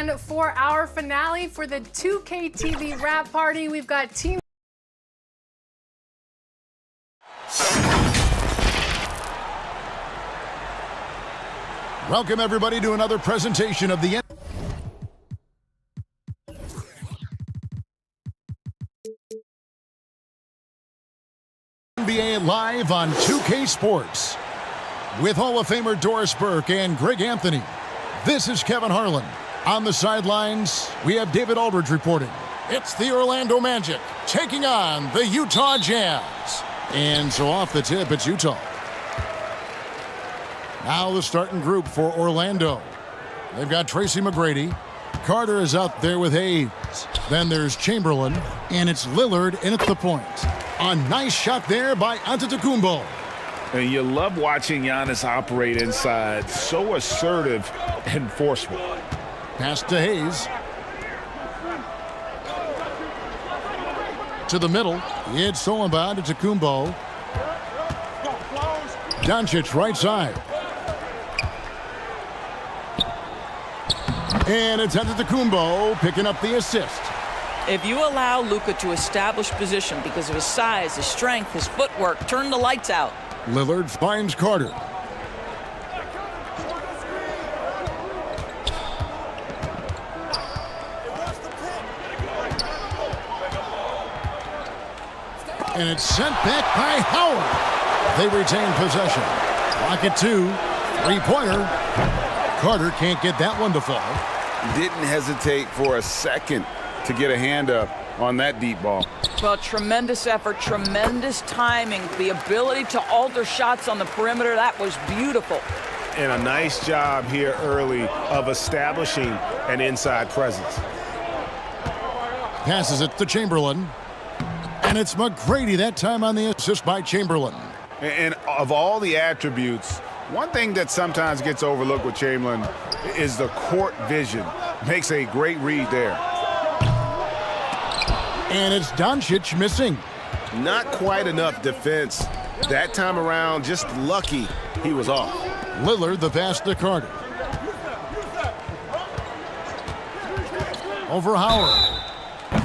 And for our finale for the 2K TV wrap party, we've got Team Welcome, everybody, to another presentation of the NBA Live on 2K Sports. With Hall of Famer Doris Burke and Greg Anthony, this is Kevin Harlan. On the sidelines, we have David Aldridge reporting. It's the Orlando Magic taking on the Utah Jazz. And so off the tip, it's Utah. Now the starting group for Orlando. They've got Tracy McGrady. Carter is out there with Hayes. Then there's Chamberlain, and it's Lillard in at the point. A nice shot there by Antetokounmpo. And you love watching Giannis operate inside. So assertive and forceful. Pass to Hayes. To the middle. It's Solomon to Kumbo. Doncic right side. And it's Antetokounmpo picking up the assist. If you allow Luka to establish position because of his size, his strength, his footwork, turn the lights out. Lillard finds Carter. And it's sent back by Howard. They retain possession. Clock at 2. Three-pointer. Carter can't get that one to fall. Didn't hesitate for a second to get a hand up on that deep ball. Well, tremendous effort, tremendous timing, the ability to alter shots on the perimeter. That was beautiful. And a nice job here early of establishing an inside presence. Passes it to Chamberlain. And it's McGrady that time on the assist by Chamberlain. And of all the attributes, one thing that sometimes gets overlooked with Chamberlain is the court vision. Makes a great read there. And it's Doncic missing. Not quite enough defense. That time around, just lucky he was off. Lillard the pass to Carter. Over Howard.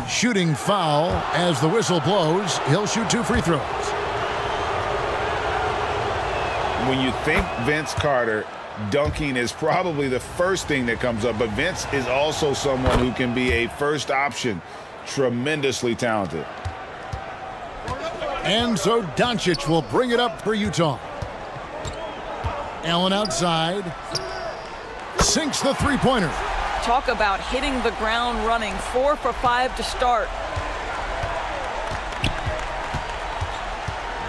Shooting foul as the whistle blows. He'll shoot 2 free throws. When you think Vince Carter, dunking is probably the first thing that comes up. But Vince is also someone who can be a first option. Tremendously talented. And so Doncic will bring it up for Utah. Allen outside. Sinks the three-pointer. Talk about hitting the ground running. 4 for 5 to start.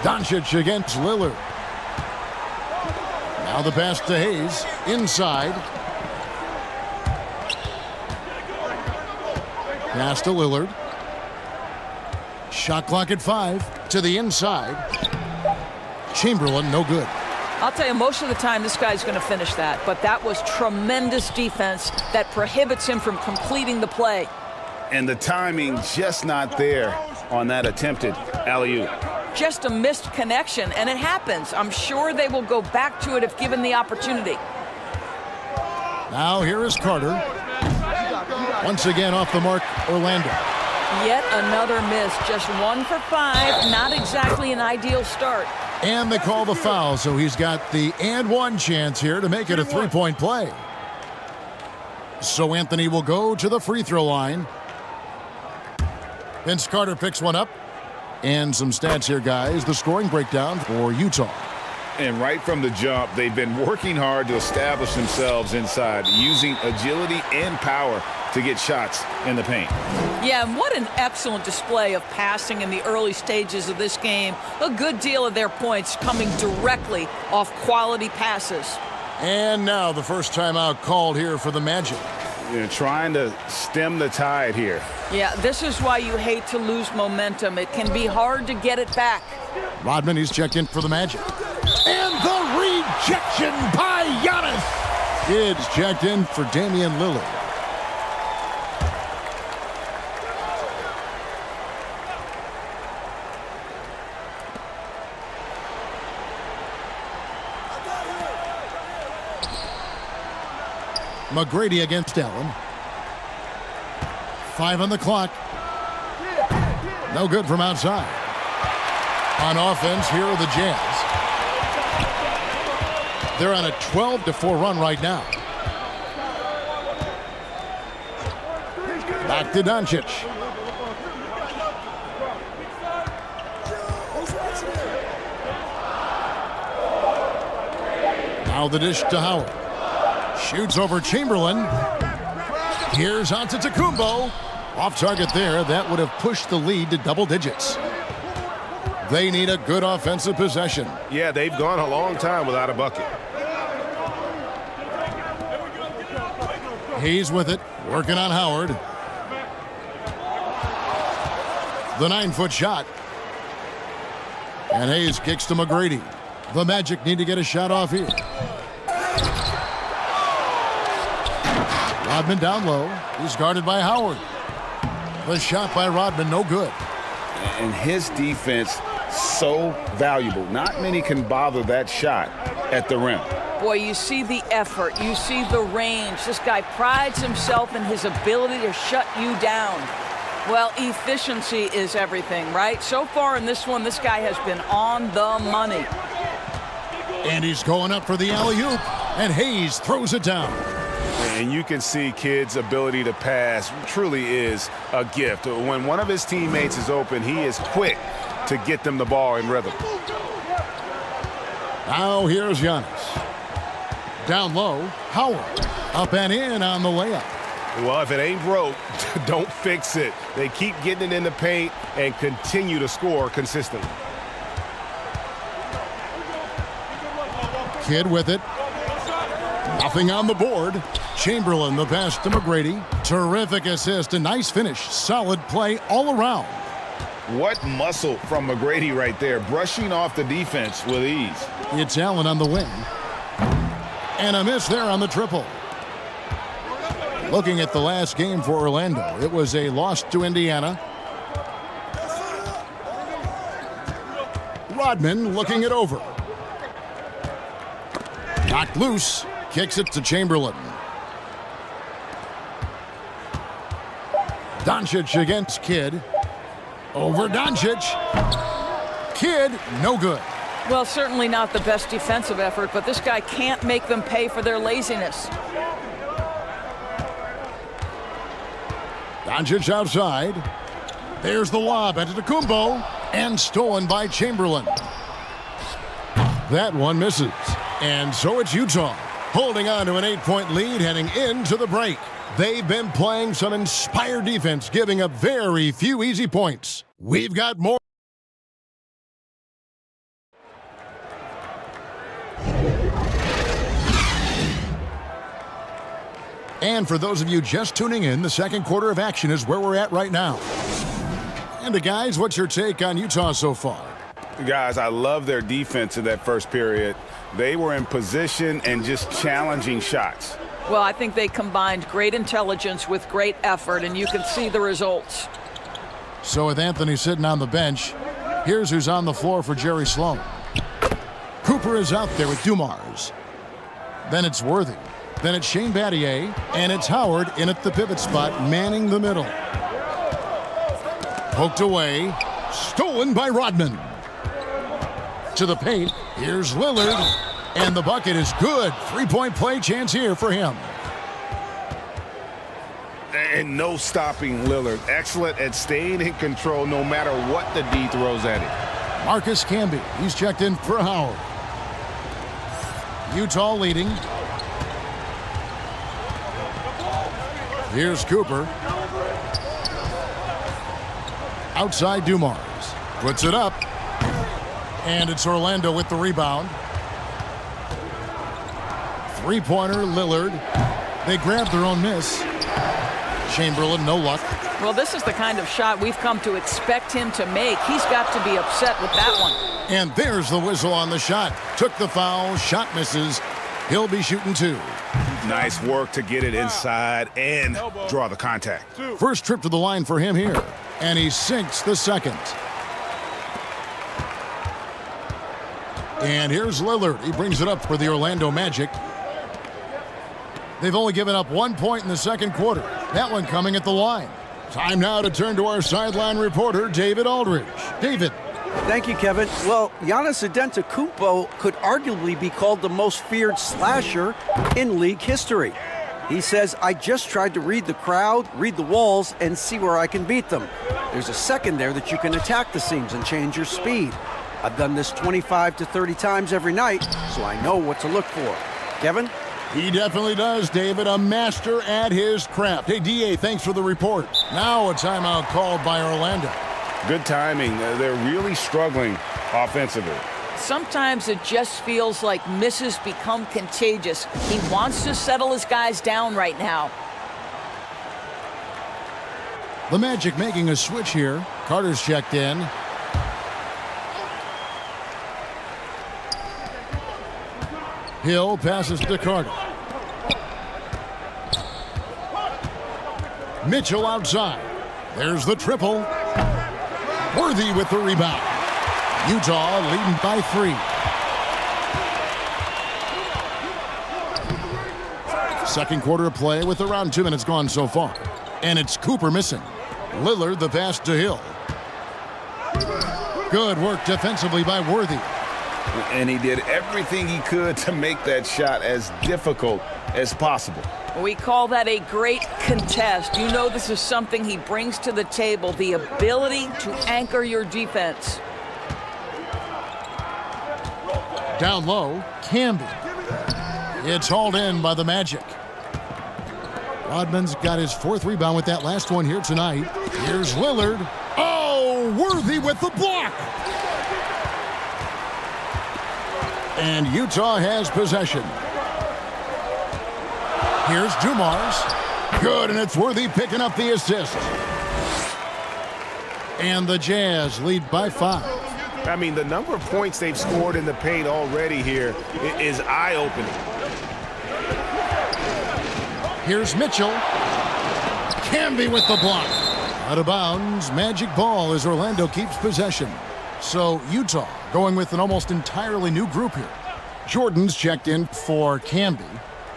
Doncic against Lillard. Now the pass to Hayes. Inside. Pass to Lillard. Shot clock at 5. To the inside. Chamberlain, no good. I'll tell you, most of the time this guy's going to finish that. But that was tremendous defense that prohibits him from completing the play. And the timing just not there on that attempted alley-oop. Just a missed connection, and it happens. I'm sure they will go back to it if given the opportunity. Now here is Carter. Once again off the mark, Orlando. Yet another miss. Just 1 for 5. Not exactly an ideal start. And they call the foul, so he's got the and one chance here to make it a three-point play. So Anthony will go to the free throw line. Vince Carter picks one up. And some stats here, guys. The scoring breakdown for Utah. And right from the jump, they've been working hard to establish themselves inside, using agility and power to get shots in the paint. Yeah, and what an excellent display of passing in the early stages of this game. A good deal of their points coming directly off quality passes. And now the first timeout called here for the Magic. You're trying to stem the tide here. Yeah, this is why you hate to lose momentum. It can be hard to get it back. Rodman, he's checked in for the Magic. And the rejection by Giannis. It's checked in for Damian Lillard. McGrady against Allen. 5 on the clock. No good from outside. On offense, here are the Jazz. They're on a 12-4 run right now. Back to Doncic. Now the dish to Howard. Shoots over Chamberlain. Here's Antetokounmpo. Off target there. That would have pushed the lead to double digits. They need a good offensive possession. Yeah, they've gone a long time without a bucket. Hayes with it, working on Howard. The 9-foot shot. And Hayes kicks to McGrady. The Magic need to get a shot off here. Rodman down low. He's guarded by Howard. The shot by Rodman, no good. And his defense, so valuable. Not many can bother that shot at the rim. Boy, you see the effort. You see the range. This guy prides himself in his ability to shut you down. Well, efficiency is everything, right? So far in this one, this guy has been on the money. And he's going up for the alley-oop. And Hayes throws it down. And you can see Kidd's ability to pass truly is a gift. When one of his teammates is open, he is quick to get them the ball in rhythm. Now here's Giannis. Down low, Howard. Up and in on the layup. Well, if it ain't broke, don't fix it. They keep getting it in the paint and continue to score consistently. Kidd with it. Nothing on the board. Chamberlain, the pass to McGrady. Terrific assist, a nice finish. Solid play all around. What muscle from McGrady right there, brushing off the defense with ease. It's Allen on the wing. And a miss there on the triple. Looking at the last game for Orlando, it was a loss to Indiana. Rodman looking it over. Knocked loose. Kicks it to Chamberlain. Doncic against Kidd. Over Doncic. Kidd, no good. Well, certainly not the best defensive effort, but this guy can't make them pay for their laziness. Doncic outside. There's the lob into Antetokounmpo, and stolen by Chamberlain. That one misses. And so it's Utah, holding on to an 8-point lead heading into the break. They've been playing some inspired defense, giving up very few easy points. We've got more. And for those of you just tuning in, the second quarter of action is where we're at right now. And guys, what's your take on Utah so far? Guys, I love their defense in that first period. They were in position and just challenging shots. Well, I think they combined great intelligence with great effort, and you can see the results. So with Anthony sitting on the bench, here's who's on the floor for Jerry Sloan. Cooper is out there with Dumars. Then it's Worthy. Then it's Shane Battier, and it's Howard in at the pivot spot, manning the middle. Poked away, stolen by Rodman. To the paint, here's Lillard, and the bucket is good. Three-point play chance here for him. And no stopping Lillard. Excellent at staying in control no matter what the D throws at him. Marcus Camby, he's checked in for Howard. Utah leading. Here's Cooper. Outside Dumars. Puts it up. And it's Orlando with the rebound. Three-pointer, Lillard. They grab their own miss. Chamberlain, no luck. Well, this is the kind of shot we've come to expect him to make. He's got to be upset with that one. And there's the whistle on the shot. Took the foul, shot misses. He'll be shooting two. Nice work to get it inside and draw the contact. First trip to the line for him here. And he sinks the second. And here's Lillard. He brings it up for the Orlando Magic. They've only given up 1 point in the second quarter. That one coming at the line. Time now to turn to our sideline reporter, David Aldridge. David. Thank you, Kevin. Well, Giannis Antetokounmpo could arguably be called the most feared slasher in league history. He says, I just tried to read the crowd, read the walls, and see where I can beat them. There's a second there that you can attack the seams and change your speed. I've done this 25 to 30 times every night, so I know what to look for. Kevin? He definitely does, David. A master at his craft. Hey, D.A., thanks for the report. Now a timeout called by Orlando. Good timing. They're really struggling offensively. Sometimes it just feels like misses become contagious. He wants to settle his guys down right now. The Magic making a switch here. Carter's checked in. Hill passes to Carter. Mitchell outside. There's the triple. Worthy with the rebound. Utah leading by 3. Second quarter of play with around 2 minutes gone so far. And it's Cooper missing. Lillard the pass to Hill. Good work defensively by Worthy. And he did everything he could to make that shot as difficult as possible. We call that a great contest. You know this is something he brings to the table, the ability to anchor your defense. Down low, Camby. It's hauled in by the Magic. Rodman's got his 4th rebound with that last one here tonight. Here's Lillard. Oh, Worthy with the block. And Utah has possession. Here's Dumars. Good, and it's Worthy picking up the assist. And the Jazz lead by 5. I mean, the number of points they've scored in the paint already here is eye-opening. Here's Mitchell. Camby with the block. Out of bounds, Magic ball as Orlando keeps possession. So Utah going with an almost entirely new group here. Jordan's checked in for Camby.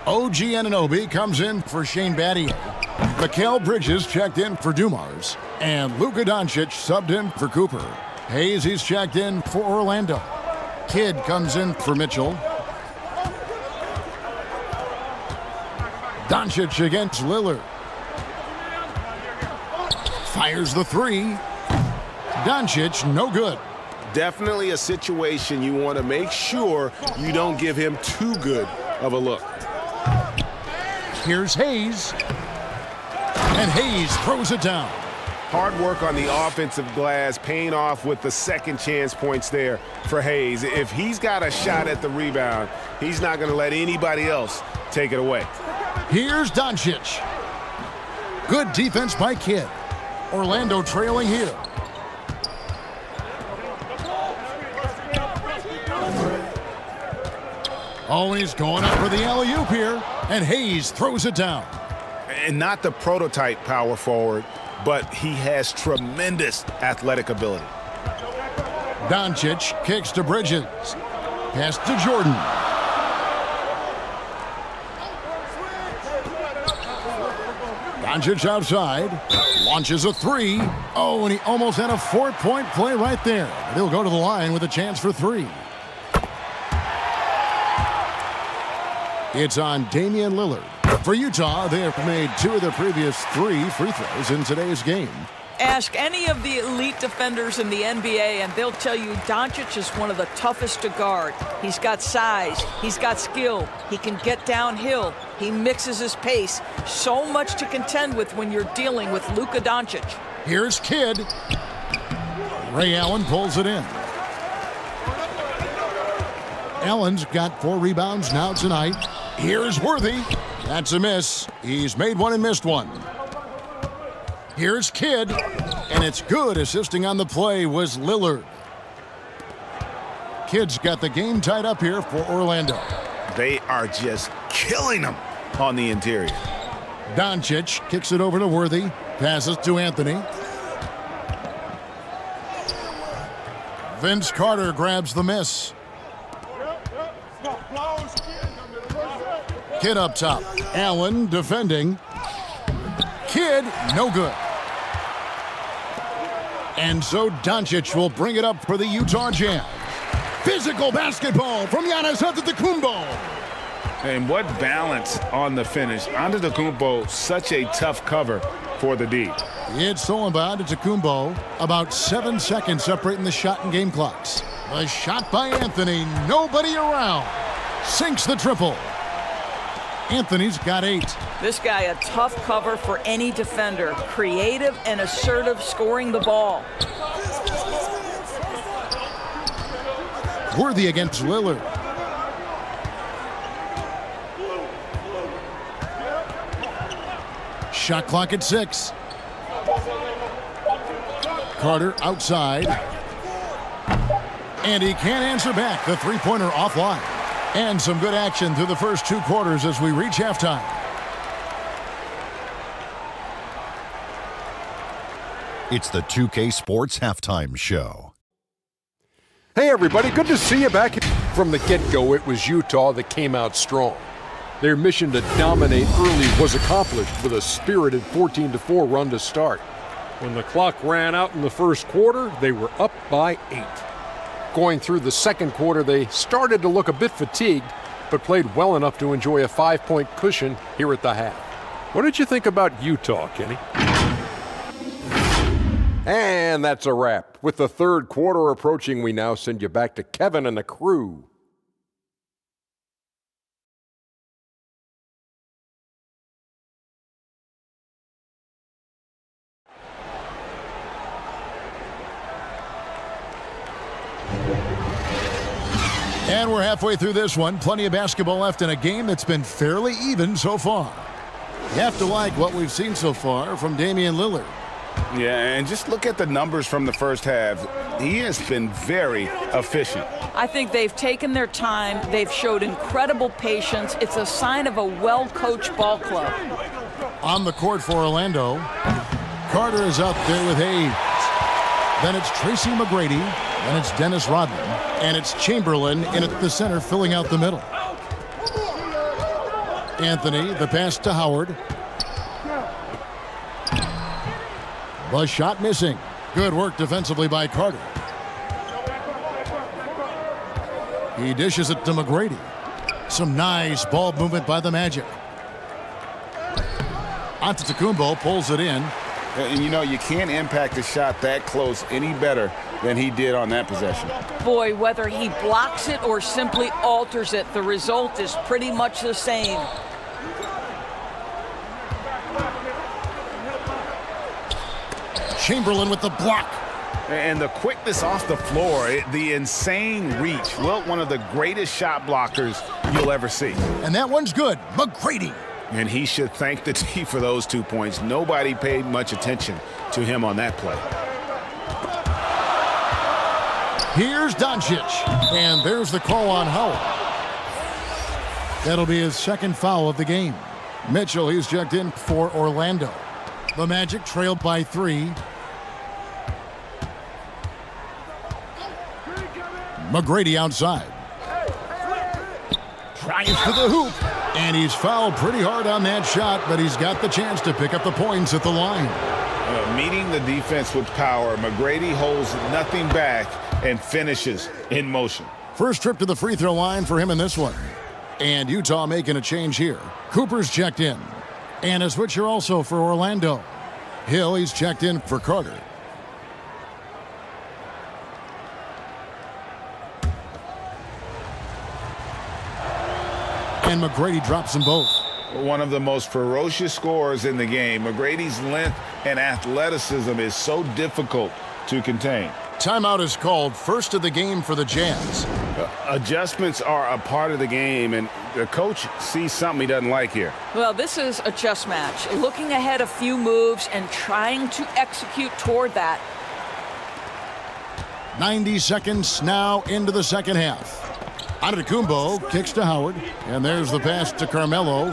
OG Anunoby comes in for Shane Battier. Mikal Bridges checked in for Dumars. And Luka Doncic subbed in for Cooper. Hayes, he's checked in for Orlando. Kidd comes in for Mitchell. Doncic against Lillard. Fires the 3. Doncic, no good. Definitely a situation you want to make sure you don't give him too good of a look. Here's Hayes. And Hayes throws it down. Hard work on the offensive glass, paying off with the second chance points there for Hayes. If he's got a shot at the rebound, he's not going to let anybody else take it away. Here's Doncic. Good defense by Kidd. Orlando trailing here. Oh, he's going up for the alley-oop here. And Hayes throws it down. And not the prototype power forward, but he has tremendous athletic ability. Doncic kicks to Bridges. Pass to Jordan. Doncic outside. Launches a 3. Oh, and he almost had a 4-point play right there. They'll go to the line with a chance for 3. It's on Damian Lillard. For Utah, they have made 2 of their previous 3 free throws in today's game. Ask any of the elite defenders in the NBA, and they'll tell you Doncic is one of the toughest to guard. He's got size. He's got skill. He can get downhill. He mixes his pace. So much to contend with when you're dealing with Luka Doncic. Here's Kidd. Ray Allen pulls it in. Allen's got 4 rebounds now tonight. Here's Worthy. That's a miss. He's made 1 and missed 1. Here's Kidd. And it's good. Assisting on the play was Lillard. Kidd's got the game tied up here for Orlando. They are just killing them on the interior. Doncic kicks it over to Worthy. Passes to Anthony. Vince Carter grabs the miss. Kidd up top. Allen defending. Kidd, no good. And so Doncic will bring it up for the Utah Jazz. Physical basketball from Giannis Antetokounmpo. And what balance on the finish. Antetokounmpo, such a tough cover for the D. It's stolen by Antetokounmpo. About 7 seconds separating the shot and game clocks. A shot by Anthony. Nobody around. Sinks the triple. Anthony's got 8. This guy a tough cover for any defender. Creative and assertive scoring the ball. Worthy against Lillard. Shot clock at 6. Carter outside. And he can't answer back. The three-pointer offline. And some good action through the first 2 quarters as we reach halftime. It's the 2K Sports Halftime Show. Hey everybody, good to see you back. From the get-go, it was Utah that came out strong. Their mission to dominate early was accomplished with a spirited 14-4 run to start. When the clock ran out in the first quarter, they were up by 8. Going through the second quarter, they started to look a bit fatigued, but played well enough to enjoy a 5-point cushion here at the half. What did you think about Utah, Kenny? And that's a wrap. With the third quarter approaching, we now send you back to Kevin and the crew. And we're halfway through this one. Plenty of basketball left in a game that's been fairly even so far. You have to like what we've seen so far from Damian Lillard. Yeah, and just look at the numbers from the first half. He has been very efficient. I think they've taken their time. They've showed incredible patience. It's a sign of a well-coached ball club. On the court for Orlando, Carter is out there with Hayes. Then it's Tracy McGrady. Then it's Dennis Rodman. And it's Chamberlain in at the center, filling out the middle. Anthony, the pass to Howard. The shot missing. Good work defensively by Carter. He dishes it to McGrady. Some nice ball movement by the Magic. Antetokounmpo pulls it in. And you know, you can't impact a shot that close any better than he did on that possession. Boy, whether he blocks it or simply alters it, the result is pretty much the same. Chamberlain with the block. And the quickness off the floor, the insane reach. Well, one of the greatest shot blockers you'll ever see. And that one's good. McGrady. And he should thank the team for those 2 points. Nobody paid much attention to him on that play. Here's Doncic. And there's the call on Howard. That'll be his second foul of the game. Mitchell, he's checked in for Orlando. The Magic trailed by 3. McGrady outside. Drives to the hoop. And he's fouled pretty hard on that shot, but he's got the chance to pick up the points at the line. Meeting the defense with power, McGrady holds nothing back and finishes in motion. First trip to the free throw line for him in this one. And Utah making a change here. Cooper's checked in. And a switcher also for Orlando. Hill, he's checked in for Carter. And McGrady drops them both. One of the most ferocious scorers in the game. McGrady's length and athleticism is so difficult to contain. Timeout is called. First of the game for the Jazz. Adjustments are a part of the game, and the coach sees something he doesn't like here. Well, this is a chess match. Looking ahead a few moves and trying to execute toward that. 90 seconds now into the second half. Antetokounmpo kicks to Howard, and there's the pass to Carmelo.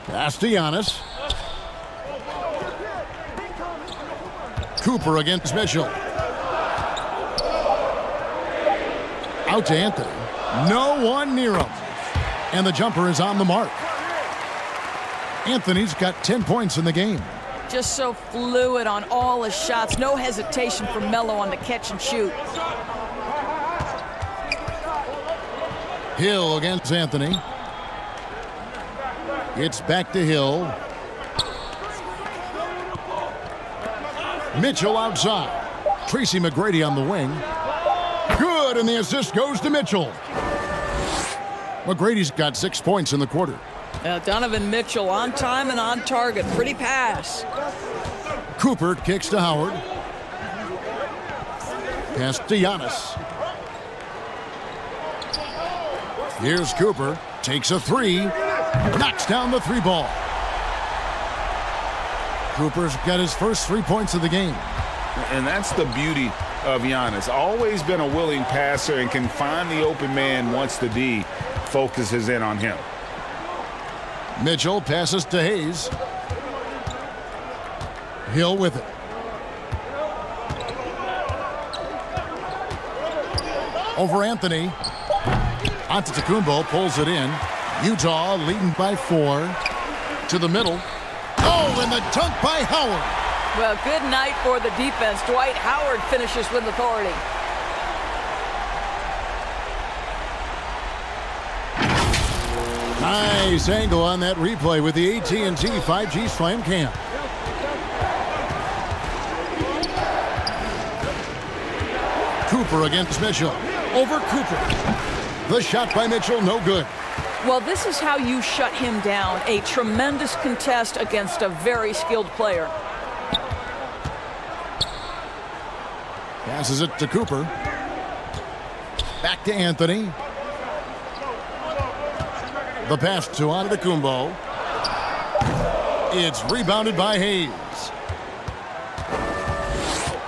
Pass to Giannis. Cooper against Mitchell. Out to Anthony. No one near him. And the jumper is on the mark. Anthony's got 10 points in the game. just so fluid on all his shots. No hesitation for Melo on the catch and shoot. Hill against Anthony. It's back to Hill. Mitchell outside. Tracy McGrady on the wing. Good, and the assist goes to Mitchell. McGrady's got 6 points in the quarter. Donovan Mitchell on time and on target. Pretty pass. Cooper kicks to Howard. Pass to Giannis. Here's Cooper. Takes a three. Knocks down the three ball. Cooper's got his first 3 points of the game. And that's the beauty of Giannis. Always been a willing passer and can find the open man once the D focuses in on him. Mitchell passes to Hayes. Hill with it. Over Anthony. Antetokounmpo pulls it in. Utah leading by 4. To the middle. Oh, and the dunk by Howard. Well, good night for the defense. Dwight Howard finishes with authority. Nice angle on that replay with the AT&T 5G Slam Cam. Cooper against Mitchell. Over Cooper. The shot by Mitchell, no good. Well, this is how you shut him down. A tremendous contest against a very skilled player. Passes it to Cooper. Back to Anthony. The pass to Antetokounmpo. It's rebounded by Hayes.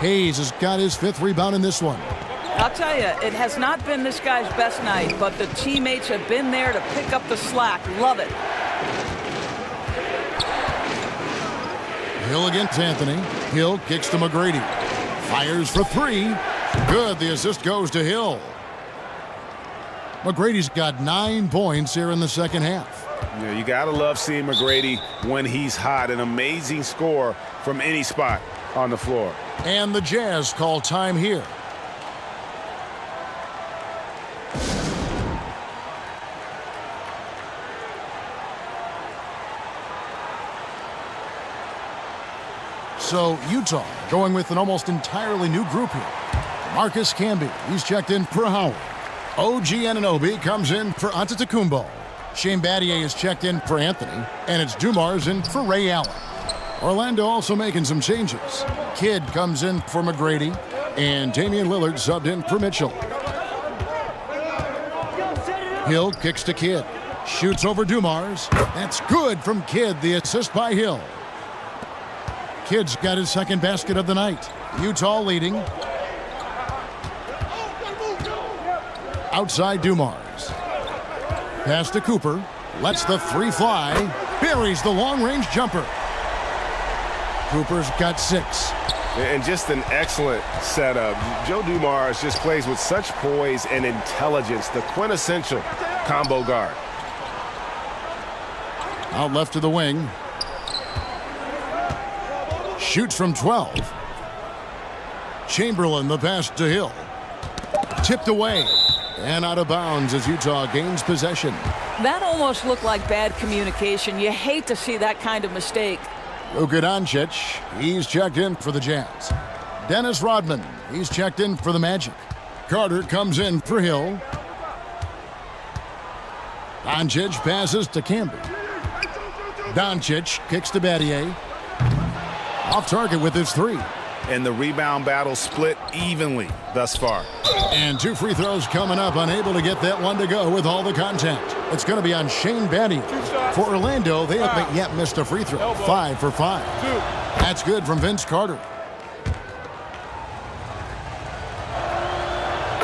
Hayes has got his 5th rebound in this one. I'll tell you, it has not been this guy's best night, but the teammates have been there to pick up the slack. Love it. Hill against Anthony. Hill kicks to McGrady. Fires for 3. Good. The assist goes to Hill. McGrady's got 9 points here in the second half. Yeah, you got to love seeing McGrady when he's hot. An amazing score from any spot on the floor. And the Jazz call time here. So Utah going with an almost entirely new group here. Marcus Camby, he's checked in for Howard. OG Anunoby comes in for Antetokounmpo. Shane Battier is checked in for Anthony. And it's Dumars in for Ray Allen. Orlando also making some changes. Kidd comes in for McGrady. And Damian Lillard subbed in for Mitchell. Hill kicks to Kidd. Shoots over Dumars. That's good from Kidd. The assist by Hill. Kidd's got his second basket of the night. Utah leading. Outside Dumars. Pass to Cooper. Lets the 3 fly. Buries the long-range jumper. Cooper's got 6. And just an excellent setup. Joe Dumars just plays with such poise and intelligence. The quintessential combo guard. Out left to the wing. Shoots from 12. Chamberlain, the pass to Hill. Tipped away. And out of bounds as Utah gains possession. That almost looked like bad communication. You hate to see that kind of mistake. Luka Doncic, he's checked in for the Jazz. Dennis Rodman, he's checked in for the Magic. Carter comes in for Hill. Doncic passes to Camby. Doncic kicks to Battier. Off target with his 3. And the rebound battle split evenly thus far. And 2 free throws coming up, unable to get that one to go with all the contact. It's going to be on Shane Battier. For Orlando, they haven't yet missed a free throw. 5 for 5. That's good from Vince Carter.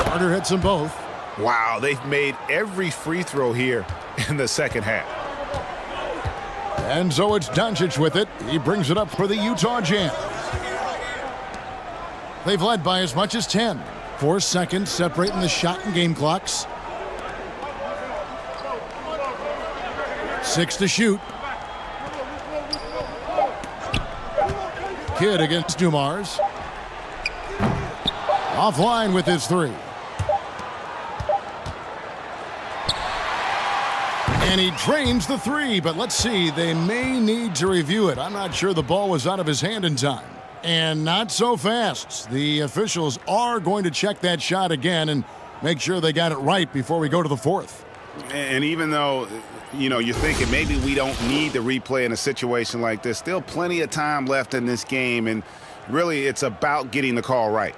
Carter hits them both. Wow, they've made every free throw here in the second half. And so it's Doncic with it. He brings it up for the Utah Jazz. They've led by as much as 10. 4 seconds separating the shot and game clocks. 6 to shoot. Kidd against Dumars. Offline with his three. And he drains the three, but let's see, they may need to review it. I'm not sure the ball was out of his hand in time. And not so fast. The officials are going to check that shot again and make sure they got it right before we go to the fourth. And even though, you're thinking maybe we don't need the replay in a situation like this, still plenty of time left in this game, and really it's about getting the call right.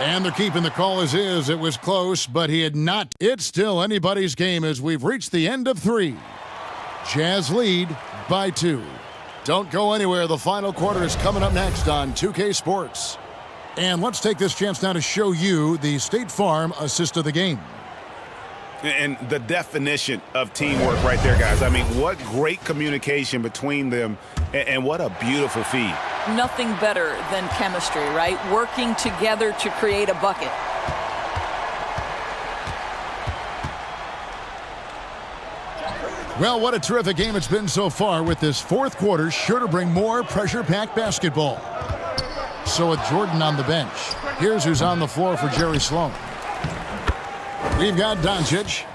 And they're keeping the call as is. It was close, but he had not. It's still anybody's game as we've reached the end of 3. Jazz lead by 2. Don't go anywhere. The final quarter is coming up next on 2K Sports. And let's take this chance now to show you the State Farm assist of the game. And the definition of teamwork right there, guys. I mean, what great communication between them, and what a beautiful feed. Nothing better than chemistry, right? Working together to create a bucket. Well, what a terrific game it's been so far, with this fourth quarter sure to bring more pressure-packed basketball. So with Jordan on the bench, here's who's on the floor for Jerry Sloan. We've got Doncic.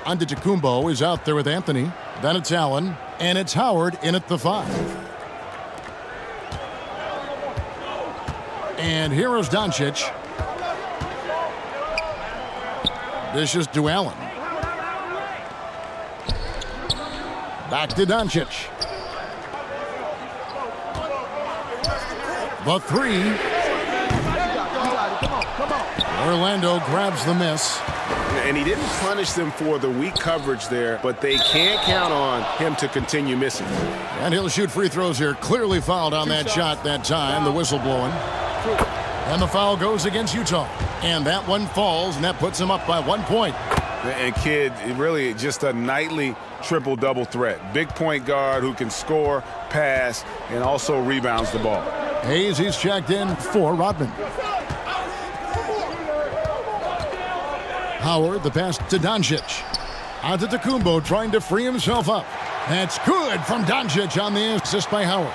Antetokounmpo is out there with Anthony. Then it's Allen, and it's Howard in at the 5. And here is Doncic. Dishes to Allen. Back to Doncic. The 3. Orlando grabs the miss. And he didn't punish them for the weak coverage there, but they can't count on him to continue missing. And he'll shoot free throws here. Clearly fouled on that shot that time. The whistle blowing. And the foul goes against Utah. And that one falls, and that puts him up by 1 point. And Kidd, really just a nightly triple-double threat. Big point guard who can score, pass, and also rebounds the ball. Hayes, he's checked in for Rodman. Howard, the pass to Doncic. Antetokounmpo trying to free himself up. That's good from Doncic on the assist by Howard.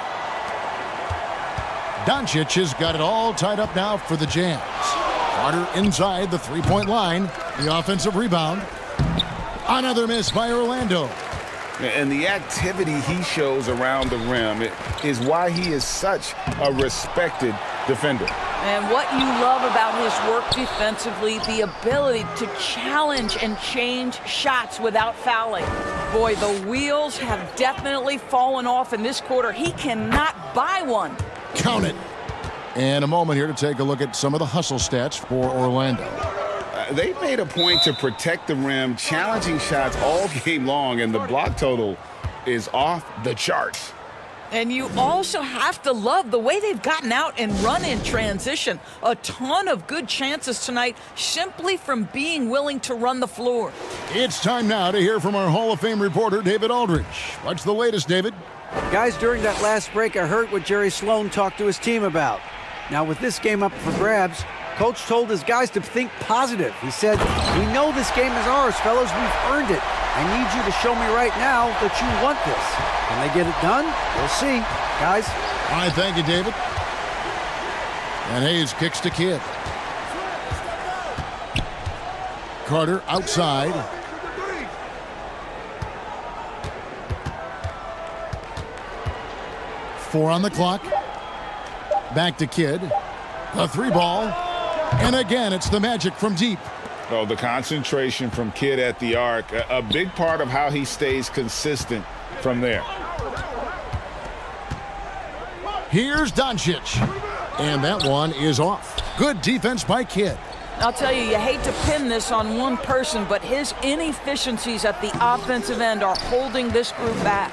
Doncic has got it all tied up now for the Jazz. Carter inside the three-point line. The offensive rebound. Another miss by Orlando. And the activity he shows around the rim is why he is such a respected defender. And what you love about his work defensively, the ability to challenge and change shots without fouling. Boy, the wheels have definitely fallen off in this quarter. He cannot buy one. Count it. And a moment here to take a look at some of the hustle stats for Orlando. They made a point to protect the rim, challenging shots all game long, and the block total is off the charts. And you also have to love the way they've gotten out and run in transition. A ton of good chances tonight simply from being willing to run the floor. It's time now to hear from our Hall of Fame reporter, David Aldridge. What's the latest, David? Guys, during that last break, I heard what Jerry Sloan talked to his team about. Now, with this game up for grabs, Coach told his guys to think positive. He said, "We know this game is ours, fellas. We've earned it. I need you to show me right now that you want this." Can they get it done? We'll see. Guys. All right, thank you, David. And Hayes kicks to Kidd. Carter outside. Four on the clock. Back to Kidd. A 3-ball. And again, it's the magic from deep. Oh, the concentration from Kidd at the arc, a big part of how he stays consistent from there. Here's Doncic. And that one is off. Good defense by Kidd. I'll tell you, you hate to pin this on one person, but his inefficiencies at the offensive end are holding this group back.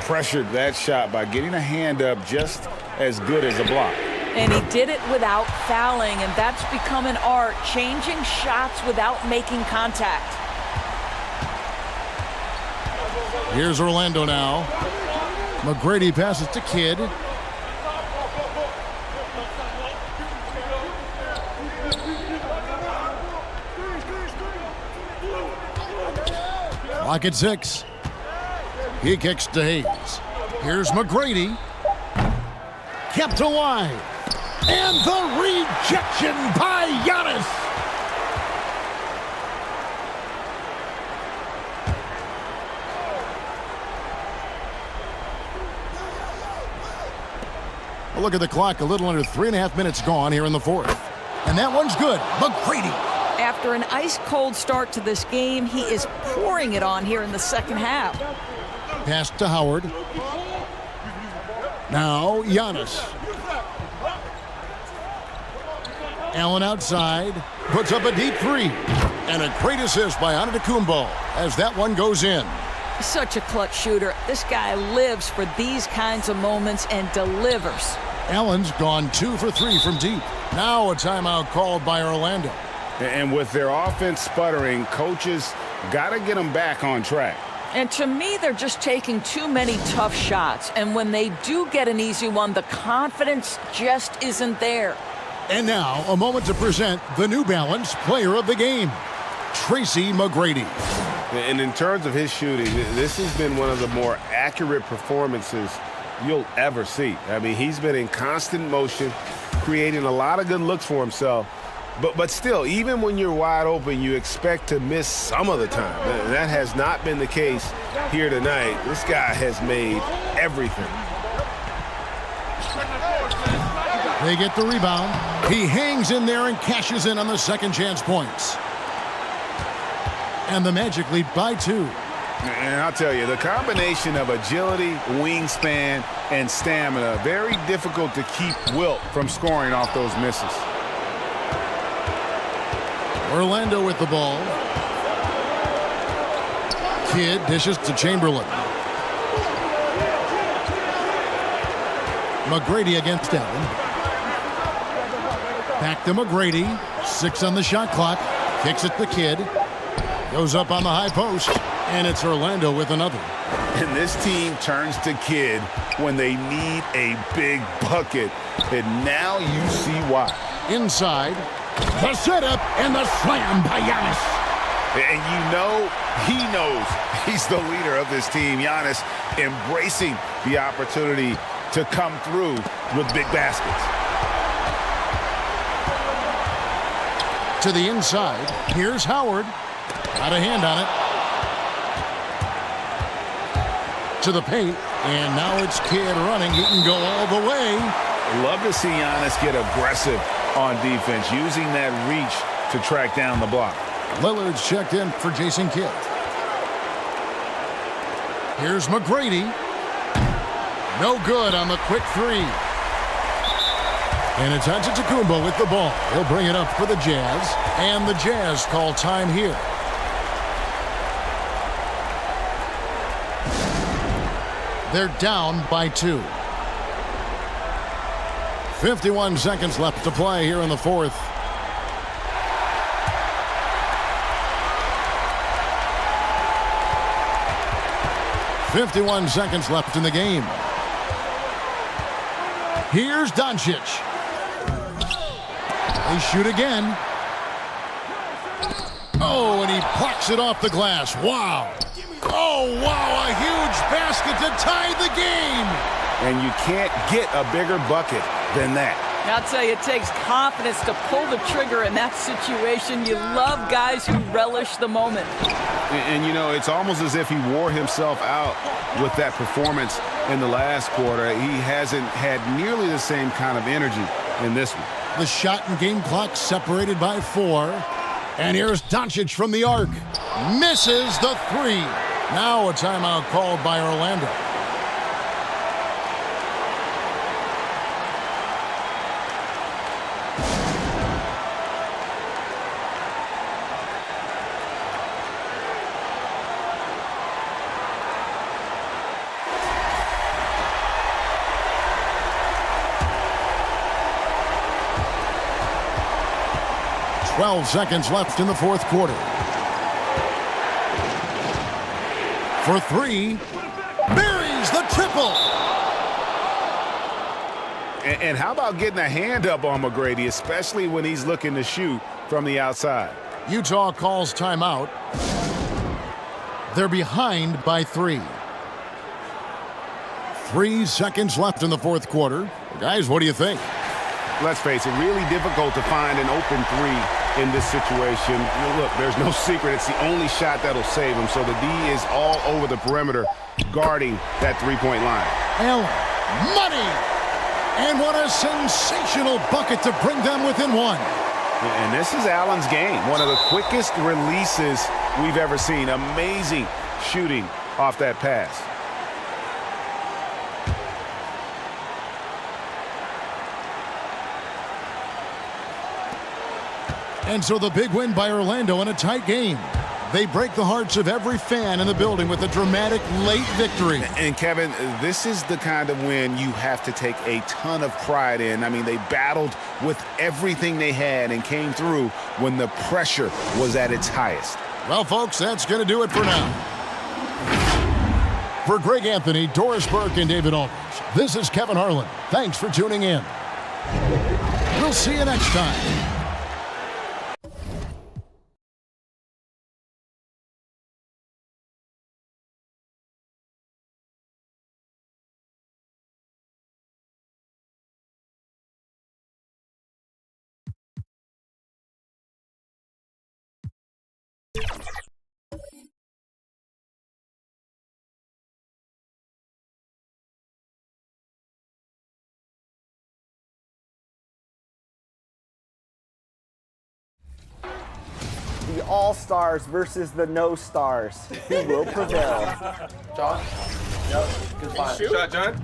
Pressured that shot by getting a hand up just as good as a block. And he did it without fouling, and that's become an art, changing shots without making contact. Here's Orlando now. McGrady passes to Kidd. Clock at 6. He kicks to Hayes. Here's McGrady. Kept alive. And the rejection by Giannis. A look at the clock, a little under 3.5 minutes gone here in the fourth. And that one's good. McGrady. After an ice-cold start to this game, he is pouring it on here in the second half. Pass to Howard. Now Giannis. Allen outside. Puts up a deep three. And a great assist by Antetokounmpo as that one goes in. Such a clutch shooter. This guy lives for these kinds of moments and delivers. Allen's gone 2 for 3 from deep. Now a timeout called by Orlando. And with their offense sputtering, coaches got to get them back on track. And to me, they're just taking too many tough shots. And when they do get an easy one, the confidence just isn't there. And now a moment to present the New Balance Player of the Game, Tracy McGrady. And in terms of his shooting, this has been one of the more accurate performances you'll ever see. I mean, he's been in constant motion, creating a lot of good looks for himself. But still, even when you're wide open, you expect to miss some of the time. That has not been the case here tonight. This guy has made everything. They get the rebound. He hangs in there and cashes in on the second chance points. And the Magic lead by 2. And I'll tell you, the combination of agility, wingspan, and stamina, very difficult to keep Wilt from scoring off those misses. Orlando with the ball. Kidd dishes to Chamberlain. McGrady against Allen. Back to McGrady. 6 on the shot clock. Kicks it to Kidd. Goes up on the high post. And it's Orlando with another. And this team turns to Kidd when they need a big bucket. And now you see why. Inside. The setup and the slam by Giannis. And you know he knows he's the leader of this team. Giannis embracing the opportunity to come through with big baskets. To the inside. Here's Howard. Got a hand on it. To the paint. And now it's Kidd running. He can go all the way. Love to see Giannis get aggressive on defense, using that reach to track down the block. Lillard's checked in for Jason Kidd. Here's McGrady. No good on the quick three. And it's Antetokounmpo with the ball. He'll bring it up for the Jazz. And the Jazz call time here. They're down by 2. 51 seconds left to play here in the fourth. .51 seconds left in the game. Here's Doncic. They shoot again. Oh, and he plucks it off the glass. Wow. Oh, wow, a huge basket to tie the game. And you can't get a bigger bucket than that. I'll tell you, it takes confidence to pull the trigger in that situation. You love guys who relish the moment. And you know, it's almost as if he wore himself out with that performance in the last quarter. He hasn't had nearly the same kind of energy in this one. The shot and game clock separated by 4. And here's Doncic from the arc. Misses the 3. Now a timeout called by Orlando. .12 seconds left in the fourth quarter. For 3, buries the triple. And how about getting a hand up on McGrady, especially when he's looking to shoot from the outside? Utah calls timeout. They're behind by 3. 3 seconds left in the fourth quarter. Guys, what do you think? Let's face it, really difficult to find an open three in this situation. Look, there's no secret. It's the only shot that'll save him. So the D is all over the perimeter guarding that three-point line. Allen, money! And what a sensational bucket to bring them within 1. And this is Allen's game. One of the quickest releases we've ever seen. Amazing shooting off that pass. And so the big win by Orlando in a tight game. They break the hearts of every fan in the building with a dramatic late victory. And Kevin, this is the kind of win you have to take a ton of pride in. I mean, they battled with everything they had and came through when the pressure was at its highest. Well, folks, that's going to do it for now. For Greg Anthony, Doris Burke, and David Aldridge, this is Kevin Harlan. Thanks for tuning in. We'll see you next time. The All-Stars versus the No-Stars. Who will prevail? John? Yep. Good spot. Shot, John?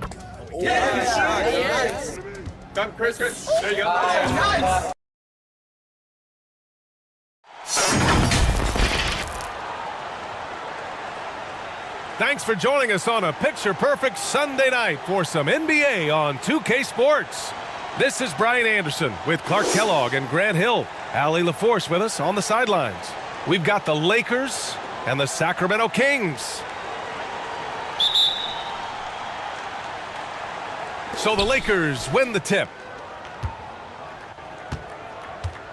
Yes! Done, Chris. There you go. Nice! Thanks for joining us on a picture-perfect Sunday night for some NBA on 2K Sports. This is Brian Anderson with Clark Kellogg and Grant Hill. Allie LaForce with us on the sidelines. We've got the Lakers and the Sacramento Kings. So the Lakers win the tip.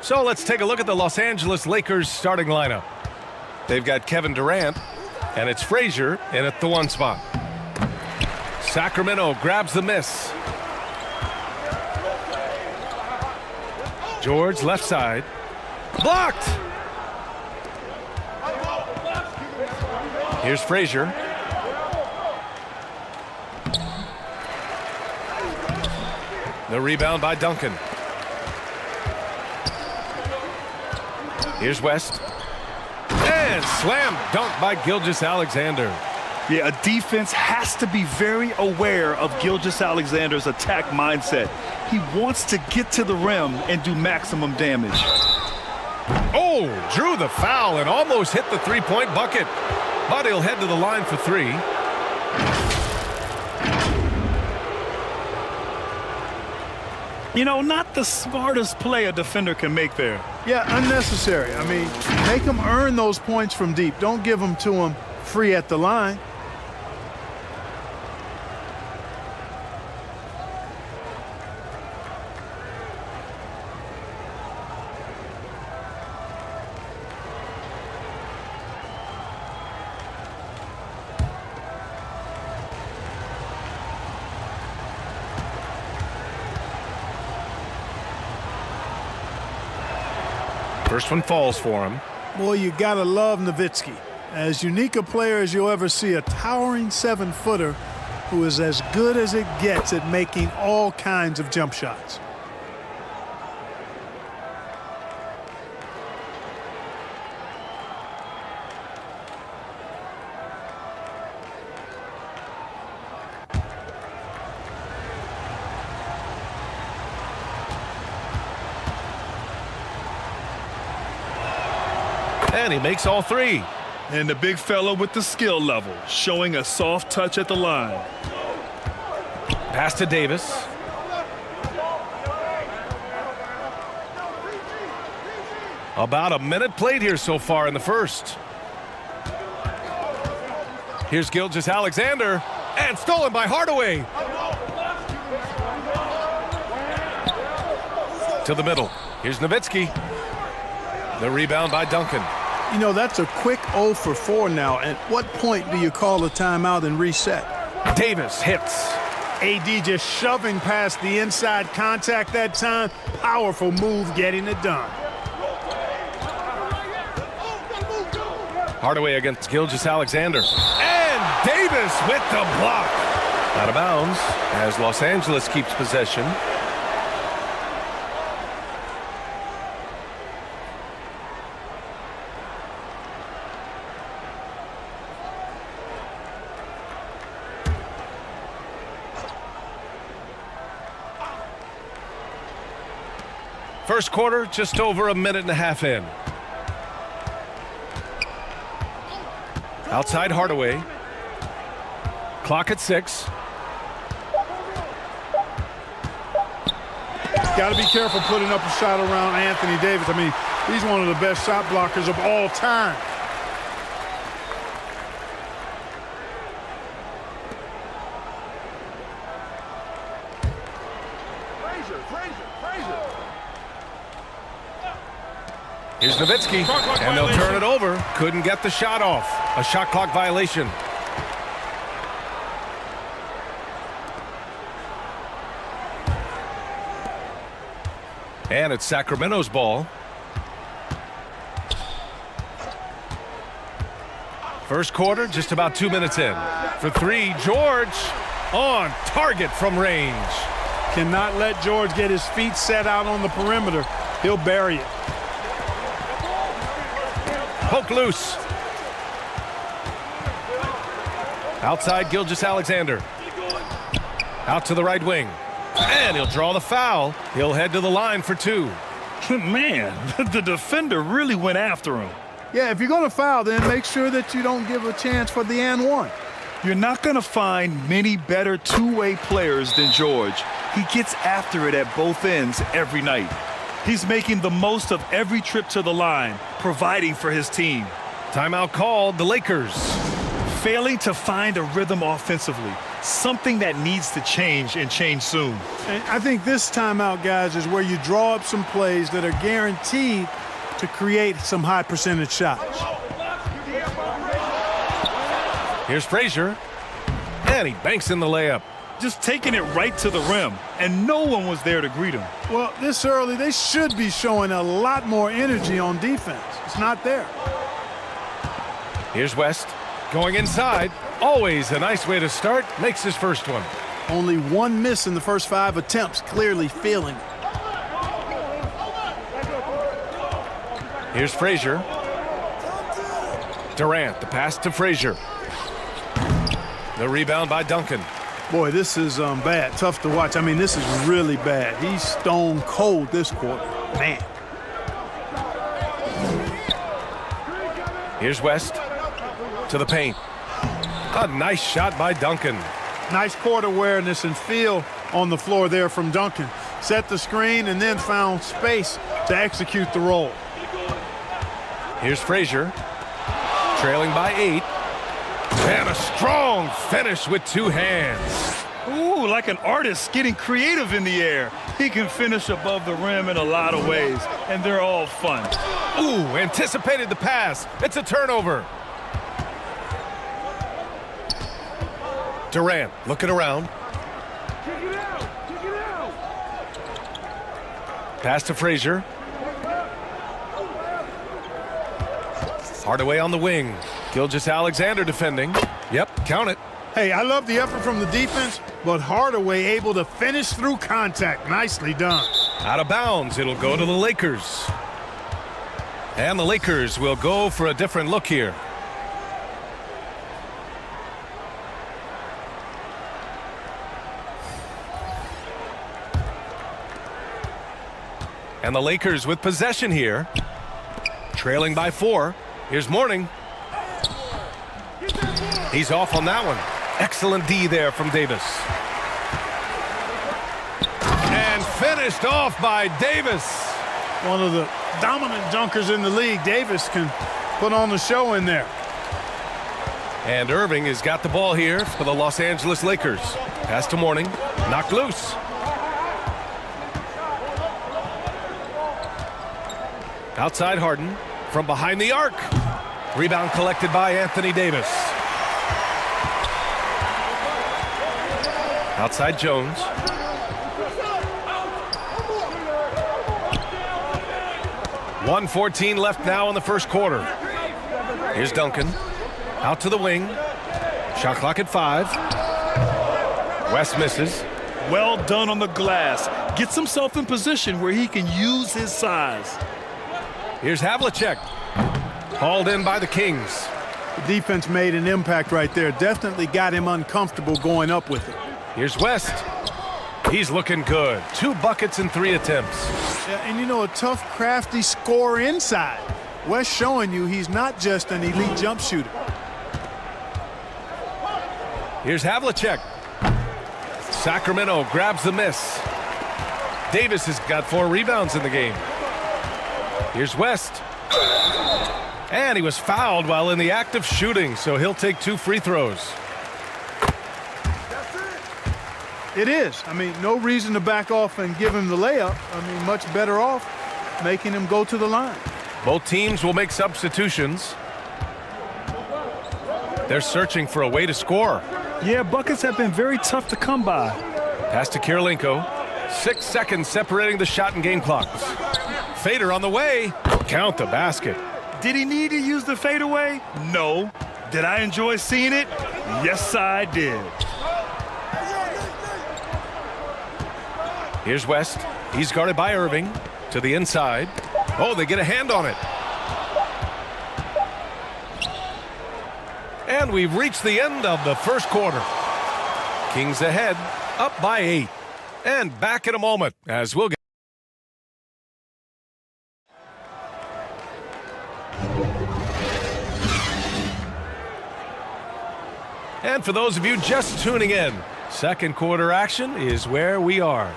So let's take a look at the Los Angeles Lakers starting lineup. They've got Kevin Durant, and it's Frazier in at the 1 spot. Sacramento grabs the miss. George left side. Blocked! Here's Frazier. The rebound by Duncan. Here's West. And slam dunk by Gilgeous-Alexander. Yeah, a defense has to be very aware of Gilgeous-Alexander's attack mindset. He wants to get to the rim and do maximum damage. Oh, drew the foul and almost hit the three-point bucket. But he'll head to the line for 3. You know, not the smartest play a defender can make there. Yeah, unnecessary. I mean, make them earn those points from deep. Don't give them to them free at the line. First one falls for him. Boy, you gotta love Nowitzki. As unique a player as you'll ever see, a towering 7-footer who is as good as it gets at making all kinds of jump shots. And he makes all 3. And the big fella with the skill level, showing a soft touch at the line. Pass to Davis. About a minute played here so far in the first. Here's Gilgeous-Alexander, and stolen by Hardaway. To the middle. Here's Nowitzki. The rebound by Duncan. You know, that's a quick 0 for 4 now. At what point do you call a timeout and reset? Davis hits. AD just shoving past the inside contact that time. Powerful move getting it done. Hardaway against Gilgeous-Alexander. And Davis with the block. Out of bounds as Los Angeles keeps possession. First quarter, just over a minute and a half in. Outside Hardaway. Clock at 6. Got to be careful putting up a shot around Anthony Davis. I mean, he's one of the best shot blockers of all time. Here's Nowitzki, and they'll turn it over. Couldn't get the shot off. A shot clock violation. And it's Sacramento's ball. First quarter, just about 2 minutes in. For 3, George on target from range. Cannot let George get his feet set out on the perimeter. He'll bury it. Poke loose. Outside Gilgeous-Alexander. Out to the right wing. And he'll draw the foul. He'll head to the line for 2. Man, the defender really went after him. Yeah, if you're going to foul, then make sure that you don't give a chance for the and one. You're not going to find many better two-way players than George. He gets after it at both ends every night. He's making the most of every trip to the line, providing for his team. Timeout called, the Lakers. Failing to find a rhythm offensively, something that needs to change and change soon. And I think this timeout, guys, is where you draw up some plays that are guaranteed to create some high percentage shots. Here's Frazier, and he banks in the layup. Just taking it right to the rim, and no one was there to greet him. Well, this early, they should be showing a lot more energy on defense. It's not there. Here's West, going inside. Always a nice way to start. Makes his first one. Only 1 miss in the first 5 attempts, clearly feeling it. Here's Frazier. Durant, the pass to Frazier. The rebound by Duncan. Boy, this is bad. Tough to watch. I mean, this is really bad. He's stone cold this quarter. Man. Here's West to the paint. A nice shot by Duncan. Nice court awareness and feel on the floor there from Duncan. Set the screen and then found space to execute the roll. Here's Frazier, trailing by 8. And a strong finish with 2 hands. Ooh, like an artist getting creative in the air. He can finish above the rim in a lot of ways, and they're all fun. Ooh, anticipated the pass. It's a turnover. Durant looking around. Pass to Frazier. Hardaway on the wing. Gilgeous-Alexander defending. Yep, count it. Hey, I love the effort from the defense, but Hardaway able to finish through contact. Nicely done. Out of bounds, it'll go to the Lakers. And the Lakers will go for a different look here. And the Lakers with possession here. Trailing by 4. Here's Mourning. He's off on that one. Excellent D there from Davis. And finished off by Davis. One of the dominant dunkers in the league. Davis can put on the show in there. And Irving has got the ball here for the Los Angeles Lakers. Pass to Mourning. Knocked loose. Outside Harden. from behind the arc. Rebound collected by Anthony Davis. Outside Jones. .114 left now in the first quarter. Here's Duncan. Out to the wing. Shot clock at 5. West misses. Well done on the glass. Gets himself in position where he can use his size. Here's Havlicek. Hauled in by the Kings. The defense made an impact right there. Definitely got him uncomfortable going up with it. Here's West. He's looking good. 2 buckets in 3 attempts. Yeah, and you know, a tough, crafty scorer inside. West showing you he's not just an elite jump shooter. Here's Havlicek. Sacramento grabs the miss. Davis has got 4 rebounds in the game. Here's West. And he was fouled while in the act of shooting, so he'll take 2 free throws. It is. I mean, no reason to back off and give him the layup. I mean, much better off making him go to the line. Both teams will make substitutions. They're searching for a way to score. Yeah, buckets have been very tough to come by. Pass to Kirilenko. 6 seconds separating the shot and game clocks. Fader on the way. Count the basket. Did he need to use the fadeaway? No. Did I enjoy seeing it? Yes, I did. Here's West. He's guarded by Irving. To the inside. Oh, they get a hand on it. And we've reached the end of the first quarter. Kings ahead, up by 8. And back in a moment as we'll get. And for those of you just tuning in, second quarter action is where we are.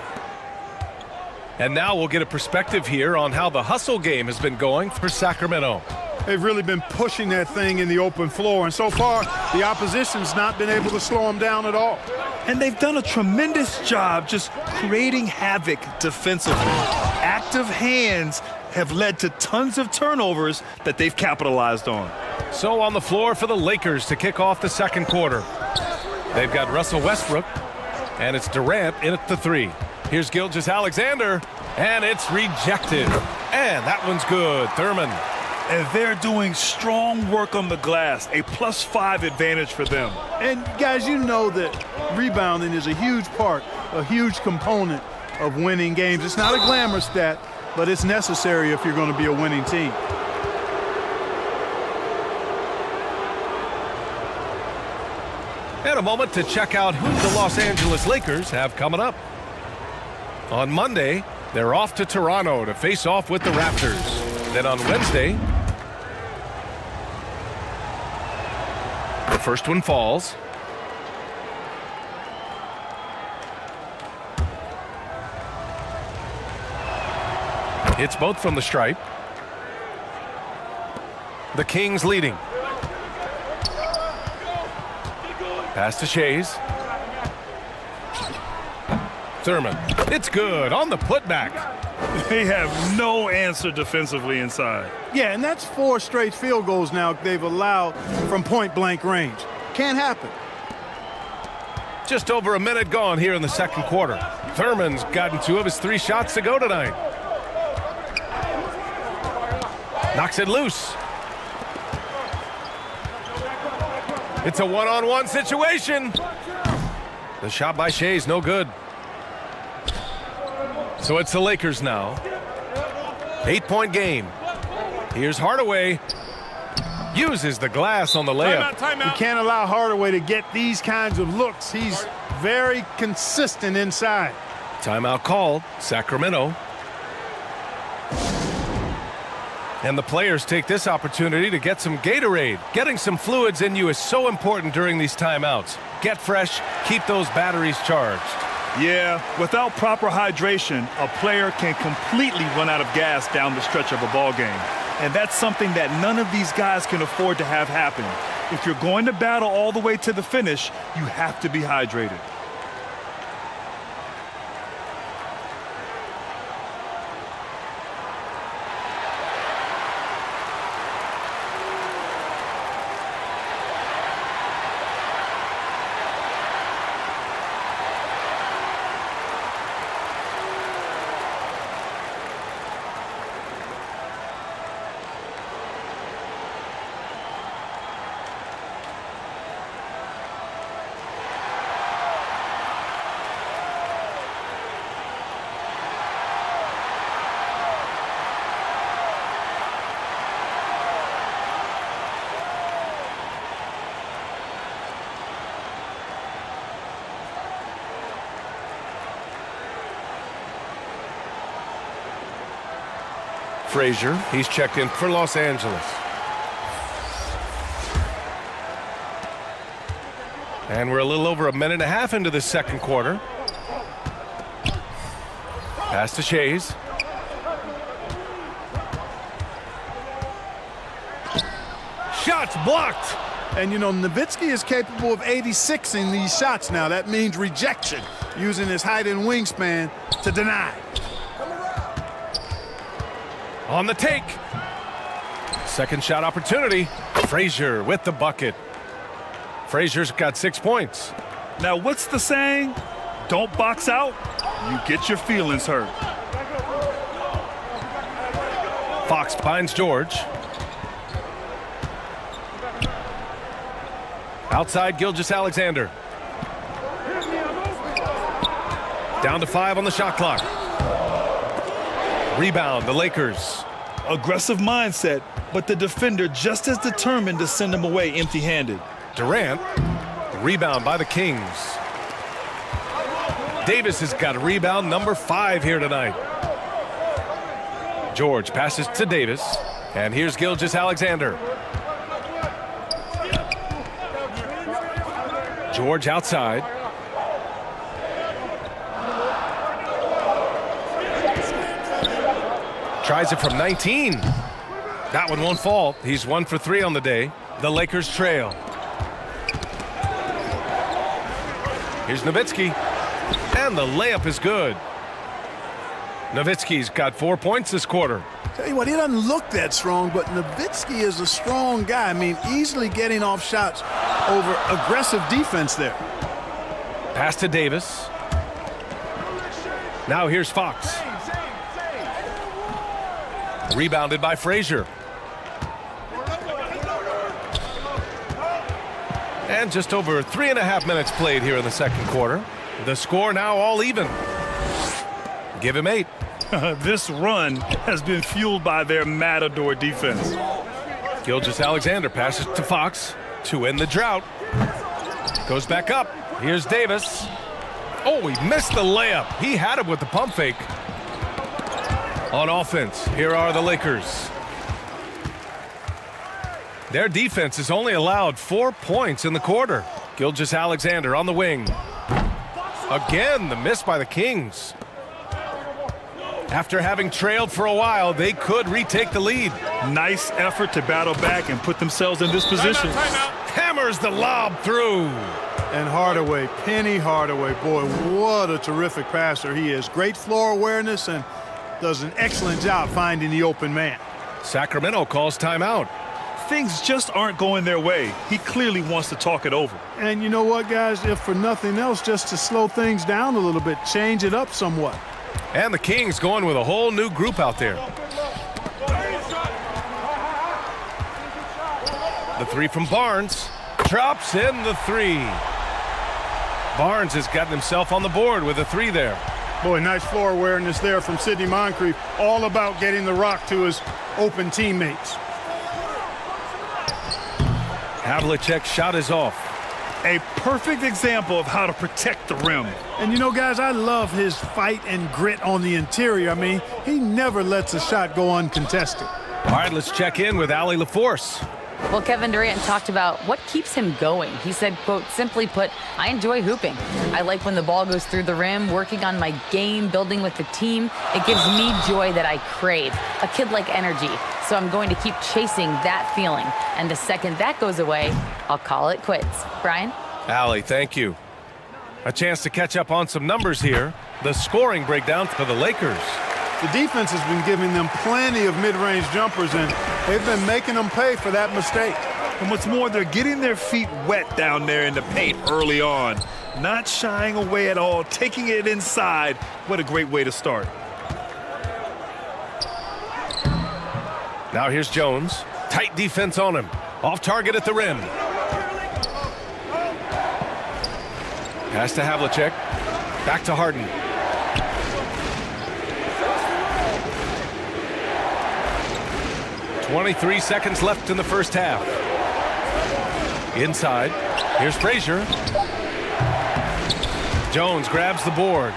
And now we'll get a perspective here on how the hustle game has been going for Sacramento. They've really been pushing that thing in the open floor, and so far the opposition's not been able to slow them down at all. And they've done a tremendous job just creating havoc defensively. Active hands have led to tons of turnovers that they've capitalized on. So on the floor for the Lakers to kick off the second quarter. They've got Russell Westbrook, and it's Durant in at the 3. Here's Gilgeous-Alexander, and it's rejected. And that one's good. Thurman. And they're doing strong work on the glass, a +5 advantage for them. And guys, you know that rebounding is a huge part, a huge component of winning games. It's not a glamour stat, but it's necessary if you're going to be a winning team. And a moment to check out who the Los Angeles Lakers have coming up. On Monday, they're off to Toronto to face off with the Raptors. Then on Wednesday, the first one falls. It's both from the stripe. The Kings leading. Pass to Shays. Thurman. It's good on the putback. They have no answer defensively inside. Yeah, and that's 4 straight field goals now they've allowed from point-blank range. Can't happen. Just over a minute gone here in the second quarter. Thurman's gotten 2 of his 3 shots to go tonight. Knocks it loose. It's a one-on-one situation. The shot by Shea's no good. So it's the Lakers now. 8-point game. Here's Hardaway. Uses the glass on the layup. You can't allow Hardaway to get these kinds of looks. He's very consistent inside. Timeout called. Sacramento. And the players take this opportunity to get some Gatorade. Getting some fluids in you is so important during these timeouts. Get fresh, keep those batteries charged. Yeah, without proper hydration, a player can completely run out of gas down the stretch of a ball game. And that's something that none of these guys can afford to have happen. If you're going to battle all the way to the finish, you have to be hydrated. Frazier. He's checked in for Los Angeles. And we're a little over a minute and a half into the second quarter. Pass to Shays. Shots blocked. And, you know, Nowitzki is capable of 86ing these shots now. That means rejection, using his height and wingspan to deny. On the take. Second shot opportunity. Frazier with the bucket. Frazier's got 6 points. Now, what's the saying? Don't box out, you get your feelings hurt. Fox finds George. Outside, Gilgeous-Alexander. Down to 5 on the shot clock. Rebound, the Lakers. Aggressive mindset, but the defender just as determined to send him away empty-handed. Durant, rebound by the Kings. Davis has got rebound number 5 here tonight. George passes to Davis, and here's Gilgeous-Alexander. George outside. Tries it from 19. That one won't fall. He's 1 for 3 on the day. The Lakers trail. Here's Nowitzki. And the layup is good. Nowitzki's got 4 points this quarter. Tell you what, he doesn't look that strong, but Nowitzki is a strong guy. I mean, easily getting off shots over aggressive defense there. Pass to Davis. Now here's Fox. Rebounded by Frazier. And just over 3.5 minutes played here in the second quarter. The score now all even. Give him 8. This run has been fueled by their Matador defense. Gilgeous-Alexander passes to Fox to end the drought. Goes back up. Here's Davis. Oh, he missed the layup. He had it with the pump fake. On offense, here are the Lakers. Their defense has only allowed 4 points in the quarter. Gilgeous-Alexander on the wing. Again, the miss by the Kings. After having trailed for a while, they could retake the lead. Nice effort to battle back and put themselves in this position. Hammers the lob through. And Hardaway, Penny Hardaway, boy, what a terrific passer he is. Great floor awareness and does an excellent job finding the open man. Sacramento calls timeout. Things just aren't going their way. He clearly wants to talk it over. And you know what, guys? If for nothing else, just to slow things down a little bit, change it up somewhat. And the Kings going with a whole new group out there. The 3 from Barnes. Drops in the 3. Barnes has gotten himself on the board with a 3 there. Boy, nice floor awareness there from Sidney Moncrief. All about getting the rock to his open teammates. Havlicek's shot is off. A perfect example of how to protect the rim. And you know, guys, I love his fight and grit on the interior. I mean, he never lets a shot go uncontested. All right, let's check in with Allie LaForce. Well, Kevin Durant talked about what keeps him going. He said, quote, simply put, I enjoy hooping. I like when the ball goes through the rim, working on my game, building with the team. It gives me joy that I crave, a kid-like energy. So I'm going to keep chasing that feeling. And the second that goes away, I'll call it quits. Brian? Allie, thank you. A chance to catch up on some numbers here. The scoring breakdown for the Lakers. The defense has been giving them plenty of mid-range jumpers, and they've been making them pay for that mistake. And what's more, they're getting their feet wet down there in the paint early on. Not shying away at all, taking it inside. What a great way to start. Now here's Jones. Tight defense on him. Off target at the rim. Pass to Havlicek. Back to Harden. .23 seconds left in the first half. Inside. Here's Frazier. Jones grabs the board.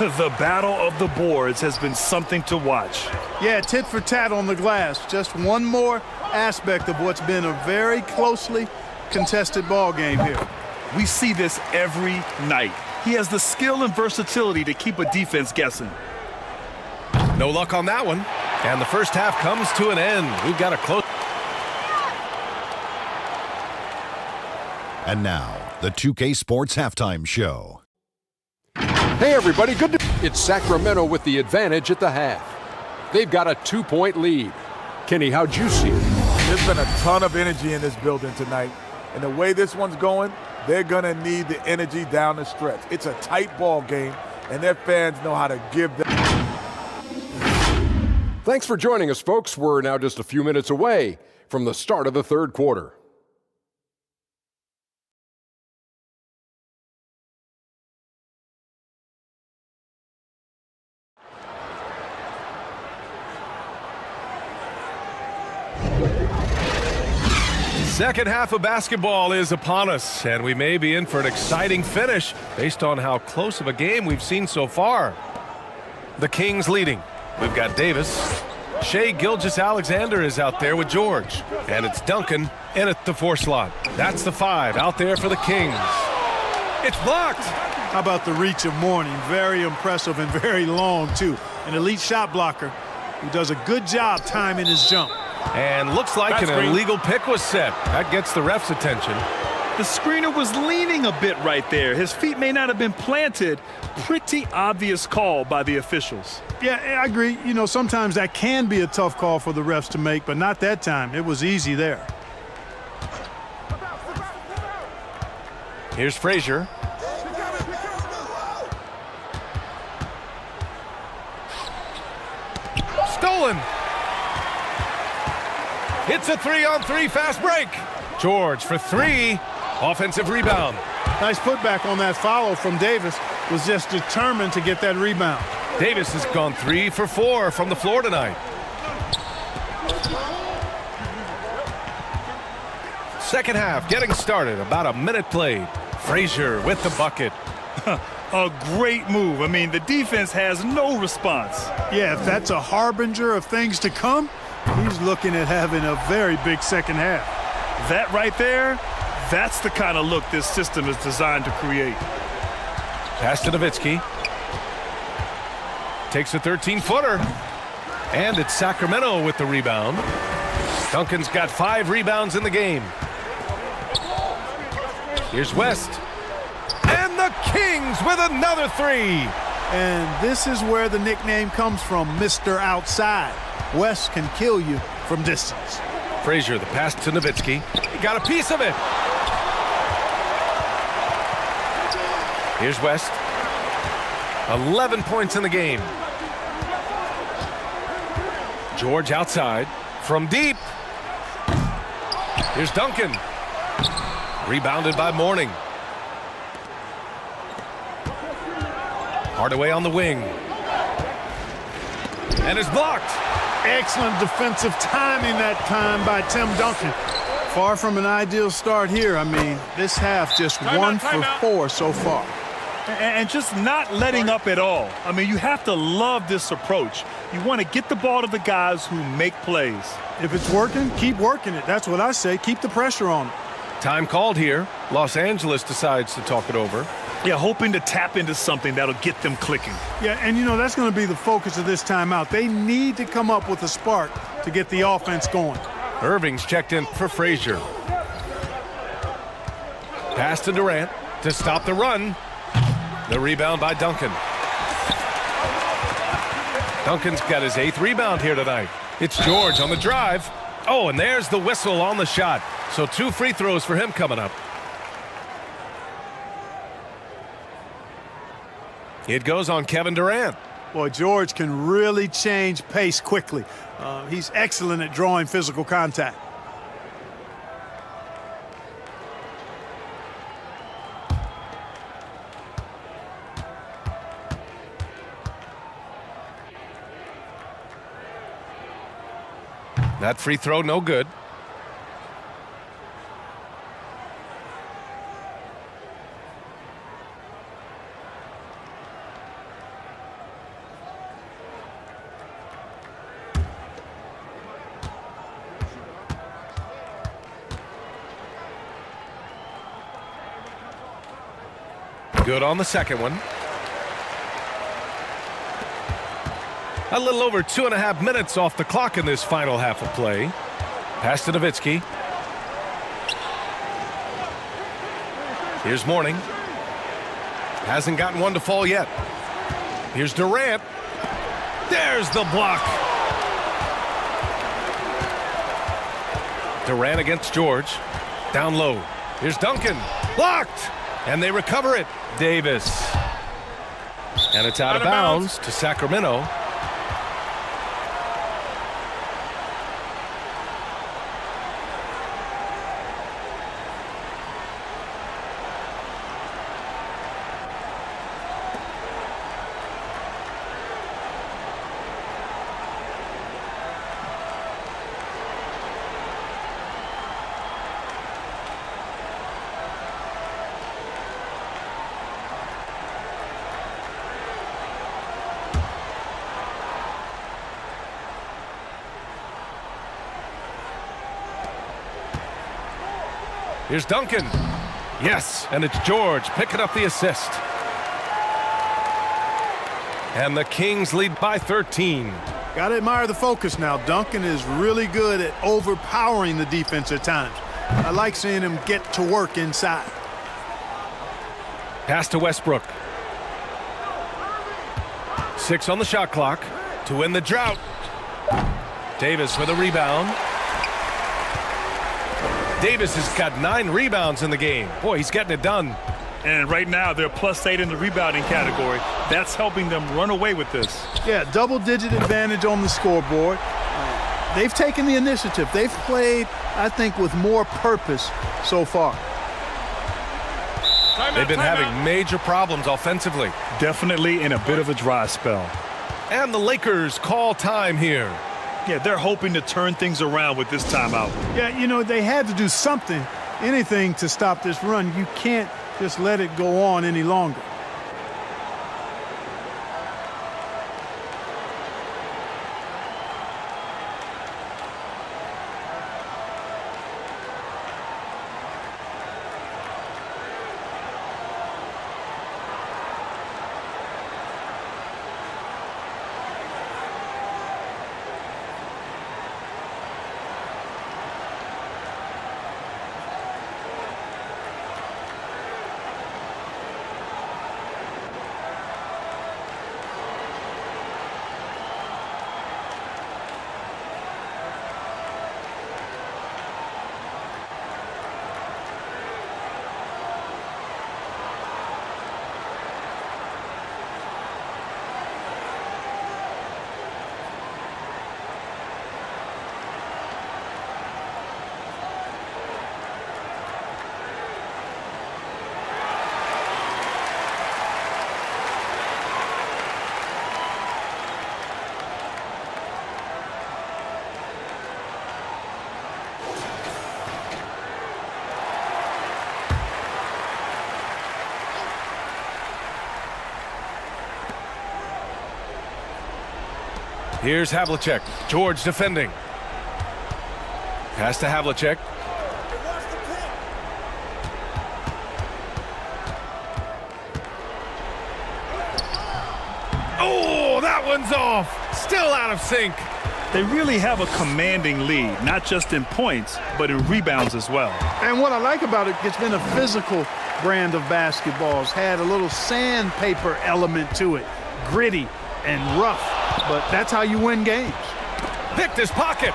The battle of the boards has been something to watch. Yeah, tit for tat on the glass. Just one more aspect of what's been a very closely contested ball game here. We see this every night. He has the skill and versatility to keep a defense guessing. No luck on that one. And the first half comes to an end. We've got a close. And now, the 2K Sports Halftime Show. Hey everybody, It's Sacramento with the advantage at the half. They've got a 2-point lead. Kenny, how'd you see it? There's been a ton of energy in this building tonight. And the way this one's going, they're going to need the energy down the stretch. It's a tight ball game, and their fans know how to give them. Thanks for joining us, folks. We're now just a few minutes away from the start of the third quarter. Second half of basketball is upon us, and we may be in for an exciting finish based on how close of a game we've seen so far. The Kings leading. We've got Davis. Shai Gilgeous-Alexander is out there with George. And it's Duncan in at the 4 slot. That's the 5 out there for the Kings. It's blocked. How about the reach of Mourning? Very impressive and very long, too. An elite shot blocker who does a good job timing his jump. And looks like an illegal pick was set. That gets the ref's attention. The screener was leaning a bit right there. His feet may not have been planted. Pretty obvious call by the officials. Yeah, I agree. You know, sometimes that can be a tough call for the refs to make, but not that time. It was easy there. Here's Frazier. Stolen. It's a 3-on-3 fast break. George for 3. Offensive rebound. Nice putback on that follow from Davis. Was just determined to get that rebound. Davis has gone 3 for 4 from the floor tonight. Second half getting started. About a minute played. Frazier with the bucket. A great move. I mean, the defense has no response. Yeah, if that's a harbinger of things to come, he's looking at having a very big second half. That right there, that's the kind of look this system is designed to create. Pass to Nowitzki. Takes a 13-footer. And it's Sacramento with the rebound. Duncan's got 5 rebounds in the game. Here's West. And the Kings with another 3. And this is where the nickname comes from, Mr. Outside. West can kill you from distance. Frazier, the pass to Nowitzki. He got a piece of it. Here's West. 11 points in the game. George outside. From deep. Here's Duncan. Rebounded by Mourning. Hardaway on the wing. And is blocked. Excellent defensive timing that time by Tim Duncan. Far from an ideal start here. I mean, this half just one for 4 so far. And just not letting up at all. I mean, you have to love this approach. You want to get the ball to the guys who make plays. If it's working, keep working it. That's what I say. Keep the pressure on it. Time called here. Los Angeles decides to talk it over. Yeah, hoping to tap into something that'll get them clicking. Yeah, and you know, that's going to be the focus of this timeout. They need to come up with a spark to get the offense going. Irving's checked in for Frazier. Pass to Durant to stop the run. The rebound by Duncan. Duncan's got his 8th rebound here tonight. It's George on the drive. Oh, and there's the whistle on the shot. So 2 free throws for him coming up. It goes on Kevin Durant. Boy, George can really change pace quickly. He's excellent at drawing physical contact. That free throw, no good. Good on the second one. A little over 2.5 minutes off the clock in this final half of play. Pass to Nowitzki. Here's Mourning. Hasn't gotten one to fall yet. Here's Durant. There's the block. Durant against George. Down low. Here's Duncan. Blocked. And they recover it. Davis. And it's out of bounds to Sacramento. Here's Duncan. Yes, and it's George picking up the assist. And the Kings lead by 13. Got to admire the focus now. Duncan is really good at overpowering the defense at times. I like seeing him get to work inside. Pass to Westbrook. 6 on the shot clock to win the drought. Davis with a rebound. Davis has got 9 rebounds in the game. Boy, he's getting it done. And right now, they're +8 in the rebounding category. That's helping them run away with this. Yeah, double-digit advantage on the scoreboard. They've taken the initiative. They've played, I think, with more purpose so far. They've been having major problems offensively. Definitely in a bit of a dry spell. And the Lakers call time here. Yeah, they're hoping to turn things around with this timeout. Yeah, you know, they had to do something, anything to stop this run. You can't just let it go on any longer. Here's Havlicek. George defending. Pass to Havlicek. Oh, that one's off. Still out of sync. They really have a commanding lead, not just in points, but in rebounds as well. And what I like about it, it's been a physical brand of basketball. It's had a little sandpaper element to it. Gritty and rough. But that's how you win games. Picked his pocket.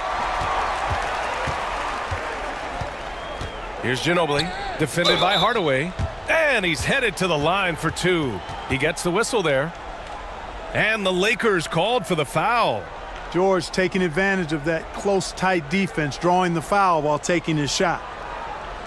Here's Ginobili, defended by Hardaway. And he's headed to the line for 2. He gets the whistle there. And the Lakers called for the foul. George taking advantage of that close, tight defense, drawing the foul while taking his shot.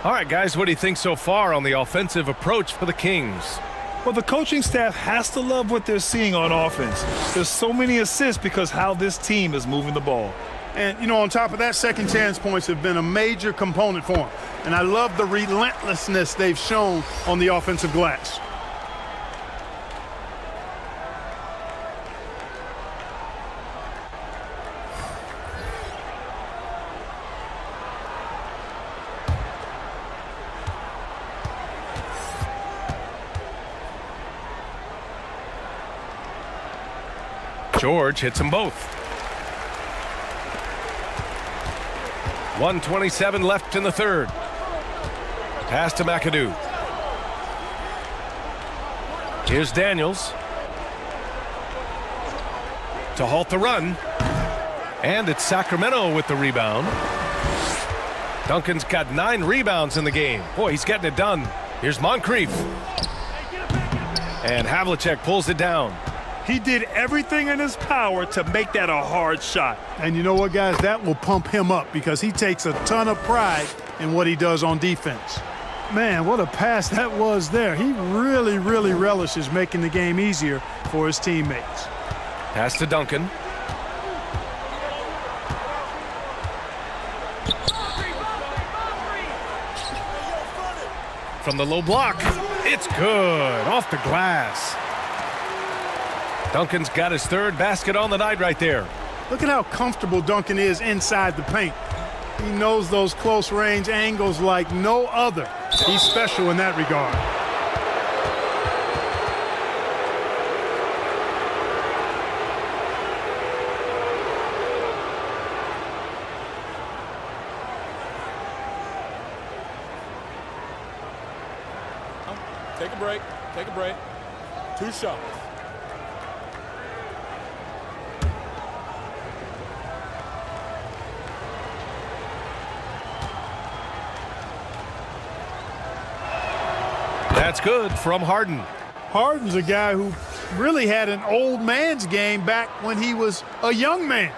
All right, guys, what do you think so far on the offensive approach for the Kings? Well, the coaching staff has to love what they're seeing on offense. There's so many assists because how this team is moving the ball. And, you know, on top of that, second chance points have been a major component for them. And I love the relentlessness they've shown on the offensive glass. George hits them both. 1:27 left in the third. Pass to McAdoo. Here's Daniels to halt the run. And it's Sacramento with the rebound. Duncan's got 9 rebounds in the game. Boy, he's getting it done. Here's Moncrief. And Havlicek pulls it down. He did everything in his power to make that a hard shot. And you know what, guys? That will pump him up because he takes a ton of pride in what he does on defense. Man, what a pass that was there. He really, really relishes making the game easier for his teammates. Pass to Duncan. From the low block. It's good. Off the glass. Duncan's got his 3rd basket on the night right there. Look at how comfortable Duncan is inside the paint. He knows those close range angles like no other. He's special in that regard. Take a break. Take a break. 2 shots. That's good from Harden. Harden's a guy who really had an old man's game back when he was a young man.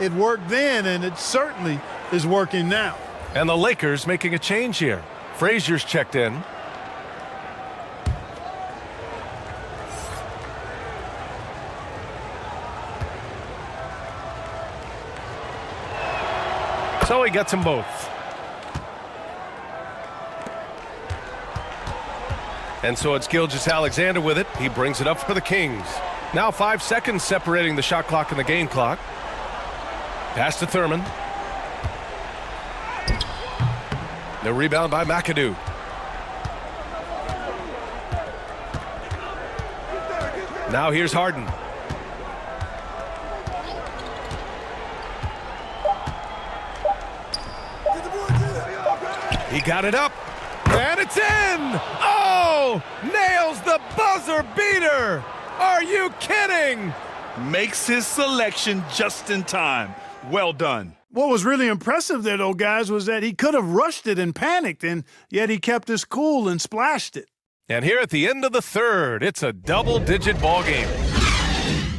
It worked then, and it certainly is working now. And the Lakers making a change here. Frazier's checked in. So he gets them both. And so it's Gilgeous-Alexander with it. He brings it up for the Kings. Now 5 seconds separating the shot clock and the game clock. Pass to Thurman. The rebound by McAdoo. Now here's Harden. He got it up. And it's in! Oh! Nails the buzzer beater! Are you kidding? Makes his selection just in time. Well done. What was really impressive there, though, guys, was that he could have rushed it and panicked, and yet he kept his cool and splashed it. And here at the end of the third, it's a double-digit ball game.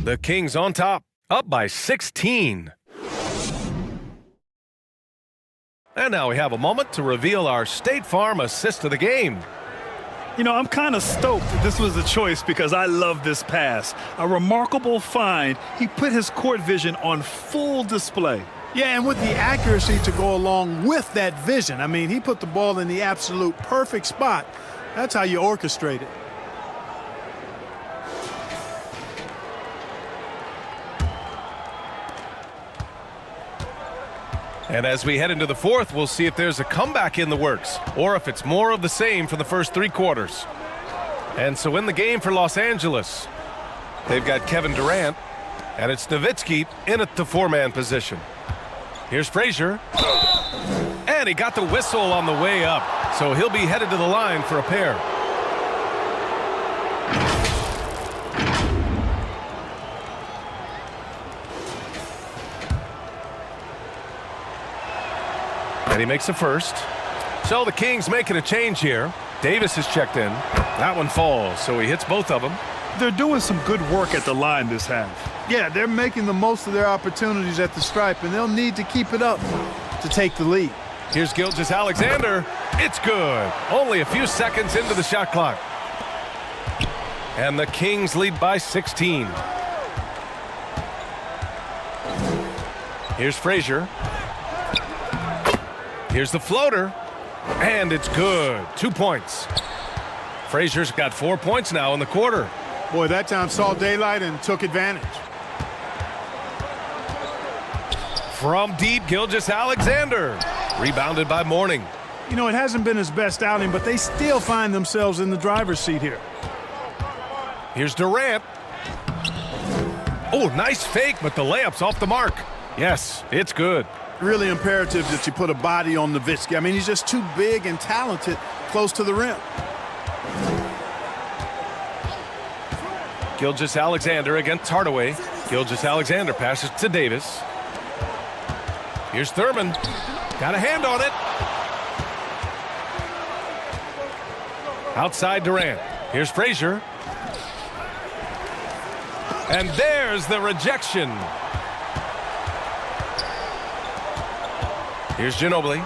The Kings on top, up by 16. And now we have a moment to reveal our State Farm assist of the game. You know, I'm kind of stoked that this was the choice because I love this pass. A remarkable find. He put his court vision on full display. Yeah, and with the accuracy to go along with that vision. I mean, he put the ball in the absolute perfect spot. That's how you orchestrate it. And as we head into the fourth, we'll see if there's a comeback in the works or if it's more of the same for the first 3 quarters. And so in the game for Los Angeles, they've got Kevin Durant, and it's Nowitzki in at the 4-man position. Here's Frazier, and he got the whistle on the way up, so he'll be headed to the line for a pair. And he makes a first. So the Kings making a change here. Davis is checked in. That one falls, so he hits both of them. They're doing some good work at the line this half. Yeah, they're making the most of their opportunities at the stripe, and they'll need to keep it up to take the lead. Here's Gilgeous-Alexander. It's good. Only a few seconds into the shot clock. And the Kings lead by 16. Here's Frazier. Here's the floater. And it's good. 2 points. Frazier's got 4 points now in the quarter. Boy, that time saw daylight and took advantage. From deep, Gilgeous-Alexander. Rebounded by Mourning. You know, it hasn't been his best outing, but they still find themselves in the driver's seat here. Here's Durant. Oh, nice fake, but the layup's off the mark. Yes, it's good. Really imperative that you put a body on Nowitzki. I mean, he's just too big and talented close to the rim. Gilgeous-Alexander against Hardaway. Gilgeous-Alexander passes to Davis. Here's Thurman. Got a hand on it. Outside Durant. Here's Frazier. And there's the rejection. Here's Ginobili.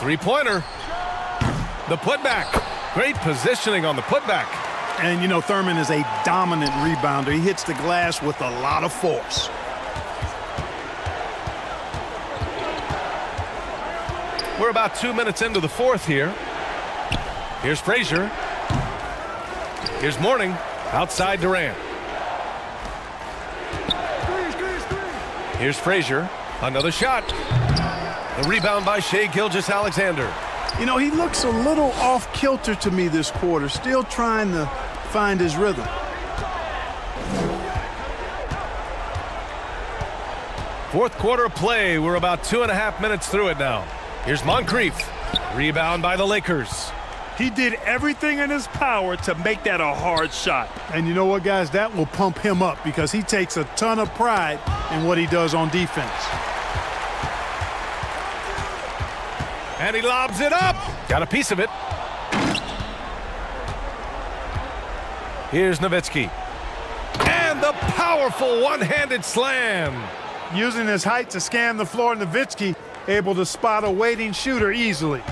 Three-pointer. The putback. Great positioning on the putback. And, you know, Thurman is a dominant rebounder. He hits the glass with a lot of force. We're about 2 minutes into the fourth here. Here's Frazier. Here's Mourning. Outside Durant. Here's Frazier. Another shot. The rebound by Shai Gilgeous-Alexander. You know, he looks a little off kilter to me this quarter, still trying to find his rhythm. Fourth quarter of play. We're about 2.5 minutes through it now. Here's Moncrief. Rebound by the Lakers. He did everything in his power to make that a hard shot. And you know what, guys? That will pump him up because he takes a ton of pride in what he does on defense. And he lobs it up. Got a piece of it. Here's Nowitzki. And the powerful one-handed slam. Using his height to scan the floor, Nowitzki able to spot a waiting shooter easily.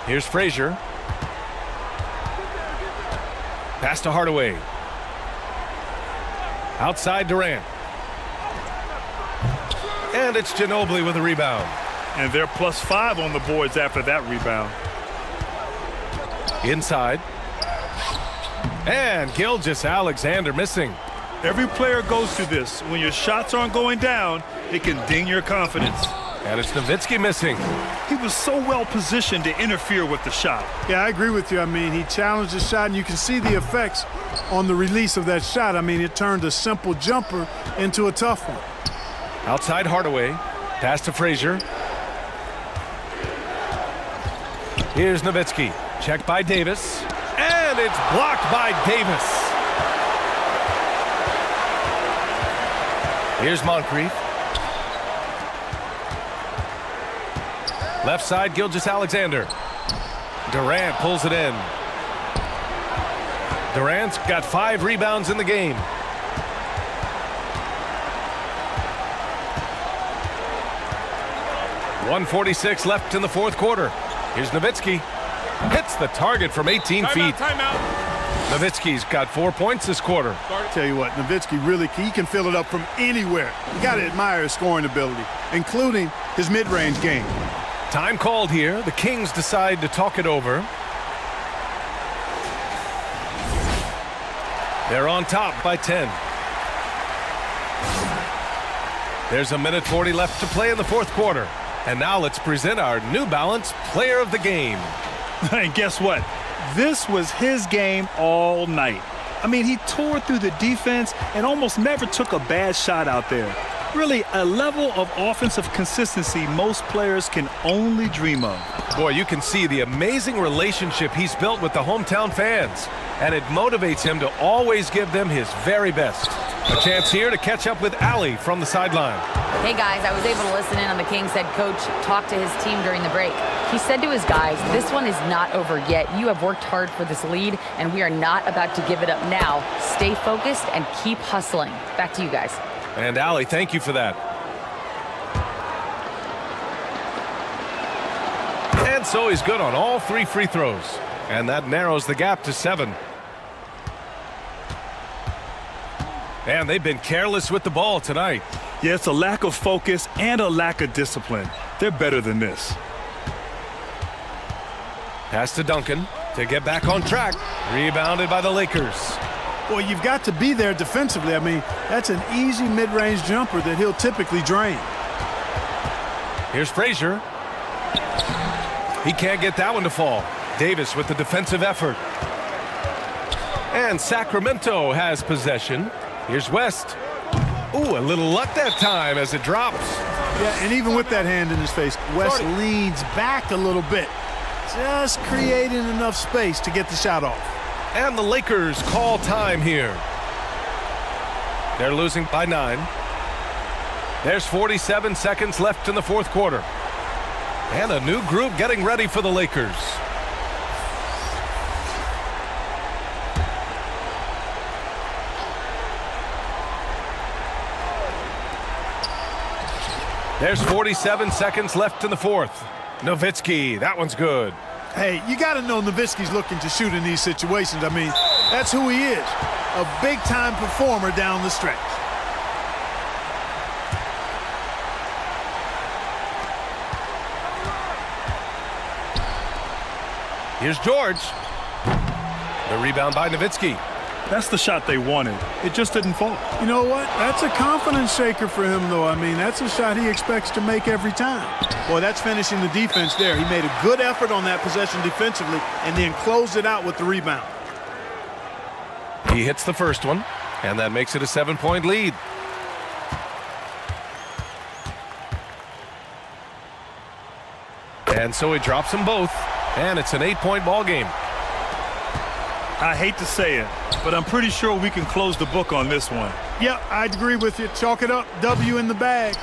Here's Frazier. Pass to Hardaway. Outside Durant. And it's Ginobili with a rebound. And they're +5 on the boards after that rebound. Inside. And Gilgeous-Alexander missing. Every player goes through this. When your shots aren't going down, it can ding your confidence. And it's Nowitzki missing. He was so well positioned to interfere with the shot. Yeah, I agree with you. I mean, he challenged the shot, and you can see the effects on the release of that shot. I mean, it turned a simple jumper into a tough one. Outside Hardaway. Pass to Frazier. Here's Nowitzki. Checked by Davis. And it's blocked by Davis. Here's Moncrief. Left side, Gilgeous-Alexander. Durant pulls it in. Durant's got 5 rebounds in the game. .146 left in the fourth quarter. Here's Nowitzki. Hits the target from 18 feet. Timeout. Nowitzki's got 4 points this quarter. Tell you what, Nowitzki really, he can fill it up from anywhere. You got to admire his scoring ability, including his mid-range game. Time called here. The Kings decide to talk it over. They're on top by 10. There's 1:40 left to play in the fourth quarter. And now let's present our New Balance Player of the Game. And guess what? This was his game all night. I mean, he tore through the defense and almost never took a bad shot out there. Really, a level of offensive consistency most players can only dream of. Boy, you can see the amazing relationship he's built with the hometown fans, and it motivates him to always give them his very best. A chance here to catch up with Allie from the sideline. Hey guys, I was able to listen in on the Kings head coach talk to his team during the break. He said to his guys, this one is not over yet. You have worked hard for this lead, and we are not about to give it up now. Stay focused and keep hustling. Back to you guys. And Allie, thank you for that. And so he's good on all 3 free throws. And that narrows the gap to 7. And they've been careless with the ball tonight. Yeah, it's a lack of focus and a lack of discipline. They're better than this. Pass to Duncan to get back on track. Rebounded by the Lakers. Well, you've got to be there defensively. I mean, that's an easy mid-range jumper that he'll typically drain. Here's Frazier. He can't get that one to fall. Davis with the defensive effort. And Sacramento has possession. Here's West. Ooh, a little luck that time as it drops. Yeah, and even with that hand in his face, West leans back a little bit, just creating enough space to get the shot off. And the Lakers call time here. They're losing by 9. There's 47 seconds left in the fourth quarter. And a new group getting ready for the Lakers. There's 47 seconds left in the fourth. Nowitzki, that one's good. Hey, you got to know Nowitzki's looking to shoot in these situations. I mean, that's who he is, a big-time performer down the stretch. Here's George. The rebound by Nowitzki. That's the shot they wanted. It just didn't fall. You know what? That's a confidence shaker for him, though. I mean, that's a shot he expects to make every time. Boy, that's finishing the defense there. He made a good effort on that possession defensively and then closed it out with the rebound. He hits the first one, and that makes it a 7-point lead. And so he drops them both, and it's an 8-point ball game. I hate to say it, but I'm pretty sure we can close the book on this one. Yep, I'd agree with you. Chalk it up. W in the bag.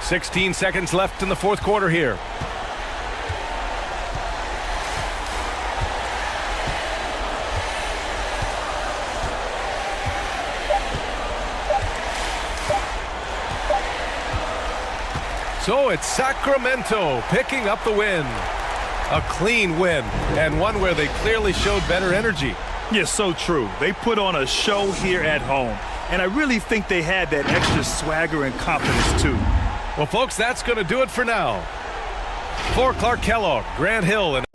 16 seconds left in the fourth quarter here. So it's Sacramento picking up the win. A clean win, and one where they clearly showed better energy. Yes, so true. They put on a show here at home, and I really think they had that extra swagger and confidence, too. Well, folks, that's going to do it for now. For Clark Kellogg, Grant Hill, and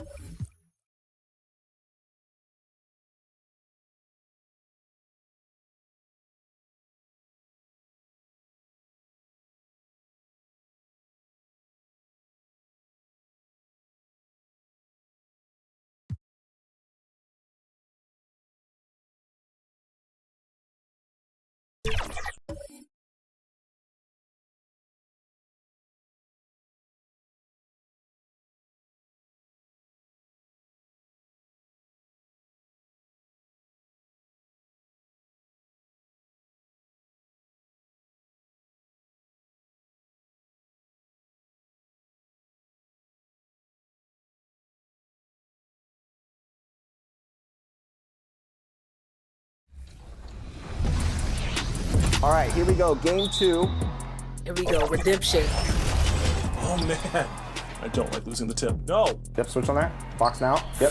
All right, here we go. Game 2. Here we go. Redemption. Oh, man. I don't like losing the tip. No. Yep, switch on there. Box now. Yep.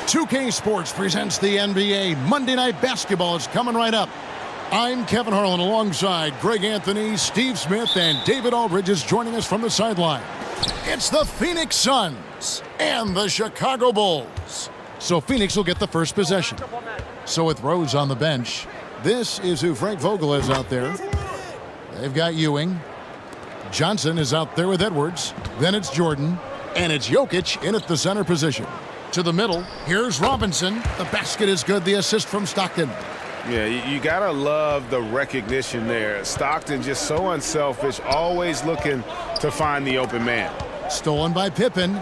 .2K Sports presents the NBA. Monday Night Basketball is coming right up. I'm Kevin Harlan alongside Greg Anthony, Steve Smith, and David Aldridge is joining us from the sideline. It's the Phoenix Suns and the Chicago Bulls. So Phoenix will get the first possession. So with Rose on the bench, this is who Frank Vogel is out there. They've got Ewing. Johnson is out there with Edwards. Then it's Jordan. And it's Jokic in at the center position. To the middle, here's Robinson. The basket is good. The assist from Stockton. Yeah, you got to love the recognition there. Stockton just so unselfish, always looking to find the open man. Stolen by Pippen.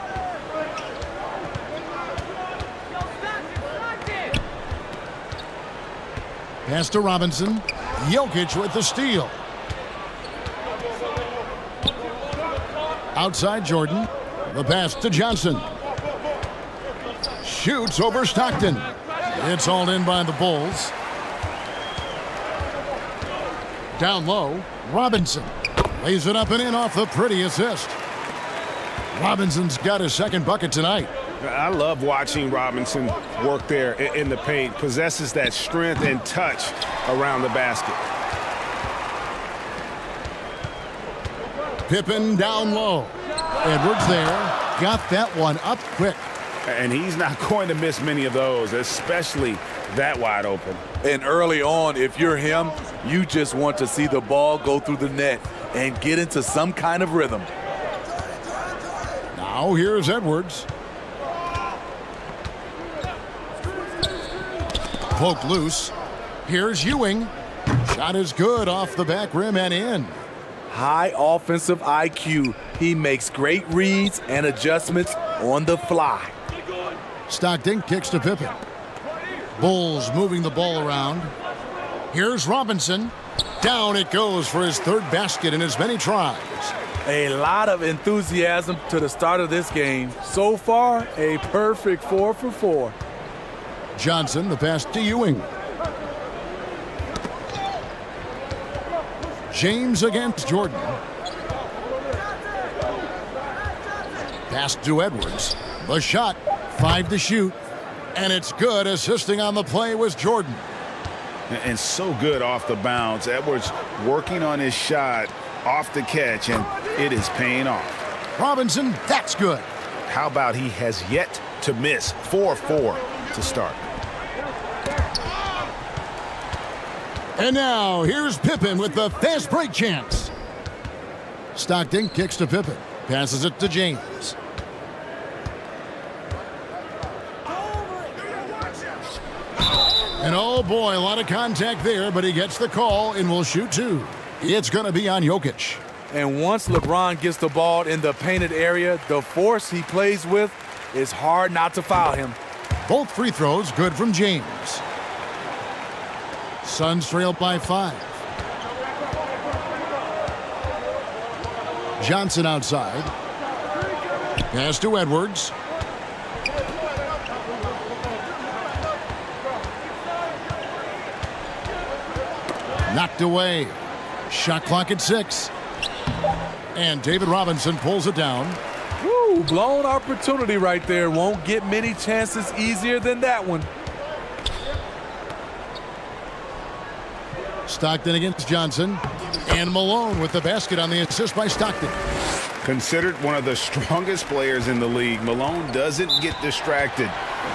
Pass to Robinson. Jokic with the steal. Outside Jordan. The pass to Johnson. Shoots over Stockton. It's hauled in by the Bulls. Down low, Robinson lays it up and in off the pretty assist. Robinson's got his second bucket tonight. I love watching Robinson work there in the paint. Possesses that strength and touch around the basket. Pippen down low. Edwards there. Got that one up quick. And he's not going to miss many of those, especially that wide open. And early on, if you're him, you just want to see the ball go through the net and get into some kind of rhythm. Now here's Edwards. Poke loose. Here's Ewing. Shot is good off the back rim and in. High offensive IQ. He makes great reads and adjustments on the fly. Stockton kicks to Pippen. Bulls moving the ball around. Here's Robinson. Down it goes for his third basket in as many tries. A lot of enthusiasm to the start of this game. So far, a perfect 4 for 4. Johnson, the pass to Ewing. James against Jordan. Pass to Edwards. The shot, 5 to shoot. And it's good. Assisting on the play was Jordan. And so good off the bounce. Edwards working on his shot off the catch, and it is paying off. Robinson, that's good. How about he has yet to miss? 4-4 to start. And now here's Pippen with the fast break chance. Stockton kicks to Pippen. Passes it to James. And oh boy, a lot of contact there, but he gets the call and will shoot 2. It's going to be on Jokic. And once LeBron gets the ball in the painted area, the force he plays with, it's hard not to foul him. Both free throws good from James. Suns trail by 5. Johnson outside. Pass to Edwards. Knocked away. Shot clock at 6. And David Robinson pulls it down. Woo, blown opportunity right there. Won't get many chances easier than that one. Stockton against Johnson. And Malone with the basket on the assist by Stockton. Considered one of the strongest players in the league, Malone doesn't get distracted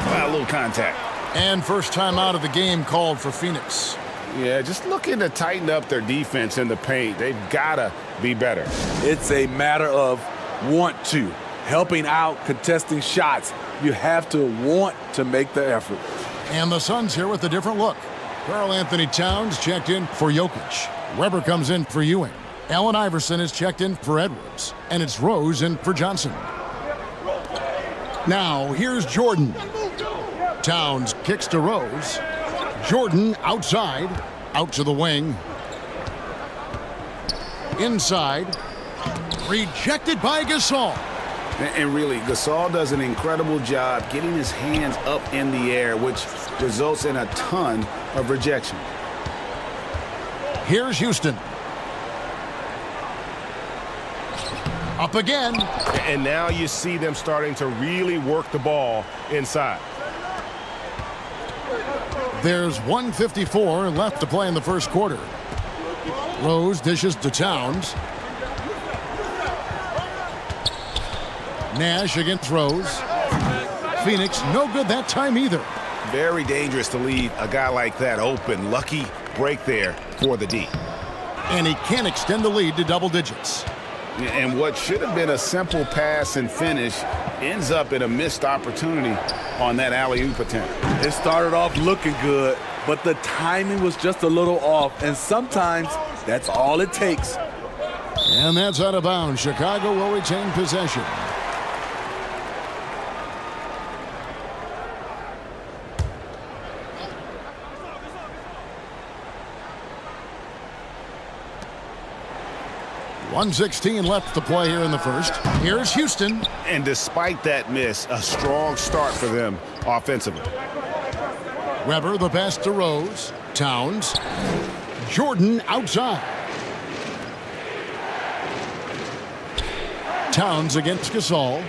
by a little contact. And first time out of the game called for Phoenix. Yeah, just looking to tighten up their defense in the paint. They've got to be better. It's a matter of want to. Helping out, contesting shots. You have to want to make the effort. And the Suns here with a different look. Karl Anthony Towns checked in for Jokic. Weber comes in for Ewing. Allen Iverson is checked in for Edwards. And it's Rose in for Johnson. Now, here's Jordan. Towns kicks to Rose. Jordan outside. Out to the wing. Inside. Rejected by Gasol. And really, Gasol does an incredible job getting his hands up in the air, which results in a ton of rejection. Here's Houston. Up again. And now you see them starting to really work the ball inside. There's 1:54 left to play in the first quarter. Rose dishes to Towns. Nash against Rose. Phoenix no good that time either. Very dangerous to leave a guy like that open. Lucky break there for the D. And he can't extend the lead to double digits. And what should have been a simple pass and finish ends up in a missed opportunity on that alley-oop attempt. It started off looking good, but the timing was just a little off, and sometimes that's all it takes. And that's out of bounds. Chicago will retain possession. .116 left to play here in the first. Here's Houston. And despite that miss, a strong start for them offensively. Weber, the pass to Rose. Towns. Jordan outside. Towns against Gasol.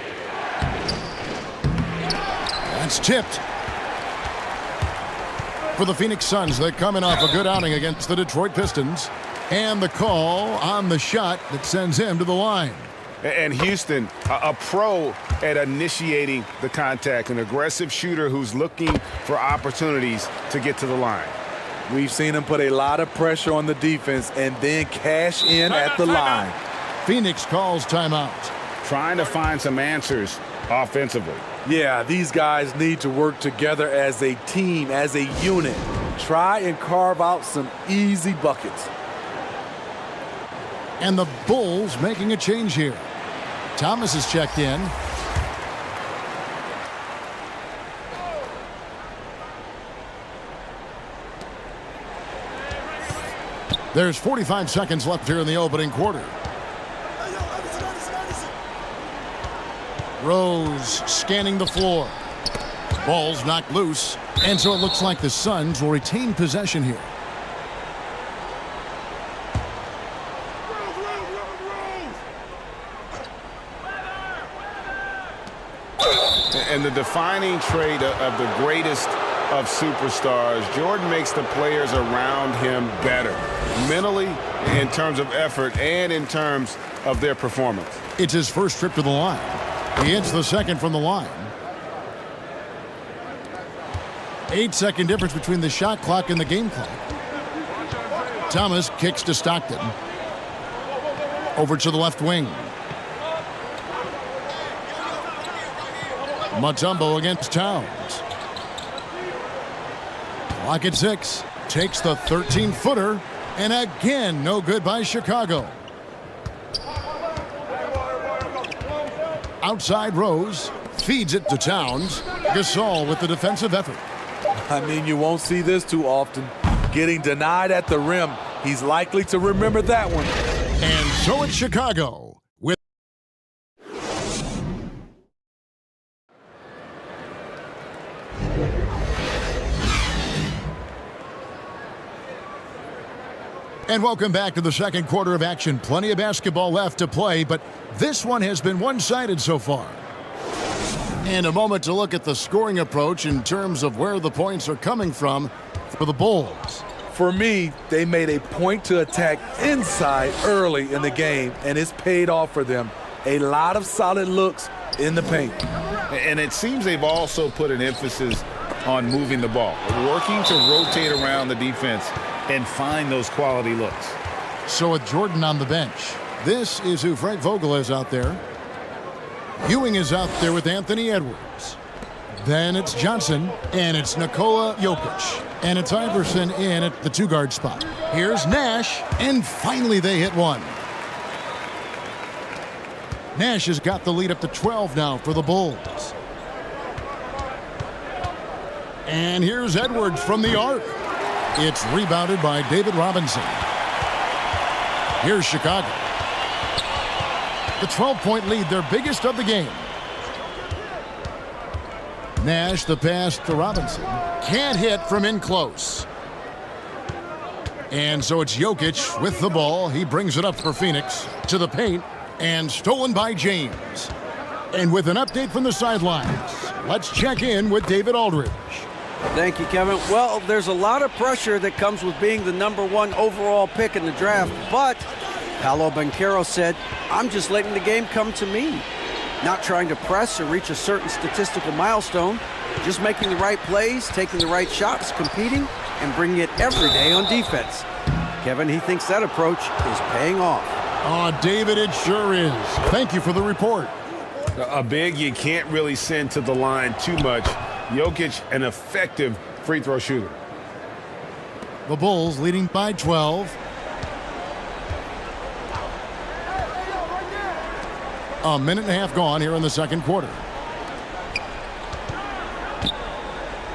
That's tipped. For the Phoenix Suns, they're coming off a good outing against the Detroit Pistons. And the call on the shot that sends him to the line. And Houston, a pro at initiating the contact, an aggressive shooter who's looking for opportunities to get to the line. We've seen him put a lot of pressure on the defense and then cash in at the line. Phoenix calls timeout. Trying to find some answers offensively. Yeah, these guys need to work together as a team, as a unit. Try and carve out some easy buckets. And the Bulls making a change here. Thomas is checked in. There's 45 seconds left here in the opening quarter. Rose scanning the floor. Ball's knocked loose, and so it looks like the Suns will retain possession here. And the defining trait of the greatest of superstars, Jordan makes the players around him better, mentally, in terms of effort, and in terms of their performance. It's his first trip to the line. He hits the second from the line. 8-second difference between the shot clock and the game clock. Thomas kicks to Stockton. Over to the left wing. Mutombo against Towns. Clock at 6. Takes the 13-footer. And again, no good by Chicago. Outside Rose. Feeds it to Towns. Gasol with the defensive effort. I mean, you won't see this too often. Getting denied at the rim. He's likely to remember that one. And so it's Chicago with. And welcome back to the second quarter of action. Plenty of basketball left to play, but this one has been one-sided so far. And a moment to look at the scoring approach in terms of where the points are coming from for the Bulls. For me, they made a point to attack inside early in the game, and it's paid off for them. A lot of solid looks in the paint. And it seems they've also put an emphasis on moving the ball, working to rotate around the defense and find those quality looks. So with Jordan on the bench, this is who Frank Vogel is out there. Ewing is out there with Anthony Edwards. Then it's Johnson, and it's Nikola Jokic. And it's Iverson in at the two-guard spot. Here's Nash, and finally they hit one. Nash has got the lead up to 12 now for the Bulls. And here's Edwards from the arc. It's rebounded by David Robinson. Here's Chicago. The 12-point lead, their biggest of the game. Nash, the pass to Robinson. Can't hit from in close. And so it's Jokic with the ball. He brings it up for Phoenix to the paint and stolen by James. And with an update from the sidelines, let's check in with David Aldridge. Thank you, Kevin. Well, there's a lot of pressure that comes with being the #1 overall pick in the draft, but Paolo Banchero said, I'm just letting the game come to me. Not trying to press or reach a certain statistical milestone, just making the right plays, taking the right shots, competing, and bringing it every day on defense. Kevin, he thinks that approach is paying off. Oh, David, it sure is. Thank you for the report. A big you can't really send to the line too much. Jokic, an effective free throw shooter. The Bulls leading by 12. A minute and a half gone here in the second quarter.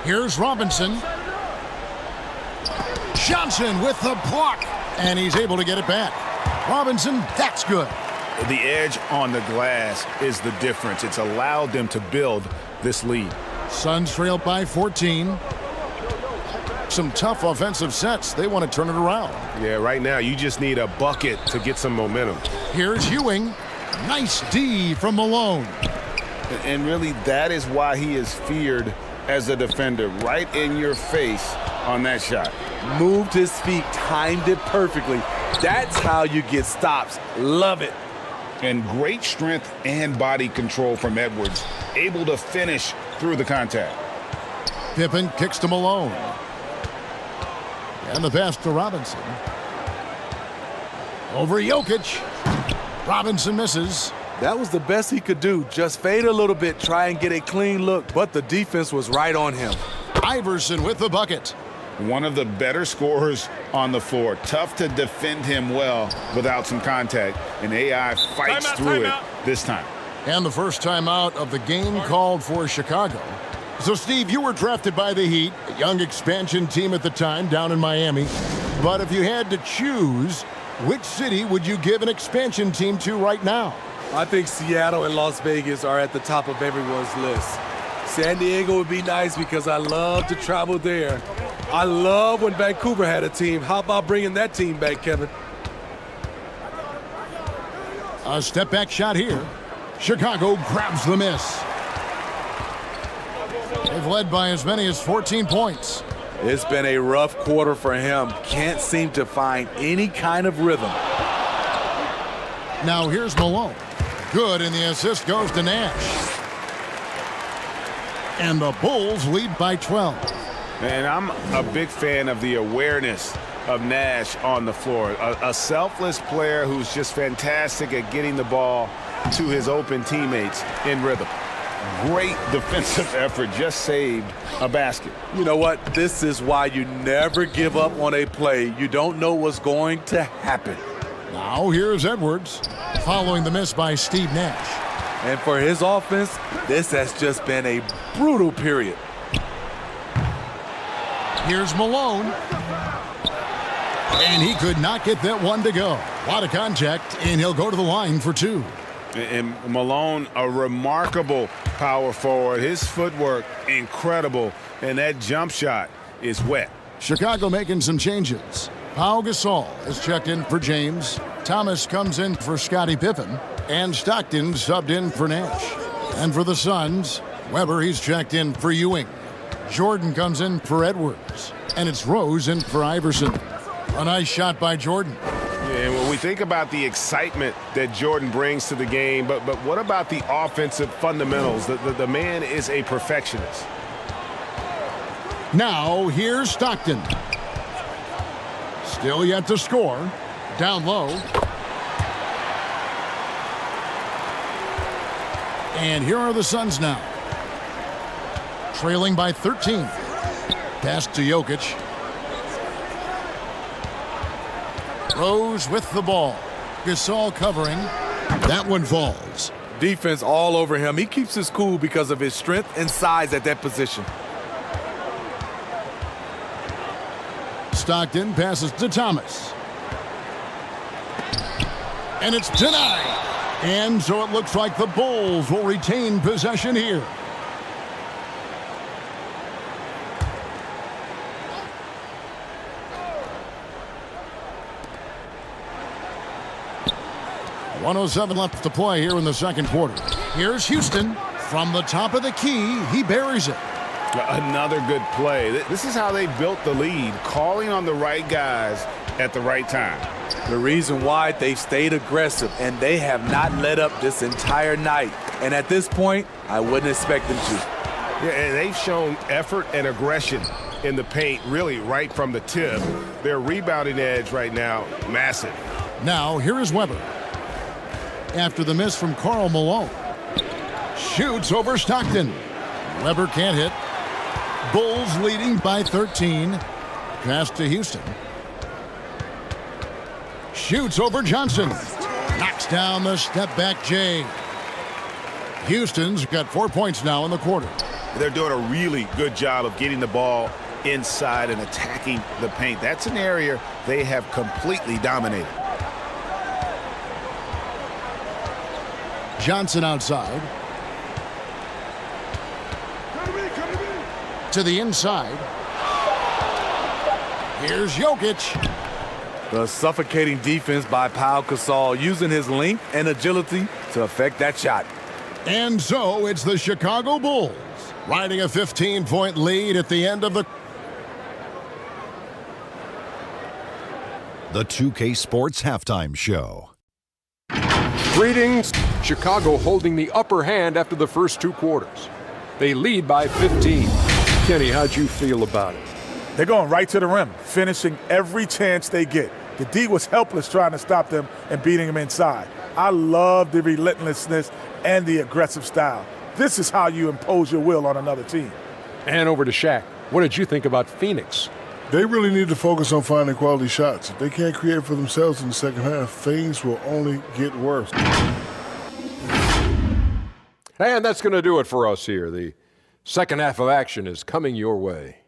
Here's Robinson. Johnson with the block. And he's able to get it back. Robinson, that's good. The edge on the glass is the difference. It's allowed them to build this lead. Suns trail by 14. Some tough offensive sets. They want to turn it around. Yeah, right now you just need a bucket to get some momentum. Here's Ewing. Nice D from Malone. And really that is why he is feared as a defender. Right in your face on that shot. Moved his feet, timed it perfectly. That's how you get stops. Love it. And great strength and body control from Edwards, able to finish through the contact. Pippen kicks to Malone. And the pass to Robinson. Over Jokic. Robinson misses. That was the best he could do. Just fade a little bit, try and get a clean look, but the defense was right on him. Iverson with the bucket. One of the better scorers on the floor. Tough to defend him well without some contact. And AI fights through it this time. And the first timeout of the game called for Chicago. So, Steve, you were drafted by the Heat, a young expansion team at the time down in Miami. But if you had to choose, which city would you give an expansion team to right now? I think Seattle and Las Vegas are at the top of everyone's list. San Diego would be nice because I love to travel there. I love when Vancouver had a team. How about bringing that team back, Kevin? A step-back shot here. Chicago grabs the miss. They've led by as many as 14 points. It's been a rough quarter for him. Can't seem to find any kind of rhythm. Now here's Malone. Good, and the assist goes to Nash. And the Bulls lead by 12. And I'm a big fan of the awareness of Nash on the floor. A selfless player who's just fantastic at getting the ball to his open teammates in rhythm. Great defensive effort, just saved a basket. You know what? This is why you never give up on a play. You don't know what's going to happen. Now here's Edwards, following the miss by Steve Nash. And for his offense, this has just been a brutal period. Here's Malone. And he could not get that one to go. A lot of contact, and he'll go to the line for two. And Malone, a remarkable power forward. His footwork, incredible. And that jump shot is wet. Chicago making some changes. Pau Gasol is checked in for James. Thomas comes in for Scottie Pippen. And Stockton subbed in for Nash. And for the Suns, Weber, he's checked in for Ewing. Jordan comes in for Edwards. And it's Rose in for Iverson. A nice shot by Jordan. And when we think about the excitement that Jordan brings to the game, but what about the offensive fundamentals? The man is a perfectionist. Now here's Stockton. Still yet to score. Down low. And here are the Suns now. Trailing by 13. Pass to Jokic. Rose with the ball. Gasol covering. That one falls. Defense all over him. He keeps his cool because of his strength and size at that position. Stockton passes to Thomas. And it's denied. And so it looks like the Bulls will retain possession here. .107 left to play here in the second quarter. Here's Houston. From the top of the key, he buries it. Another good play. This is how they built the lead, calling on the right guys at the right time. The reason why they stayed aggressive, and they have not let up this entire night. And at this point, I wouldn't expect them to. Yeah, and they've shown effort and aggression in the paint, really right from the tip. Their rebounding edge right now, massive. Now, here is Weber. After the miss from Karl Malone. Shoots over Stockton. Weber can't hit. Bulls leading by 13. Pass to Houston. Shoots over Johnson. Knocks down the step-back J. Houston's got 4 points now in the quarter. They're doing a really good job of getting the ball inside and attacking the paint. That's an area they have completely dominated. Johnson outside. To the inside. Here's Jokic. The suffocating defense by Pau Gasol, using his length and agility to affect that shot. And so it's the Chicago Bulls riding a 15-point lead at the end of the... the 2K Sports Halftime Show. Greetings. Chicago holding the upper hand after the first 2 quarters. They lead by 15. Kenny, how'd you feel about it? They're going right to the rim, finishing every chance they get. The D was helpless trying to stop them and beating them inside. I love the relentlessness and the aggressive style. This is how you impose your will on another team. And over to Shaq. What did you think about Phoenix? They really need to focus on finding quality shots. If they can't create for themselves in the second half, things will only get worse. And that's going to do it for us here. The second half of action is coming your way.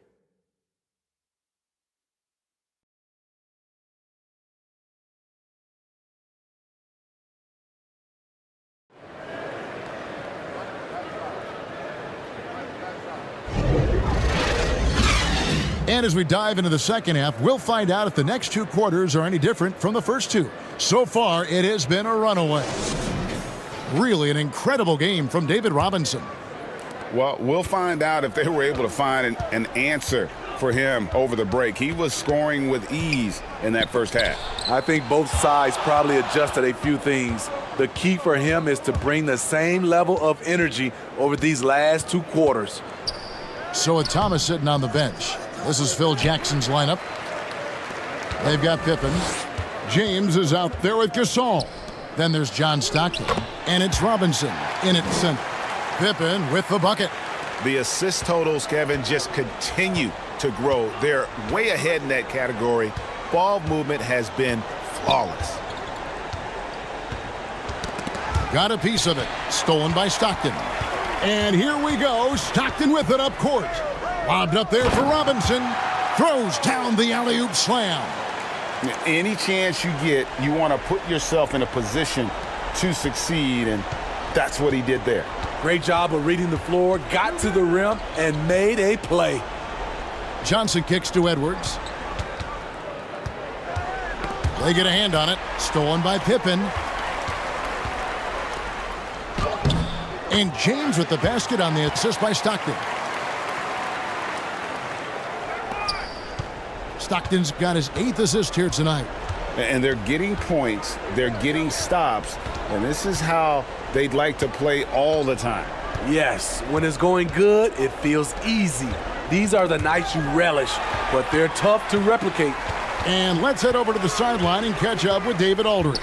And as we dive into the second half, we'll find out if the next 2 quarters are any different from the first 2. So far, it has been a runaway. Really an incredible game from David Robinson. Well, we'll find out if they were able to find an answer for him over the break. He was scoring with ease in that first half. I think both sides probably adjusted a few things. The key for him is to bring the same level of energy over these last 2 quarters. So with Thomas sitting on the bench, this is Phil Jackson's lineup. They've got Pippen. James is out there with Gasol. Then there's John Stockton. And it's Robinson in at center. Pippen with the bucket. The assist totals, Kevin, just continue to grow. They're way ahead in that category. Ball movement has been flawless. Got a piece of it. Stolen by Stockton. And here we go. Stockton with it up court. Lobbed up there for Robinson. Throws down the alley-oop slam. Any chance you get, you want to put yourself in a position to succeed, and that's what he did there. Great job of reading the floor, got to the rim, and made a play. Johnson kicks to Edwards. They get a hand on it. Stolen by Pippen. And James with the basket on the assist by Stockton. Stockton's got his 8th assist here tonight. And they're getting points, they're getting stops, and this is how they'd like to play all the time. Yes, when it's going good, it feels easy. These are the nights you relish, but they're tough to replicate. And let's head over to the sideline and catch up with David Aldridge.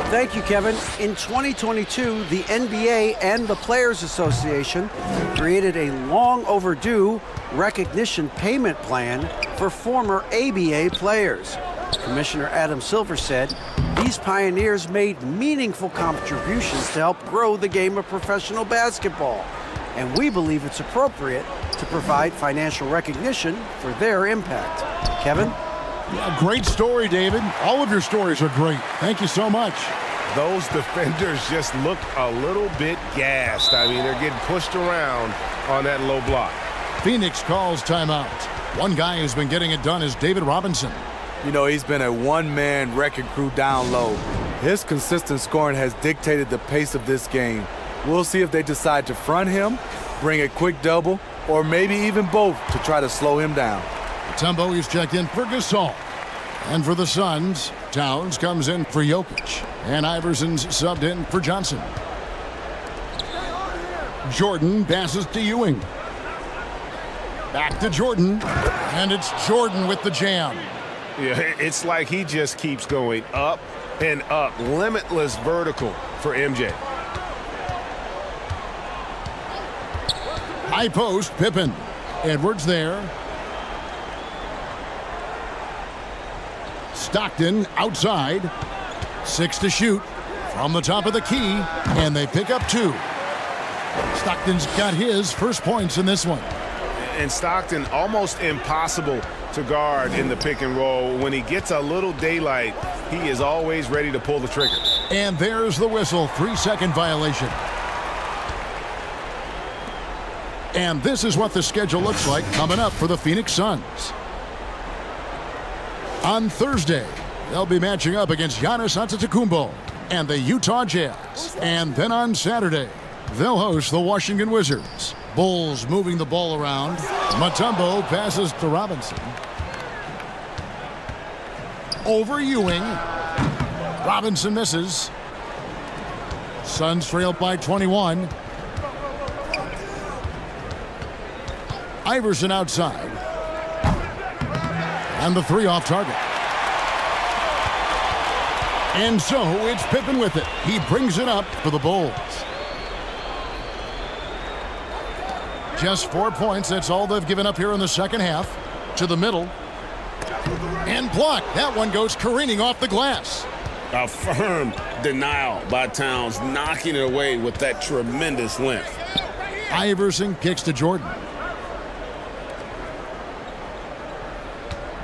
Thank you, Kevin. In 2022, the NBA and the Players Association created a long overdue recognition payment plan for former ABA players. Commissioner Adam Silver said these pioneers made meaningful contributions to help grow the game of professional basketball, and we believe it's appropriate to provide financial recognition for their impact. Kevin? Yeah, great story, David. All of your stories are great. Thank you so much. Those defenders just look a little bit gassed. I mean, they're getting pushed around on that low block. Phoenix calls timeout. One guy who's been getting it done is David Robinson. You know, he's been a one-man wrecking crew down low. His consistent scoring has dictated the pace of this game. We'll see if they decide to front him, bring a quick double, or maybe even both to try to slow him down. Mutombo is checked in for Gasol. And for the Suns, Towns comes in for Jokic. And Iverson's subbed in for Johnson. Jordan passes to Ewing. Back to Jordan. And it's Jordan with the jam. Yeah, it's like he just keeps going up and up. Limitless vertical for MJ. High post, Pippen. Edwards there. Stockton outside. 6 to shoot from the top of the key, and they pick up 2. Stockton's got his first points in this one. And Stockton almost impossible to guard in the pick and roll. When he gets a little daylight, he is always ready to pull the trigger. And there's the whistle, 3-second violation. And this is what the schedule looks like coming up for the Phoenix Suns. On Thursday, they'll be matching up against Giannis Antetokounmpo and the Utah Jazz. And then on Saturday, they'll host the Washington Wizards. Bulls moving the ball around. Mutombo passes to Robinson. over Ewing. Robinson misses. Suns trail by 21. Iverson outside. And the three off target. And so it's Pippen with it. He brings it up for the Bulls. Just 4 points. That's all they've given up here in the second half. To the middle. And blocked. That one goes careening off the glass. A firm denial by Towns, knocking it away with that tremendous length. Iverson kicks to Jordan.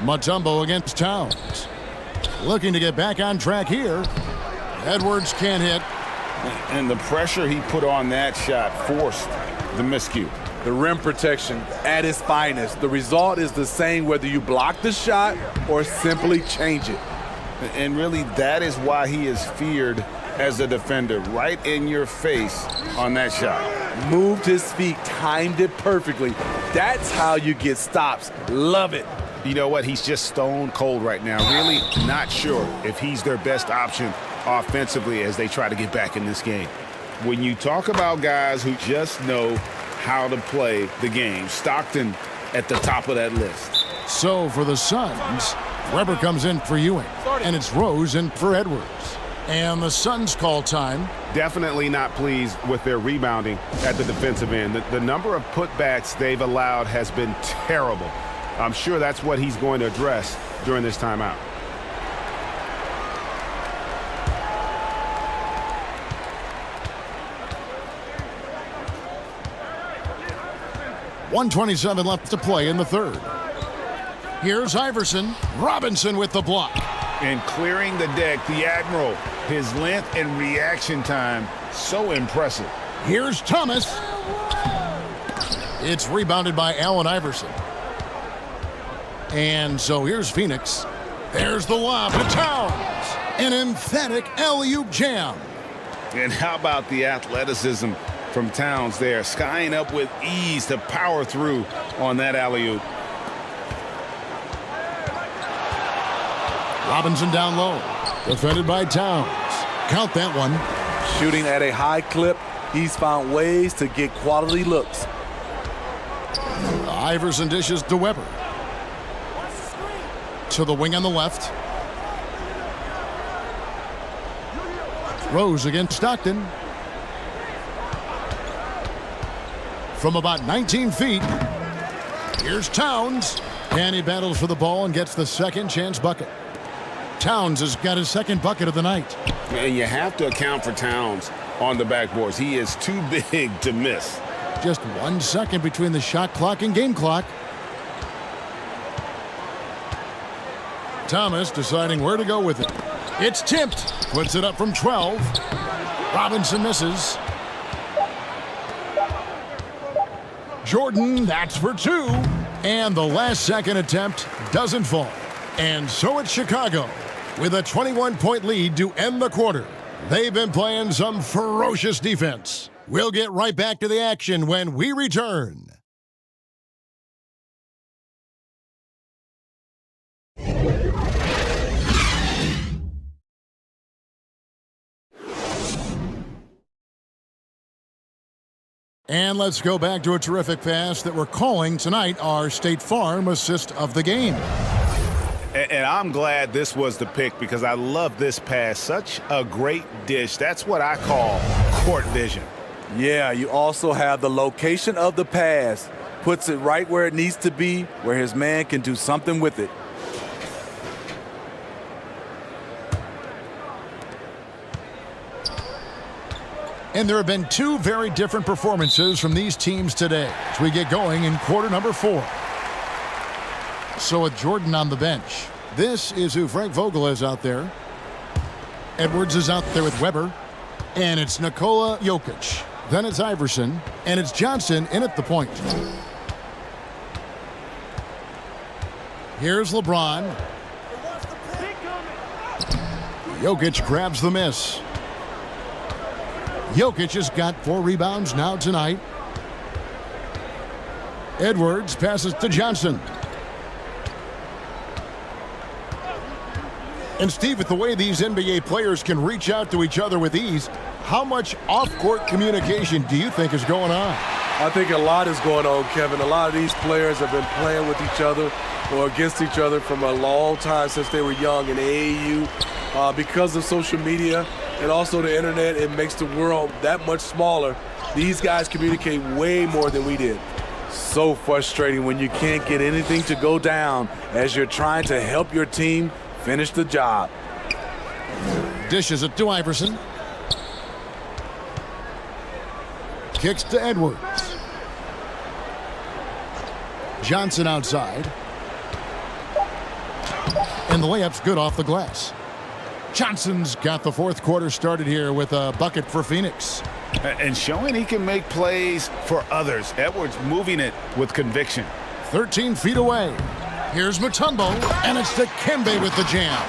Mutombo against Towns. Looking to get back on track here. Edwards can't hit. And the pressure he put on that shot forced the miscue. The rim protection at its finest. The result is the same whether you block the shot or simply change it. And really, that is why he is feared as a defender, right in your face on that shot. Moved his feet, timed it perfectly. That's how you get stops. Love it. You know what? He's just stone cold right now. Really not sure if he's their best option offensively as they try to get back in this game. When you talk about guys who just know how to play the game, Stockton at the top of that list. So for the Suns, Weber comes in for Ewing, and it's Rose in for Edwards. And the Suns call time. Definitely not pleased with their rebounding at the defensive end. The number of putbacks they've allowed has been terrible. I'm sure that's what he's going to address during this timeout. .127 left to play in the third. Here's Iverson. Robinson with the block. And clearing the deck, the Admiral. His length and reaction time, so impressive. Here's Thomas. It's rebounded by Allen Iverson. And so here's Phoenix. There's the lob to Towns. An emphatic alley-oop jam. And how about the athleticism from Towns there, skying up with ease to power through on that alley-oop. Robinson down low. Defended by Towns. Count that one. Shooting at a high clip, he's found ways to get quality looks. Iverson dishes to Weber. To the wing on the left. Rose against Stockton. From about 19 feet, here's Towns. And he battles for the ball and gets the second chance bucket. Towns has got his second bucket of the night. And you have to account for Towns on the backboards. He is too big to miss. Just 1 second between the shot clock and game clock. Thomas deciding where to go with it. It's tipped. Puts it up from 12. Robinson misses. Jordan, that's for 2. And the last second attempt doesn't fall. And so it's Chicago with a 21-point lead to end the quarter. They've been playing some ferocious defense. We'll get right back to the action when we return. And let's go back to a terrific pass that we're calling tonight our State Farm assist of the game. And I'm glad this was the pick because I love this pass. Such a great dish. That's what I call court vision. Yeah, you also have the location of the pass. Puts it right where it needs to be, where his man can do something with it. And there have been 2 very different performances from these teams today as we get going in quarter number 4. So with Jordan on the bench, this is who Frank Vogel is out there. Edwards is out there with Weber. And it's Nikola Jokic. Then it's Iverson. And it's Johnson in at the point. Here's LeBron. Jokic grabs the miss. Jokic has got 4 rebounds now tonight. Edwards passes to Johnson. And Steve, with the way these NBA players can reach out to each other with ease, how much off-court communication do you think is going on? I think a lot is going on, Kevin. A lot of these players have been playing with each other or against each other from a long time since they were young in AAU. Because of social media and also the internet, it makes the world that much smaller. These guys communicate way more than we did. So frustrating when you can't get anything to go down as you're trying to help your team finish the job. Dishes it to Iverson. Kicks to Edwards. Johnson outside. And the layup's good off the glass. Johnson's got the fourth quarter started here with a bucket for Phoenix. And showing he can make plays for others. Edwards moving it with conviction. 13 feet away. Here's Mutombo, and it's Dikembe with the jam.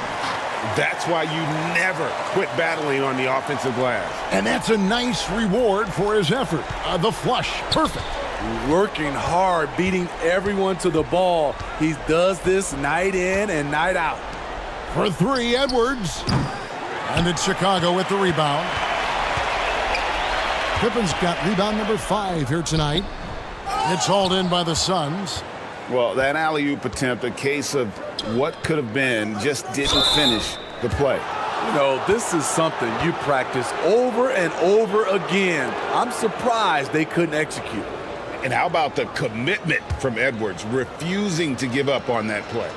That's why you never quit battling on the offensive glass. And that's a nice reward for his effort. The flush, perfect. Working hard, beating everyone to the ball. He does this night in and night out. For three, Edwards. And it's Chicago with the rebound. Pippen's got rebound number 5 here tonight. It's hauled in by the Suns. Well, that alley-oop attempt, a case of what could have been, just didn't finish the play. You know, this is something you practice over and over again. I'm surprised they couldn't execute. And how about the commitment from Edwards, refusing to give up on that play?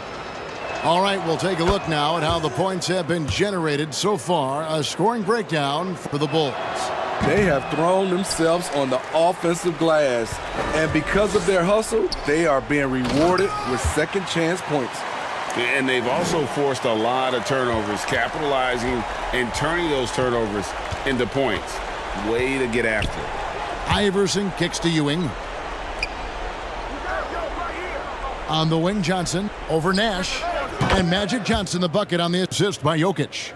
All right, we'll take a look now at how the points have been generated so far. A scoring breakdown for the Bulls. They have thrown themselves on the offensive glass, and because of their hustle, they are being rewarded with second chance points. And they've also forced a lot of turnovers, capitalizing and turning those turnovers into points. Way to get after it. Iverson kicks to Ewing. On the wing, Johnson over Nash. And Magic Johnson the bucket on the assist by Jokic.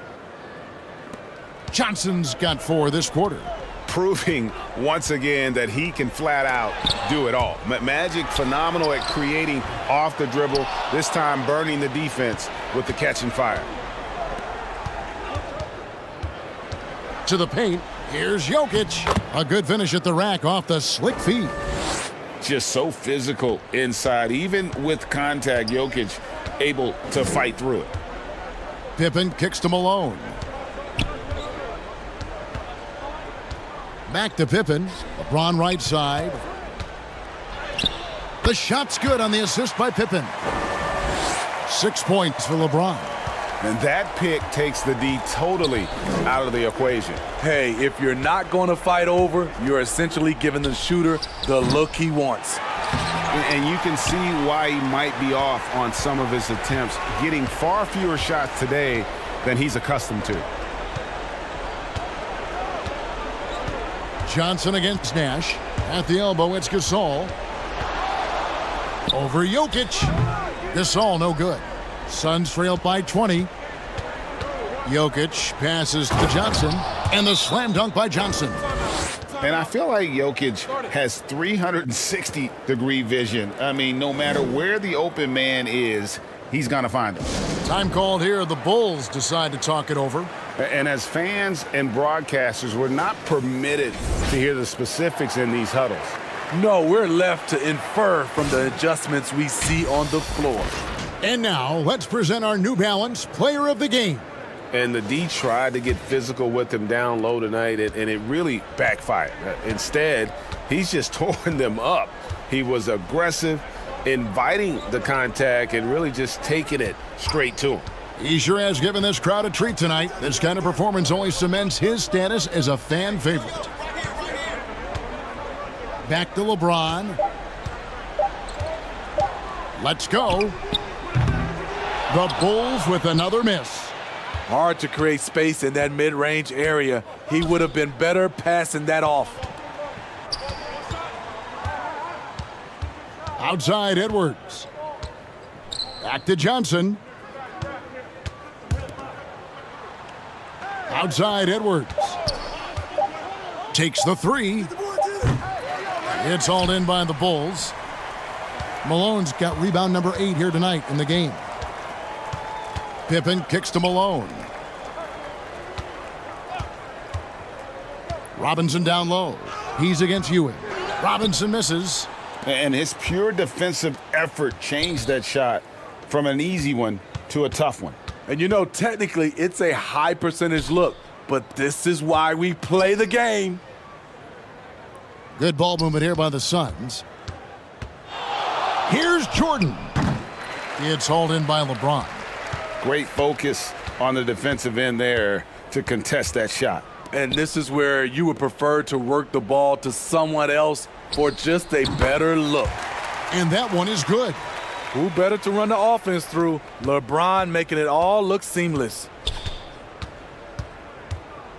Johnson's got 4 this quarter. Proving once again that he can flat out do it all. Magic phenomenal at creating off the dribble, this time burning the defense with the catch and fire. To the paint, here's Jokic. A good finish at the rack off the slick feed. Just so physical inside, even with contact, Jokic able to fight through it. Pippen kicks to Malone. Back to Pippen. LeBron right side. The shot's good on the assist by Pippen. 6 points for LeBron. And that pick takes the D totally out of the equation. Hey, if you're not going to fight over, you're essentially giving the shooter the look he wants. And you can see why he might be off on some of his attempts, getting far fewer shots today than he's accustomed to. Johnson against Nash. At the elbow, it's Gasol. Over Jokic. Gasol no good. Suns trail by 20. Jokic passes to Johnson. And the slam dunk by Johnson. And I feel like Jokic has 360-degree vision. I mean, no matter where the open man is, he's going to find him. Time called here. The Bulls decide to talk it over. And as fans and broadcasters, we're not permitted to hear the specifics in these huddles. No, we're left to infer from the adjustments we see on the floor. And now, let's present our New Balance Player of the Game. And the D tried to get physical with him down low tonight, and it really backfired. Instead, he's just torn them up. He was aggressive, inviting the contact, and really just taking it straight to him. He sure has given this crowd a treat tonight. This kind of performance only cements his status as a fan favorite. Back to LeBron. Let's go. The Bulls with another miss. Hard to create space in that mid-range area. He would have been better passing that off. Outside Edwards. Back to Johnson. Outside Edwards. Takes the 3. It's hauled in by the Bulls. Malone's got rebound number 8 here tonight in the game. Pippen kicks to Malone. Robinson down low. He's against Ewing. Robinson misses. And his pure defensive effort changed that shot from an easy one to a tough one. And you know, technically, it's a high percentage look, but this is why we play the game. Good ball movement here by the Suns. Here's Jordan. It's hauled in by LeBron. Great focus on the defensive end there to contest that shot. And this is where you would prefer to work the ball to someone else for just a better look. And that one is good. Who better to run the offense through? LeBron making it all look seamless.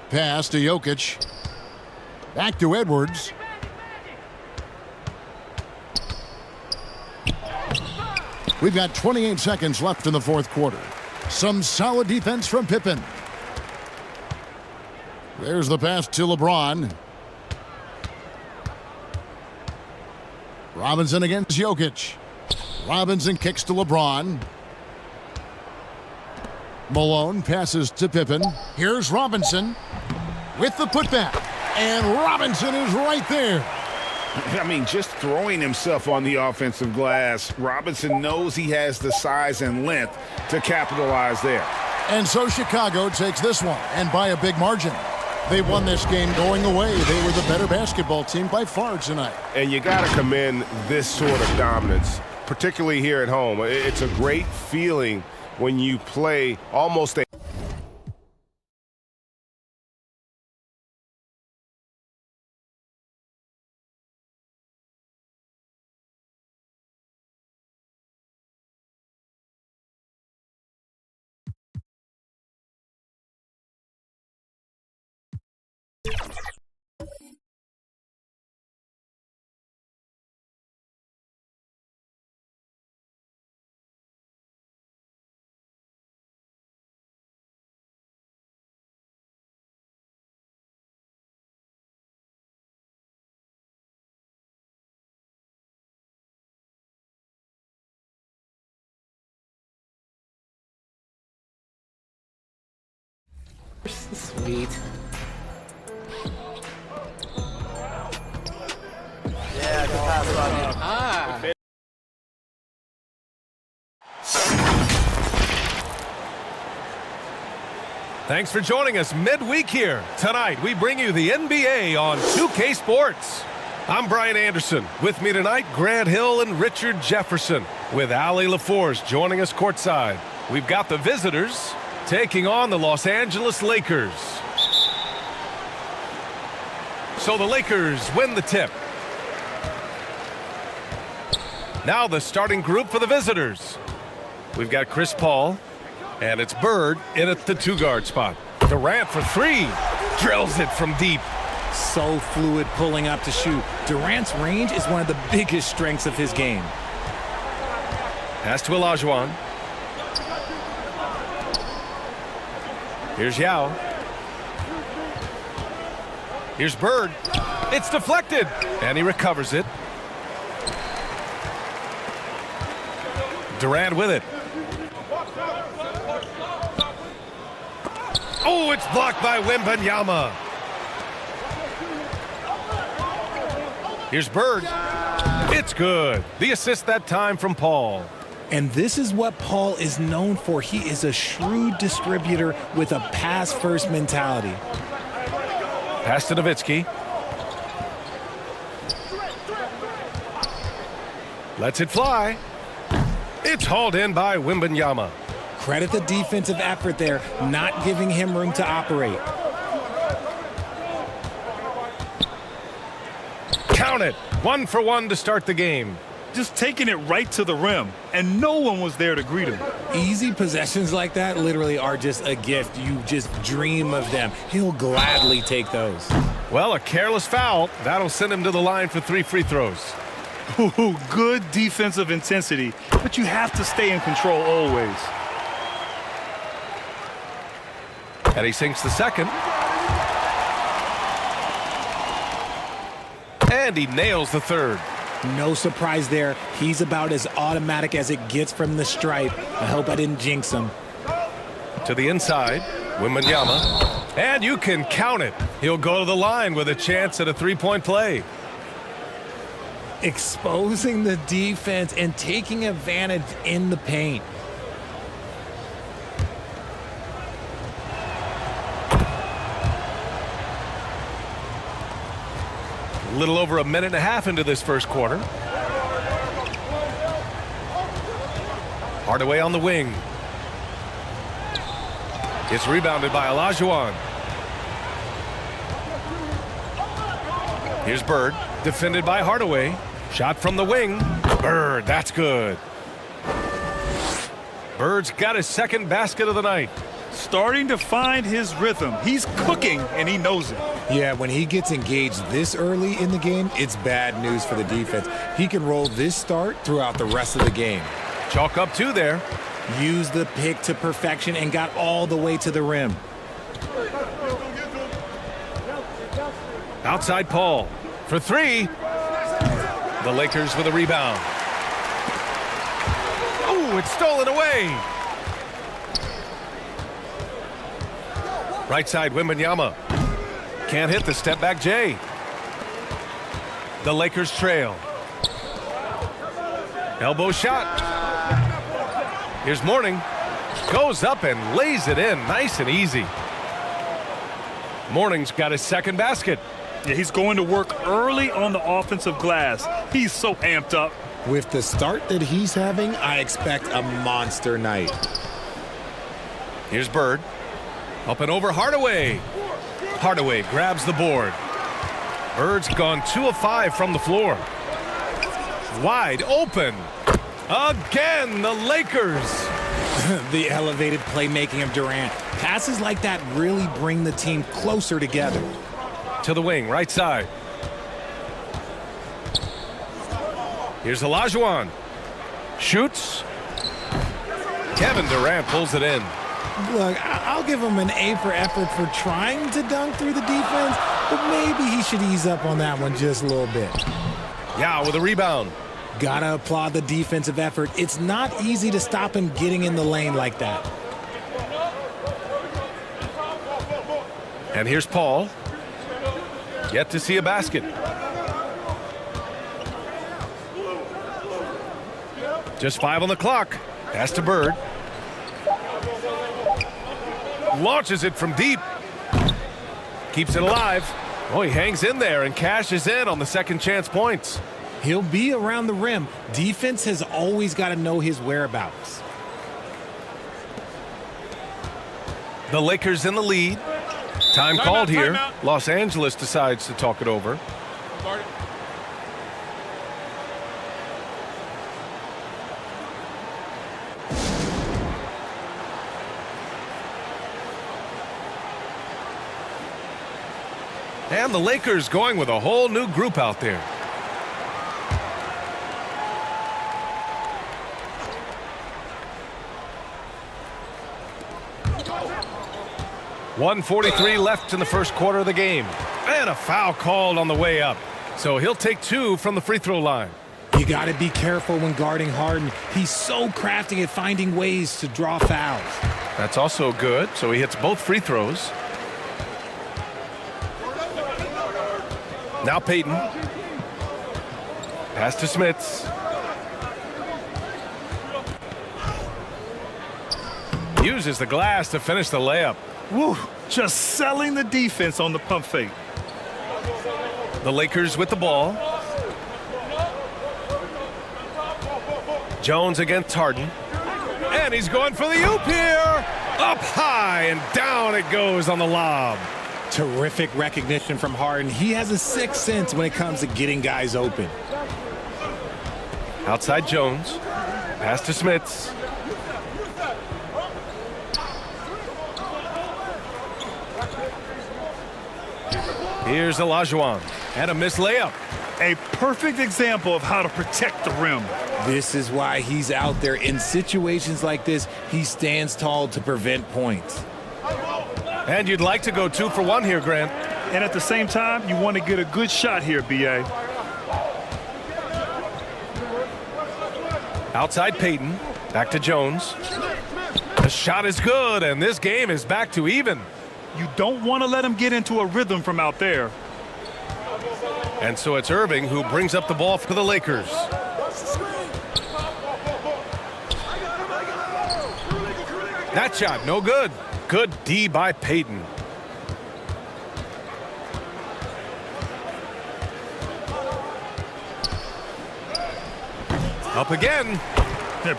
Pass to Jokic. Back to Edwards. We've got 28 seconds left in the fourth quarter. Some solid defense from Pippen. There's the pass to LeBron. Robinson against Jokic. Robinson kicks to LeBron. Malone passes to Pippen. Here's Robinson with the putback. And Robinson is right there. I mean, just throwing himself on the offensive glass. Robinson knows he has the size and length to capitalize there. And so Chicago takes this one, and by a big margin. They won this game going away. They were the better basketball team by far tonight. And you got to commend this sort of dominance, particularly here at home. It's a great feeling when you play almost a Sweet. Yeah, good pass, Rodney. Ah. Thanks for joining us midweek here. Tonight, we bring you the NBA on 2K Sports. I'm Brian Anderson. With me tonight, Grant Hill and Richard Jefferson, with Allie LaForce joining us courtside. We've got the visitors taking on the Los Angeles Lakers. So the Lakers win the tip. Now the starting group for the visitors. We've got Chris Paul, and it's Bird in at the two-guard spot. Durant for three. Drills it from deep. So fluid pulling up to shoot. Durant's range is one of the biggest strengths of his game. Pass to Olajuwon. Here's Yao. Here's Bird. It's deflected, and he recovers it. Durant with it. Oh, it's blocked by Wembanyama. Here's Bird. It's good. The assist that time from Paul. And this is what Paul is known for. He is a shrewd distributor with a pass-first mentality. Pass to Nowitzki. Lets it fly. It's hauled in by Wembanyama. Credit the defensive effort there, not giving him room to operate. Count it. 1 for 1 to start the game. Just taking it right to the rim, and no one was there to greet him. Easy possessions like that literally are just a gift. You just dream of them. He'll gladly take those. Well, a careless foul. That'll send him to the line for 3 free throws. Ooh, good defensive intensity, but you have to stay in control always. And he sinks the second. And he nails the third. No surprise there. He's about as automatic as it gets from the stripe. I hope I didn't jinx him. To the inside, Wembanyama. And you can count it. He'll go to the line with a chance at a three-point play. Exposing the defense and taking advantage in the paint. A little over a minute and a half into this first quarter. Hardaway on the wing. It's rebounded by Olajuwon. Here's Bird, defended by Hardaway. Shot from the wing. Bird, that's good. Bird's got his second basket of the night. Starting to find his rhythm. He's cooking, and he knows it. Yeah, when he gets engaged this early in the game, it's bad news for the defense. He can roll this start throughout the rest of the game. Chalk up two there. Used the pick to perfection and got all the way to the rim. Outside Paul for three. The Lakers with a rebound. Oh, it's stolen away. Right side, Wembanyama. Can't hit the step back Jay. The Lakers trail. Elbow shot. Here's Mourning. Goes up and lays it in nice and easy. Mourning's got his second basket. Yeah, he's going to work early on the offensive glass. He's so amped up. With the start that he's having, I expect a monster night. Here's Bird. Up and over Hardaway. Hardaway grabs the board. Bird's gone 2 of 5 from the floor. Wide open. Again, the Lakers. The elevated playmaking of Durant. Passes like that really bring the team closer together. To the wing, right side. Here's Olajuwon. Shoots. Kevin Durant pulls it in. Look, I'll give him an A for effort for trying to dunk through the defense, but maybe he should ease up on that one just a little bit. Yeah, with a rebound. Gotta applaud the defensive effort. It's not easy to stop him getting in the lane like that. And here's Paul. Yet to see a basket. Just 5 on the clock. Pass to Bird. Launches it from deep. Keeps it alive. Oh, he hangs in there and cashes in on the second chance points. He'll be around the rim. Defense has always got to know his whereabouts. The Lakers in the lead. Time called here. Los Angeles decides to talk it over. And the Lakers going with a whole new group out there. .143 left in the first quarter of the game. And a foul called on the way up. So he'll take 2 from the free throw line. You got to be careful when guarding Harden. He's so crafty at finding ways to draw fouls. That's also good. So he hits both free throws. Now Payton. Pass to Smits. Uses the glass to finish the layup. Woo, just selling the defense on the pump fake. The Lakers with the ball. Jones against Harden. And he's going for the oop here. Up high and down it goes on the lob. Terrific recognition from Harden. He has a sixth sense when it comes to getting guys open. Outside Jones. Pass to Smits. Here's Olajuwon. And a missed layup. A perfect example of how to protect the rim. This is why he's out there. In situations like this, he stands tall to prevent points. And you'd like to go 2 for 1 here, Grant. And at the same time, you want to get a good shot here, B.A. Outside Payton. Back to Jones. The shot is good, and this game is back to even. You don't want to let him get into a rhythm from out there. And so it's Irving who brings up the ball for the Lakers. That shot, no good. Good D by Payton. Up again.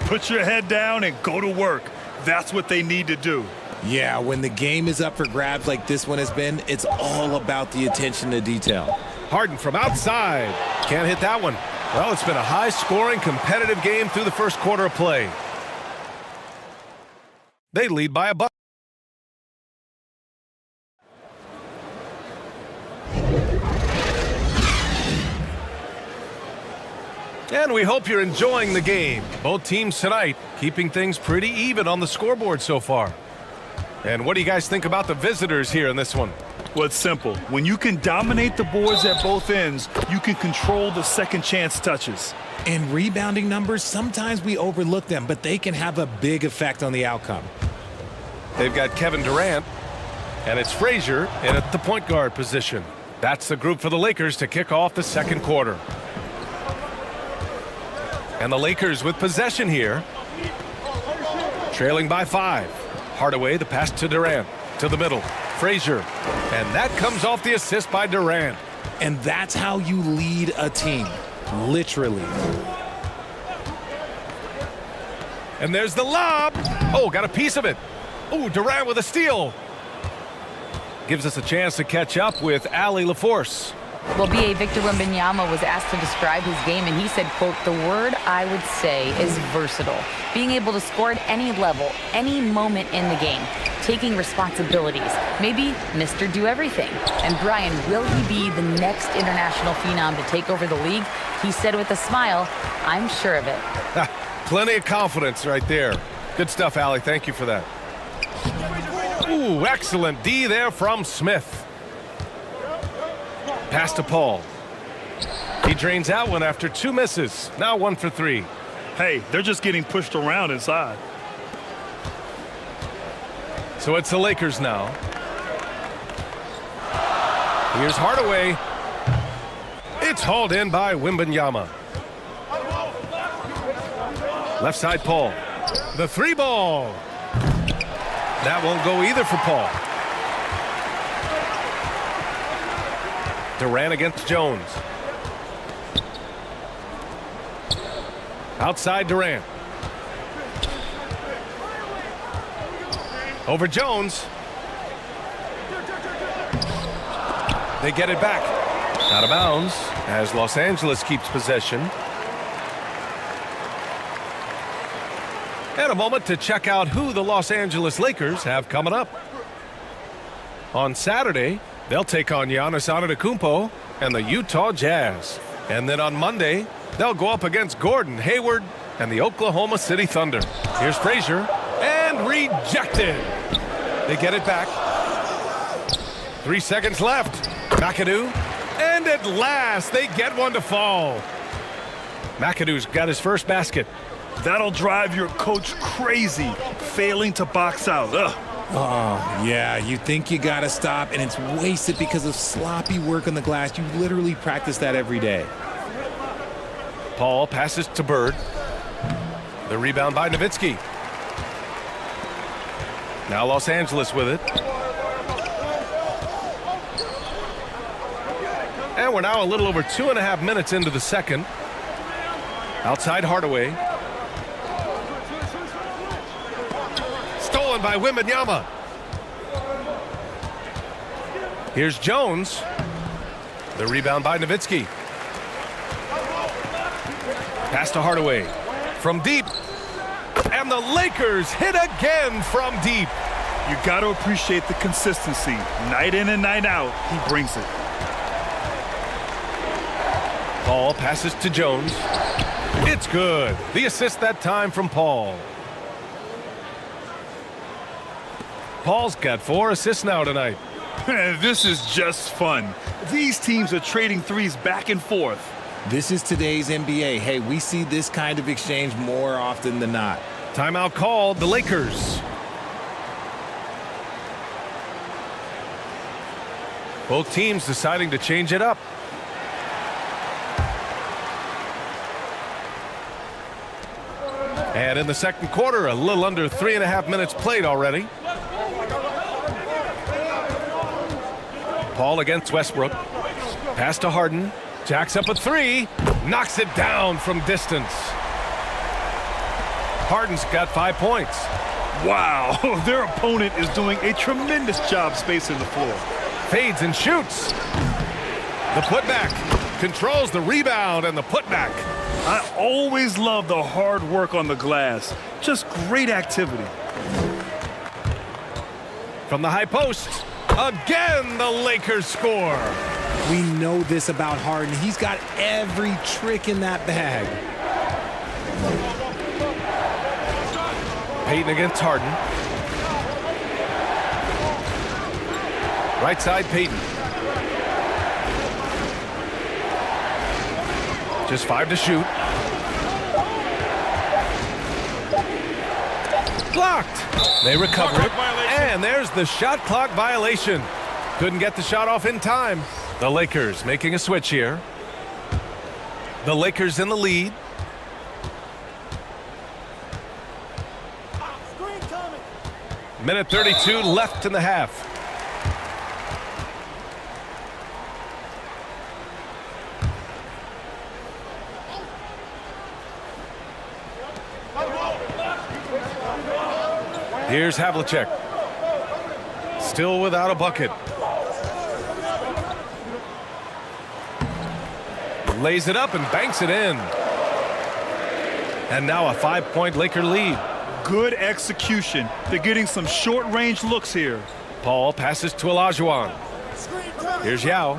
Put your head down and go to work. That's what they need to do. Yeah, when the game is up for grabs like this one has been, it's all about the attention to detail. Harden from outside. Can't hit that one. Well, it's been a high-scoring, competitive game through the first quarter of play. They lead by a bucket. And we hope you're enjoying the game. Both teams tonight keeping things pretty even on the scoreboard so far. And what do you guys think about the visitors here in this one? Well, it's simple. When you can dominate the boards at both ends, you can control the second chance touches. And rebounding numbers, sometimes we overlook them, but they can have a big effect on the outcome. They've got Kevin Durant, and it's Frazier in at the point guard position. That's the group for the Lakers to kick off the second quarter. And the Lakers with possession here. Trailing by 5. Hardaway, the pass to Durant. To the middle. Frazier. And that comes off the assist by Durant. And that's how you lead a team. Literally. And there's the lob. Oh, got a piece of it. Oh, Durant with a steal. Gives us a chance to catch up with Ali LaForce. Well, B.A. Victor Wembanyama was asked to describe his game, and he said, quote, "The word I would say is versatile. Being able to score at any level, any moment in the game, taking responsibilities, maybe Mr. Do-Everything." And Brian, will he be the next international phenom to take over the league? He said with a smile, "I'm sure of it." Plenty of confidence right there. Good stuff, Ali. Thank you for that. Ooh, excellent D there from Smith. Pass to Paul. He drains that one after 2 misses. Now 1 for 3. Hey, they're just getting pushed around inside. So it's the Lakers now. Here's Hardaway. It's hauled in by Wembanyama. Left side Paul. The 3 ball. That won't go either for Paul. Durant against Jones. Outside Durant. Over Jones. They get it back. Out of bounds as Los Angeles keeps possession. And a moment to check out who the Los Angeles Lakers have coming up. On Saturday, they'll take on Giannis Antetokounmpo and the Utah Jazz. And then on Monday, they'll go up against Gordon Hayward and the Oklahoma City Thunder. Here's Frazier, and rejected. They get it back. 3 seconds left. McAdoo, and at last, they get one to fall. McAdoo's got his first basket. That'll drive your coach crazy, failing to box out. Ugh. Oh, yeah, you think you got to stop, and it's wasted because of sloppy work on the glass. You literally practice that every day. Paul passes to Bird. The rebound by Nowitzki. Now Los Angeles with it. And we're now a little over 2.5 minutes into the second. Outside Hardaway. Stolen by Wembanyama. Here's Jones. The rebound by Nowitzki. Pass to Hardaway. From deep. And the Lakers hit again from deep. You got to appreciate the consistency. Night in and night out, he brings it. Paul passes to Jones. It's good. The assist that time from Paul. Paul's got 4 assists now tonight. This is just fun. These teams are trading threes back and forth. This is today's NBA. Hey, we see this kind of exchange more often than not. Timeout called. The Lakers Both teams deciding to change it up. And in the second quarter, a little under 3.5 minutes played already. Paul against Westbrook. Pass to Harden. Jacks up a three. Knocks it down from distance. Harden's got 5 points. Wow, their opponent is doing a tremendous job spacing the floor. Fades and shoots. The putback. Controls the rebound and the putback. I always love the hard work on the glass. Just great activity. From the high post. Again, the Lakers score. We know this about Harden. He's got every trick in that bag. Payton against Harden. Right side, Payton. Just 5 to shoot. Blocked. They recover it. And there's the shot clock violation. Couldn't get the shot off in time. The Lakers making a switch here. The Lakers in the lead. Minute 32 left in the half. Here's Havlicek. Still without a bucket. Lays it up and banks it in. And now a 5-point Laker lead. Good execution. They're getting some short-range looks here. Paul passes to Olajuwon. Here's Yao.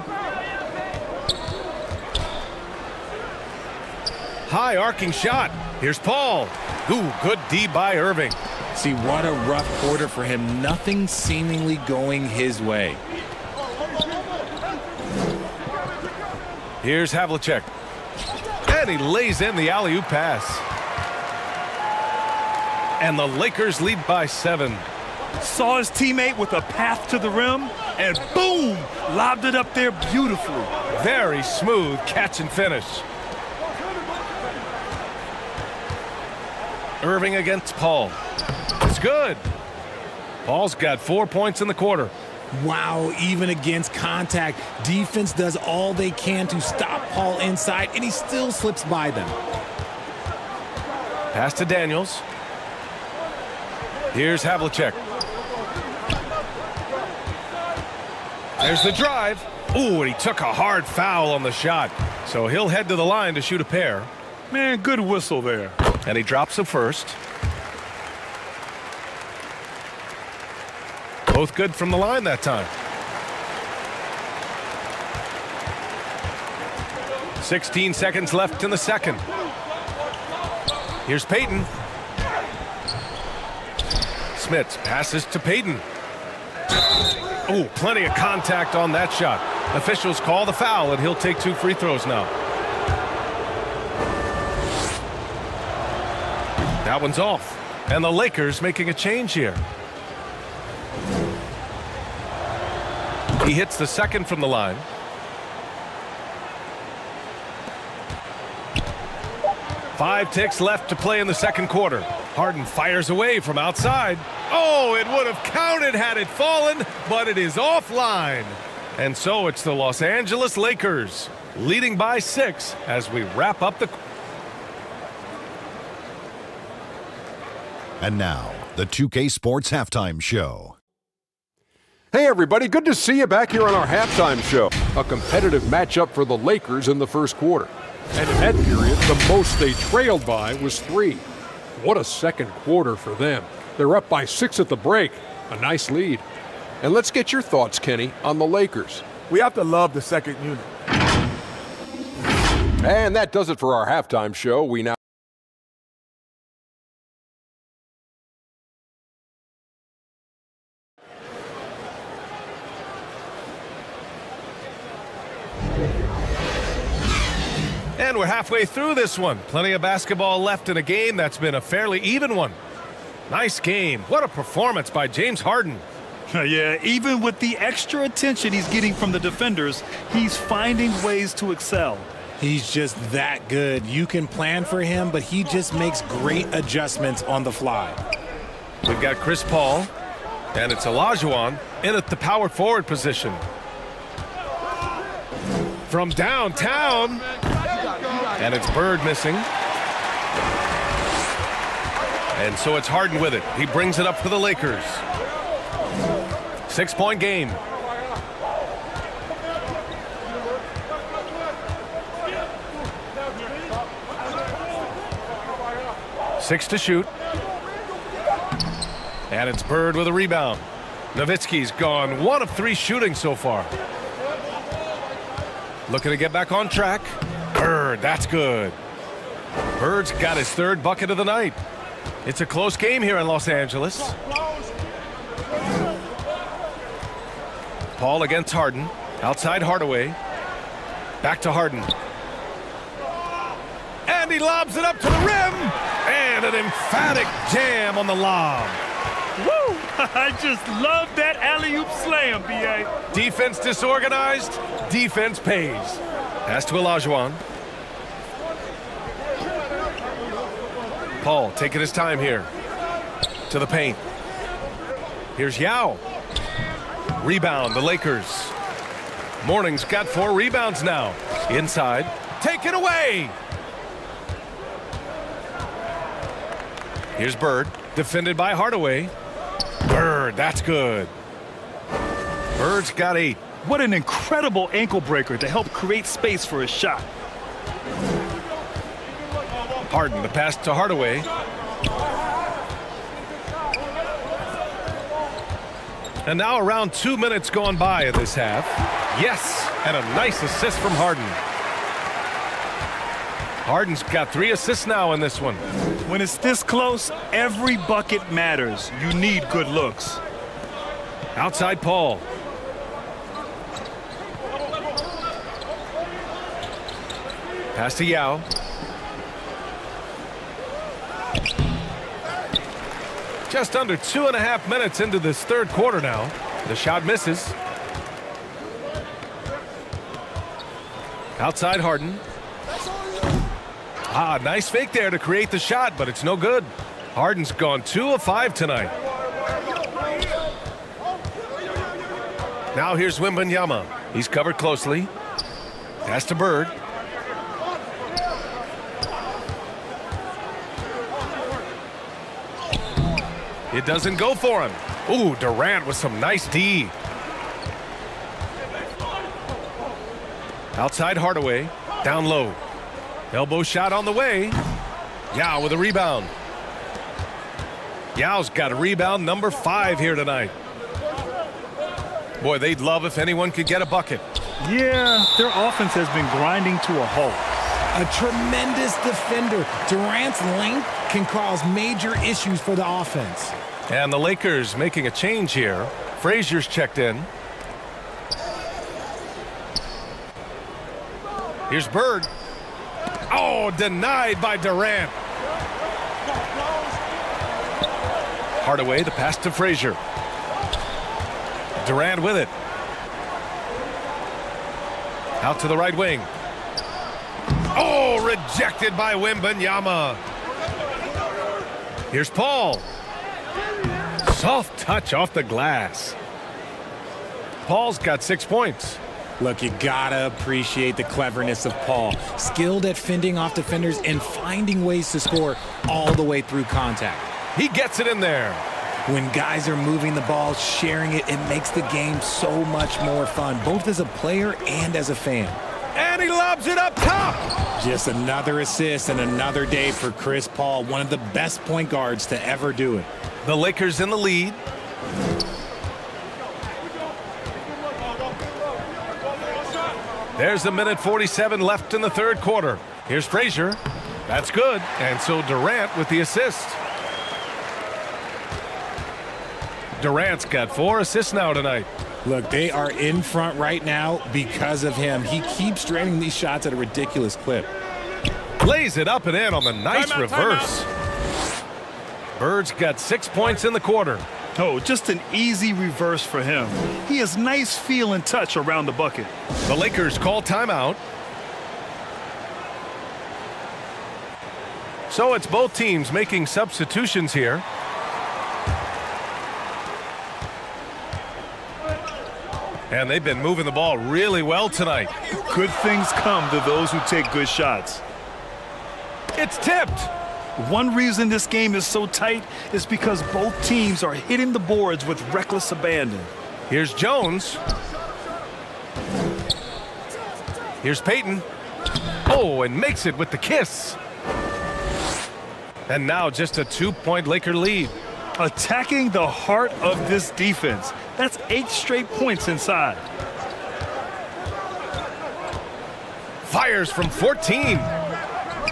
High arcing shot. Here's Paul. Ooh, good D by Irving. See, what a rough quarter for him. Nothing seemingly going his way. Here's Havlicek. And he lays in the alley-oop pass. And the Lakers lead by 7. Saw his teammate with a path to the rim, and boom! Lobbed it up there beautifully. Very smooth catch and finish. Irving against Paul. It's good. Paul's got 4 points in the quarter. Wow, even against contact, defense does all they can to stop Paul inside, and he still slips by them. Pass to Daniels. Here's Havlicek. There's the drive. Ooh, and he took a hard foul on the shot. So he'll head to the line to shoot a pair. Man, good whistle there. And he drops the first. Both good from the line that time. 16 seconds left in the second. Here's Payton. Smits passes to Payton. Oh, plenty of contact on that shot. Officials call the foul, and he'll take 2 free throws now. That one's off. And the Lakers making a change here. He hits the second from the line. Five ticks left to play in the second quarter. Harden fires away from outside. Oh, it would have counted had it fallen, but it is offline. And so it's the Los Angeles Lakers leading by 6 as we wrap up the... And now, the 2K Sports Halftime Show. Hey everybody, good to see you back here on our halftime show. A competitive matchup for the Lakers in the first quarter. And in that period, the most they trailed by was 3. What a second quarter for them. They're up by 6 at the break. A nice lead. And let's get your thoughts, Kenny, on the Lakers. We have to love the second unit. And that does it for our halftime show. We now And we're halfway through this one. Plenty of basketball left in a game that's been a fairly even one. Nice game. What a performance by James Harden. Yeah, even with the extra attention he's getting from the defenders, he's finding ways to excel. He's just that good. You can plan for him, but he just makes great adjustments on the fly. We've got Chris Paul, and it's Olajuwon in at the power forward position. From downtown, and it's Bird missing. And so it's Harden with it. He brings it up for the Lakers. 6-point game. Six to shoot. And it's Bird with a rebound. Nowitzki's gone 1 of 3 shooting so far. Looking to get back on track. Bird, that's good. Bird's got his 3rd bucket of the night. It's a close game here in Los Angeles. Paul against Harden. Outside Hardaway. Back to Harden. And he lobs it up to the rim. And an emphatic jam on the lob. Woo! I just love that alley-oop slam, B.A. Defense disorganized. Defense pays. Pass to Olajuwon. Paul taking his time here. To the paint. Here's Yao. Rebound, the Lakers. Morning's got 4 rebounds now. Inside. Taken away. Here's Bird. Defended by Hardaway. Bird, that's good. Bird's got 8. What an incredible ankle breaker to help create space for his shot. Harden, the pass to Hardaway. And now around 2 minutes gone by in this half. Yes, and a nice assist from Harden. Harden's got 3 assists now in this one. When it's this close, every bucket matters. You need good looks. Outside Paul. Pass to Yao. Just under 2.5 minutes into this 3rd quarter now. The shot misses. Outside Harden. Nice fake there to create the shot, but it's no good. Harden's gone 2 of 5 tonight. Now here's Wembanyama. He's covered closely. Pass to Bird. It doesn't go for him. Ooh, Durant with some nice D. Outside Hardaway. Down low. Elbow shot on the way. Yao with a rebound. Yao's got a rebound number 5 here tonight. Boy, they'd love if anyone could get a bucket. Yeah, their offense has been grinding to a halt. A tremendous defender. Durant's length can cause major issues for the offense. And the Lakers making a change here. Frazier's checked in. Here's Bird. Oh, denied by Durant. Hardaway, the pass to Frazier. Durant with it. Out to the right wing. Oh, rejected by Wembanyama. Here's Paul. Soft touch off the glass. Paul's got 6 points. Look, you gotta appreciate the cleverness of Paul. Skilled at fending off defenders and finding ways to score all the way through contact. He gets it in there. When guys are moving the ball, sharing it, it makes the game so much more fun, both as a player and as a fan. And he lobs it up top. Just another assist and another day for Chris Paul, one of the best point guards to ever do it. The Lakers in the lead. There's a minute 47 left in the 3rd quarter. Here's Frazier. That's good. And so Durant with the assist. Durant's got 4 assists now tonight. Look, they are in front right now because of him. He keeps draining these shots at a ridiculous clip. Lays it up and in on the nice reverse. Bird's got 6 points in the quarter. Oh, just an easy reverse for him. He has nice feel and touch around the bucket. The Lakers call timeout. So it's both teams making substitutions here. And they've been moving the ball really well tonight. Good things come to those who take good shots. It's tipped. One reason this game is so tight is because both teams are hitting the boards with reckless abandon. Here's Jones. Here's Payton. Oh, and makes it with the kiss. And now just a 2-point Laker lead. Attacking the heart of this defense. That's 8 straight points inside. Fires from 14.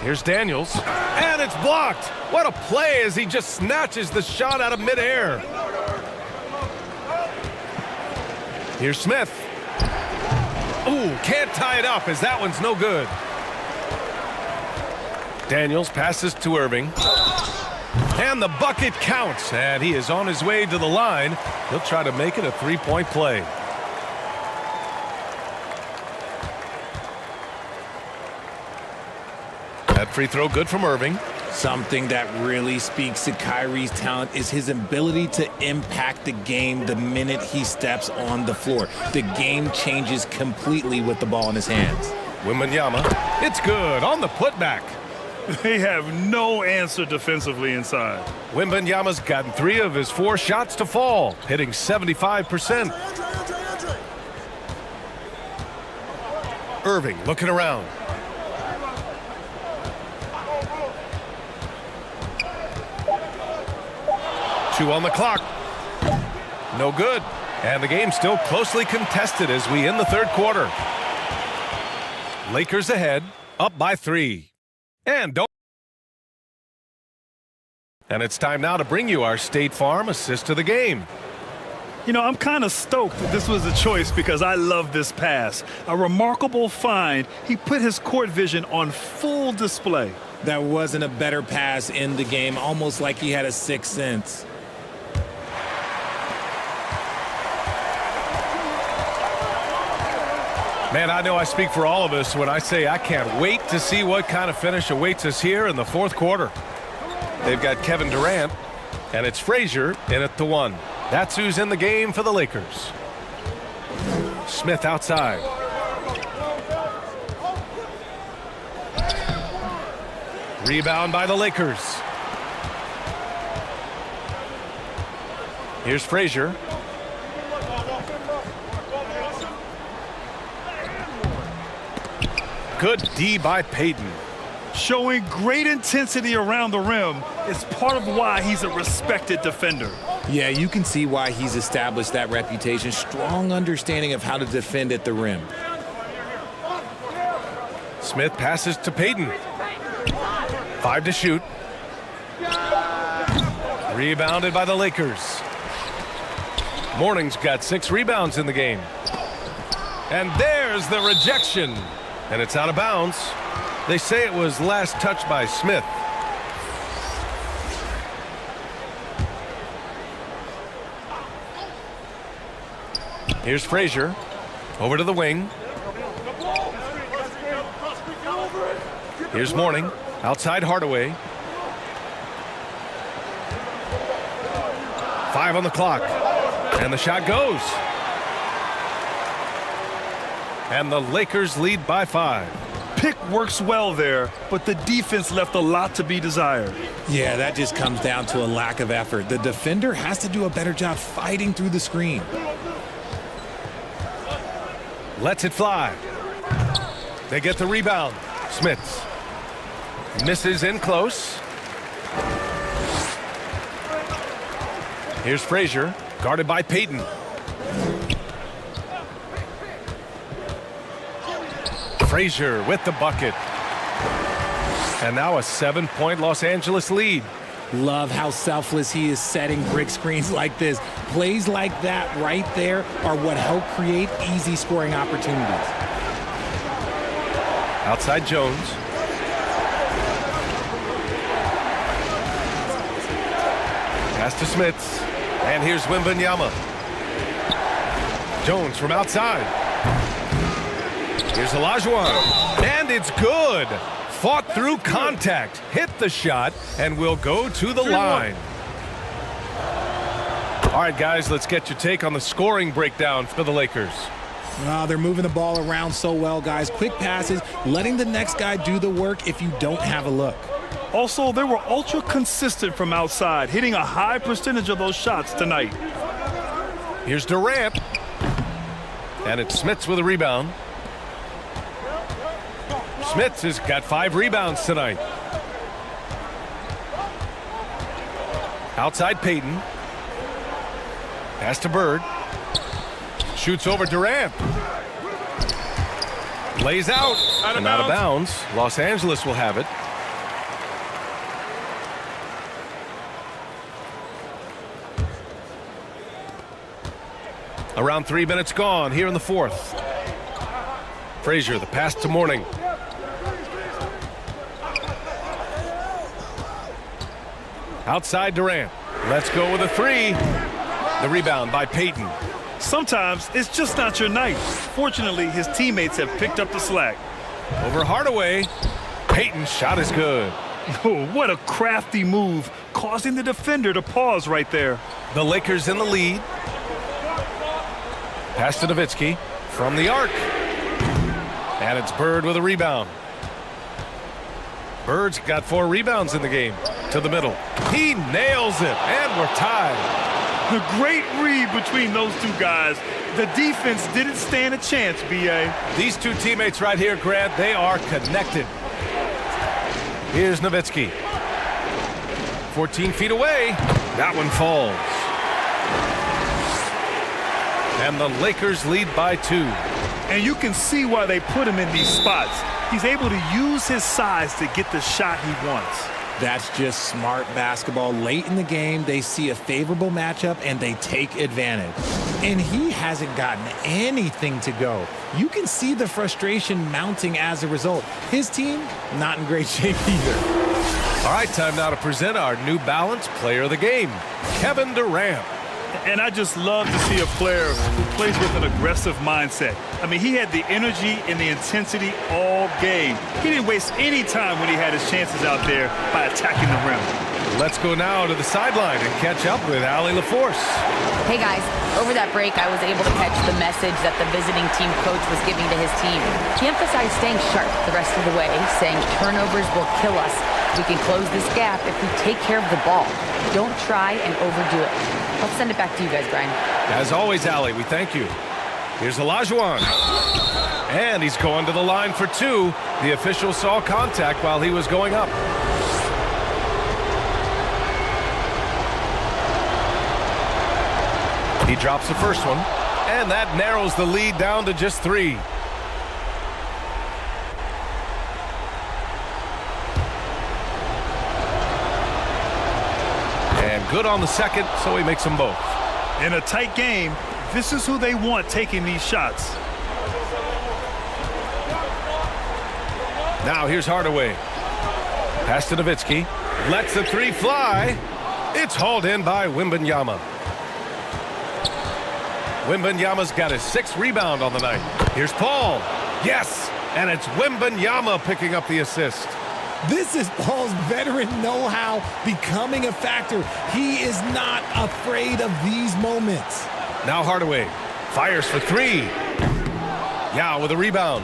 Here's Daniels. And it's blocked. What a play as he just snatches the shot out of midair. Here's Smith. Ooh, can't tie it up as that one's no good. Daniels passes to Irving. And the bucket counts. And he is on his way to the line. He'll try to make it a 3-point play. That free throw good from Irving. Something that really speaks to Kyrie's talent is his ability to impact the game the minute he steps on the floor. The game changes completely with the ball in his hands. Wembanyama, it's good on the putback. They have no answer defensively inside. Wembanyama's gotten 3 of his 4 shots to fall, hitting 75%. Irving looking around. Two on the clock. No good. And the game's still closely contested as we end the third quarter. Lakers ahead, up by 3. And it's time now to bring you our State Farm assist of the game. You know, I'm kind of stoked that this was a choice because I love this pass. A remarkable find. He put his court vision on full display. That wasn't a better pass in the game, almost like he had a sixth sense. Man, I know I speak for all of us when I say I can't wait to see what kind of finish awaits us here in the fourth quarter. They've got Kevin Durant, and it's Frazier in at the 1. That's who's in the game for the Lakers. Smith outside. Rebound by the Lakers. Here's Frazier. Good D by Payton. Showing great intensity around the rim is part of why he's a respected defender. Yeah, you can see why he's established that reputation. Strong understanding of how to defend at the rim. Smith passes to Payton. 5 to shoot. Rebounded by the Lakers. Morning's got 6 rebounds in the game. And there's the rejection. And it's out of bounds. They say it was last touched by Smith. Here's Frazier. Over to the wing. Here's Morning. Outside Hardaway. 5 on the clock. And the shot goes. And the Lakers lead by 5. Pick works well there, but the defense left a lot to be desired. Yeah, that just comes down to a lack of effort. The defender has to do a better job fighting through the screen. Lets it fly. They get the rebound. Smith misses in close. Here's Frazier, guarded by Payton. Frazier with the bucket. And now a 7-point Los Angeles lead. Love how selfless he is setting brick screens like this. Plays like that right there are what help create easy scoring opportunities. Outside Jones. Pass to Smith. And here's Wembanyama. Jones from outside. Here's Olajuwon. And it's good. Fought through contact, hit the shot, and will go to the line. All right, guys, let's get your take on the scoring breakdown for the Lakers. They're moving the ball around so well, guys. Quick passes, letting the next guy do the work if you don't have a look. Also, they were ultra consistent from outside, hitting a high percentage of those shots tonight. Here's Durant. And it's Smits with a rebound. Smits has got 5 rebounds tonight. Outside Payton. Pass to Bird. Shoots over Durant. Lays out. Out of bounds. Los Angeles will have it. Around 3 minutes gone here in the fourth. Frazier, the pass to Mourning. Outside Durant. Let's go with a 3. The rebound by Payton. Sometimes it's just not your night. Fortunately, his teammates have picked up the slack. Over Hardaway. Payton's shot is good. Oh, what a crafty move, causing the defender to pause right there. The Lakers in the lead. Pass to Nowitzki from the arc. And it's Bird with a rebound. Bird's got 4 rebounds in the game. To the middle. He nails it, and we're tied. A great read between those two guys. The defense didn't stand a chance, B.A. These two teammates right here, Grant, they are connected. Here's Nowitzki. 14 feet away. That one falls. And the Lakers lead by 2. And you can see why they put him in these spots. He's able to use his size to get the shot he wants. That's just smart basketball. Late in the game, they see a favorable matchup and they take advantage. And he hasn't gotten anything to go. You can see the frustration mounting as a result. His team, not in great shape either. All right, time now to present our New Balance Player of the Game, Kevin Durant. And I just love to see a player who plays with an aggressive mindset. I mean, he had the energy and the intensity all game. He didn't waste any time when he had his chances out there by attacking the rim. Let's go now to the sideline and catch up with Allie LaForce. Hey, guys. Over that break, I was able to catch the message that the visiting team coach was giving to his team. He emphasized staying sharp the rest of the way, saying turnovers will kill us. We can close this gap if we take care of the ball. Don't try and overdo it. I'll send it back to you guys, Brian. As always, Allie, we thank you. Here's Olajuwon. And he's going to the line for 2. The official saw contact while he was going up. He drops the first one, and that narrows the lead down to just 3. And good on the second, so he makes them both. In a tight game, this is who they want taking these shots. Now here's Hardaway. Pass to Nowitzki. Lets the 3 fly. It's hauled in by Wembanyama. Wembanyama's got his 6th rebound on the night. Here's Paul. Yes! And it's Wembanyama picking up the assist. This is Paul's veteran know-how becoming a factor. He is not afraid of these moments. Now Hardaway fires for 3. Yao with a rebound.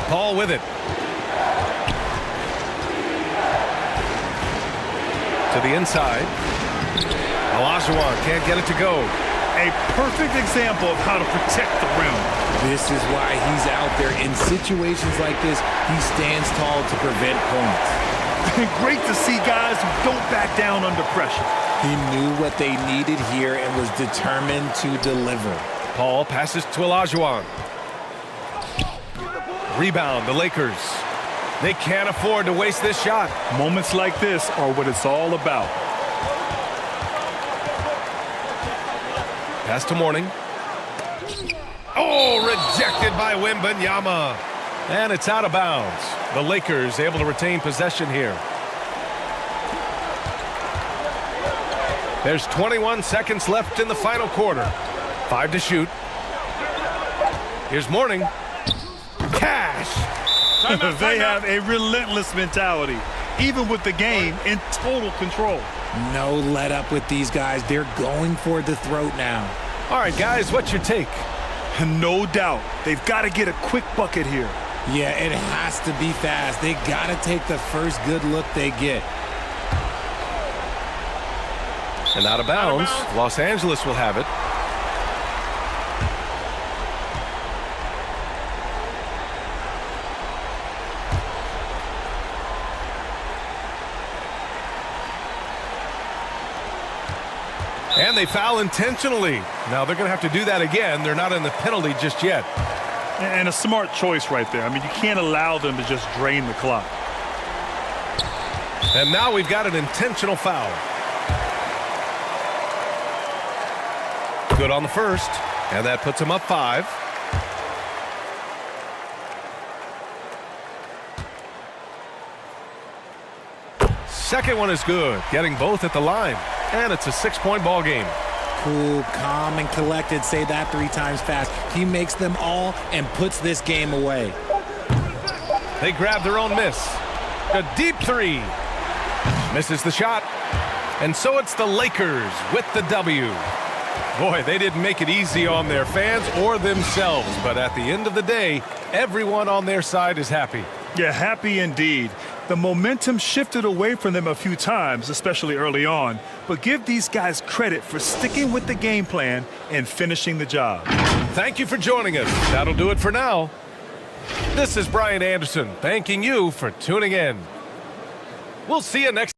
Paul with it. To the inside. Olajuwon can't get it to go. A perfect example of how to protect the rim. This is why he's out there. In situations like this, he stands tall to prevent points. Great to see guys who don't back down under pressure. He knew what they needed here and was determined to deliver. Paul passes to Olajuwon. Rebound, the Lakers. They can't afford to waste this shot. Moments like this are what it's all about. Pass to Mourning. Oh, rejected by Wembanyama. And it's out of bounds. The Lakers able to retain possession here. There's 21 seconds left in the final quarter. 5 to shoot. Here's Mourning. Cash. They have a relentless mentality, even with the game in total control. No let up with these guys. They're going for the throat now. All right, guys, what's your take? No doubt. They've got to get a quick bucket here. Yeah, it has to be fast. They got to take the first good look they get. And out of bounds. Los Angeles will have it. And they foul intentionally. Now they're going to have to do that again. They're not in the penalty just yet. And a smart choice right there. I mean, you can't allow them to just drain the clock. And now we've got an intentional foul. Good on the first, and that puts him up 5. Second one is good, getting both at the line, and it's a 6-point ball game. Cool, calm, and collected. Say that 3 times fast. He makes them all and puts this game away. They grab their own miss. A deep 3. Misses the shot. And so it's the Lakers with the W. Boy, they didn't make it easy on their fans or themselves, but at the end of the day, everyone on their side is happy. Yeah, happy indeed. The momentum shifted away from them a few times, especially early on, but give these guys credit for sticking with the game plan and finishing the job. Thank you for joining us. That'll do it for now. This is Brian Anderson, thanking you for tuning in. We'll see you next